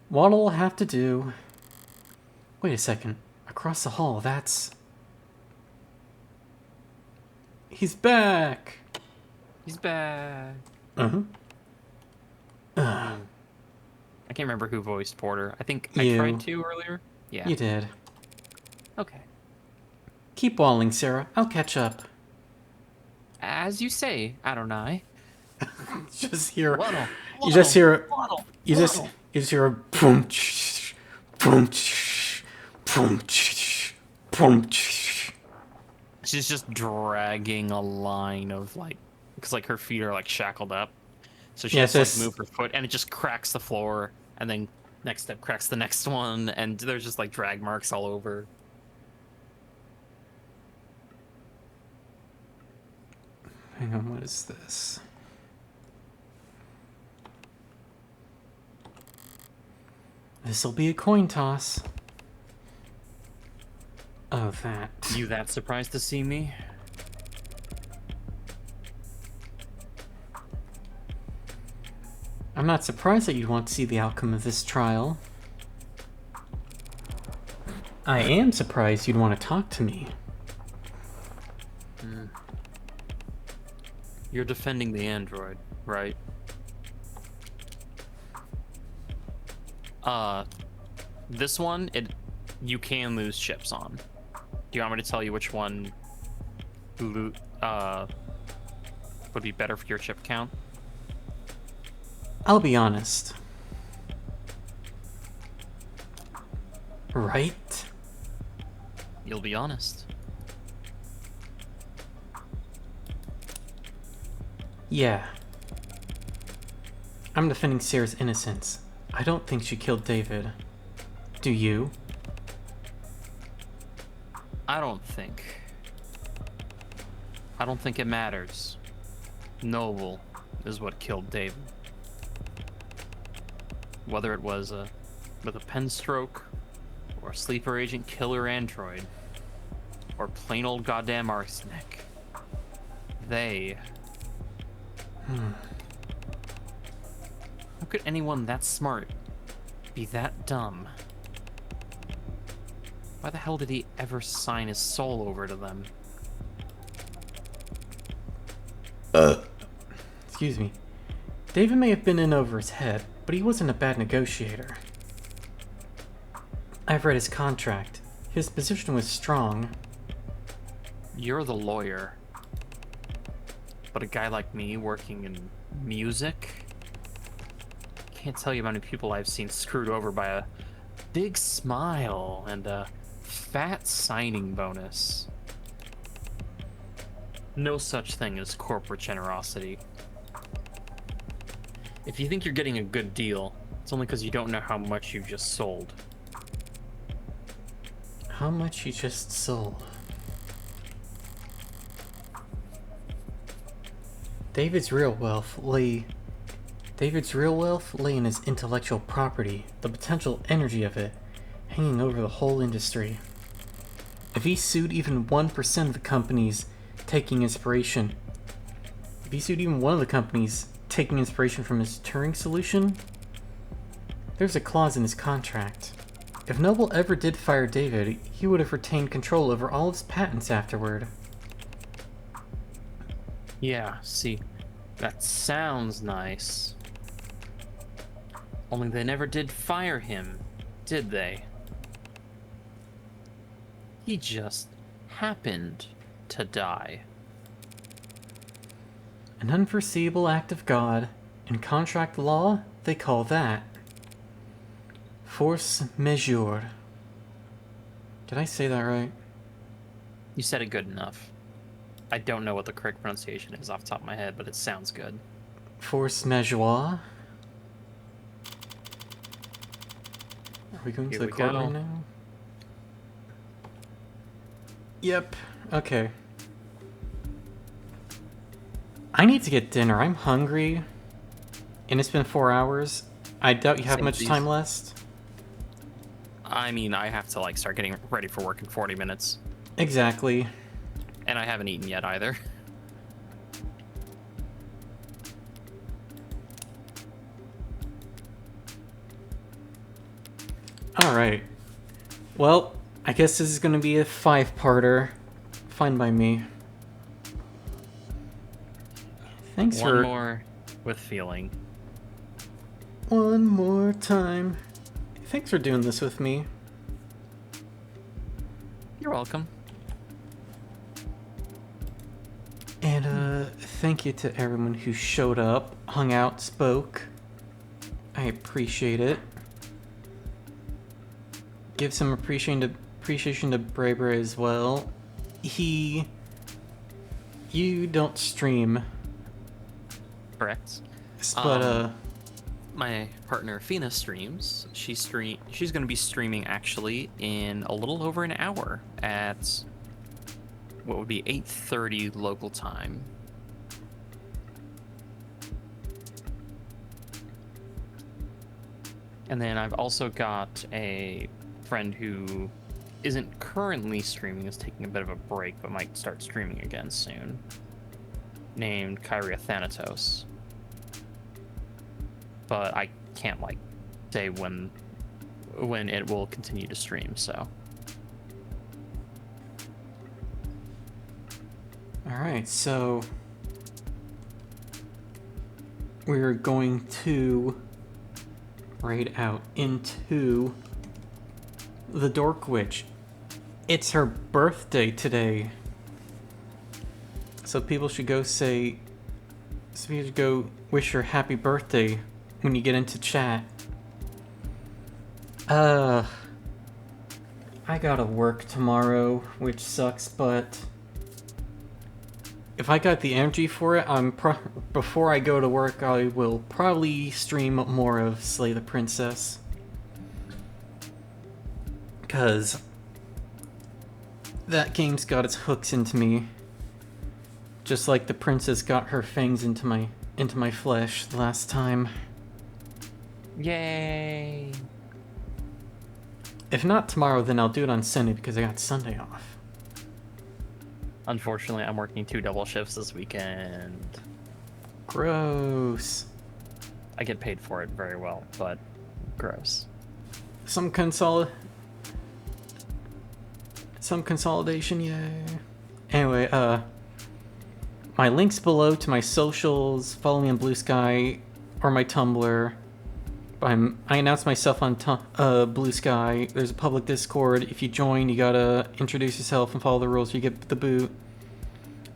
What'll have to do... Wait a second. Across the hall, that's... He's back! He's back. Uh-huh. I can't remember who voiced Porter. I think I You. tried to earlier. Yeah. You did. Okay. Keep walling, Sarah. I'll catch up. As you say, Adonai. Just hear... Waddle, You just hear... waddle, You just hear a boom, boom, boom, boom. She's just dragging a line of like, because like her feet are like shackled up, so she has to like move her foot, and it just cracks the floor, and then next step cracks the next one, and there's just like drag marks all over. Hang on, what is this? This'll be a coin toss. Oh, that. You that surprised to see me? I'm not surprised that you'd want to see the outcome of this trial. I am surprised you'd want to talk to me. You're defending the android, right? This one, you can lose chips on. Do you want me to tell you which one would be better for your chip count? I'll be honest. Right? You'll be honest. Yeah. I'm defending Sarah's innocence. I don't think she killed David. Do you? I don't think it matters. Noble is what killed David. Whether it was with a pen stroke, or a sleeper agent killer android, or plain old goddamn arsenic. They... How could anyone that smart be that dumb? Why the hell did he ever sign his soul over to them? Excuse me. David may have been in over his head, but he wasn't a bad negotiator. I've read his contract. His position was strong. You're the lawyer. But a guy like me working in music? Can't tell you how many people I've seen screwed over by a big smile and a fat signing bonus. No such thing as corporate generosity. If you think you're getting a good deal, it's only because you don't know how much you just sold. How much you just sold? David's real wealth lay in his intellectual property, the potential energy of it, hanging over the whole industry. If he sued even 1% of the companies taking inspiration from his Turing solution, there's a clause in his contract. If Noble ever did fire David, he would have retained control over all of his patents afterward. Yeah, see, that sounds nice. Only they never did fire him, did they? He just happened to die. An unforeseeable act of God. In contract law, they call that force majeure. Did I say that right? You said it good enough. I don't know what the correct pronunciation is off the top of my head, but it sounds good. Force majeure? Are we going Here to the we go. courtroom now? Yep. Okay. I need to get dinner. I'm hungry. And it's been 4 hours. I doubt you have much Samesies. time left. I mean, I have to like start getting ready for work in 40 minutes. Exactly. And I haven't eaten yet either. Alright. Well, I guess this is going to be a 5-parter. Fine by me. Thanks One for... more with feeling. One more time. Thanks for doing this with me. You're welcome. And, thank you to everyone who showed up, hung out, spoke. I appreciate it. Give some appreciation to Braybray as well. You don't stream, Correct. but, My partner Fina streams. She's going to be streaming actually in a little over an hour at what would be 8:30 local time. And then I've also got a friend who isn't currently streaming, is taking a bit of a break, but might start streaming again soon, named Kyria Thanatos. But I can't like say when it will continue to stream, so. alright, so we're going to raid out into the Dork Witch. It's her birthday today. So people should go wish her happy birthday when you get into chat. I gotta work tomorrow, which sucks, but if I got the energy for it, before I go to work, I will probably stream more of Slay the Princess. 'Cause that game's got its hooks into me. Just like the princess got her fangs into my flesh the last time. Yay! If not tomorrow, then I'll do it on Sunday because I got Sunday off. Unfortunately, I'm working 2 double shifts this weekend. Gross. I get paid for it very well, but gross. Some consolidation, yay. Anyway, my links below to my socials. Follow me on Blue Sky or my Tumblr. I announced myself on Blue Sky. There's a public Discord. If you join, you gotta introduce yourself and follow the rules. You get the boot.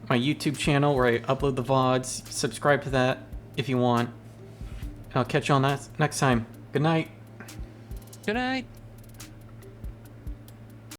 My YouTube channel where I upload the VODs. Subscribe to that if you want. I'll catch you on that next time. Good night. Good night.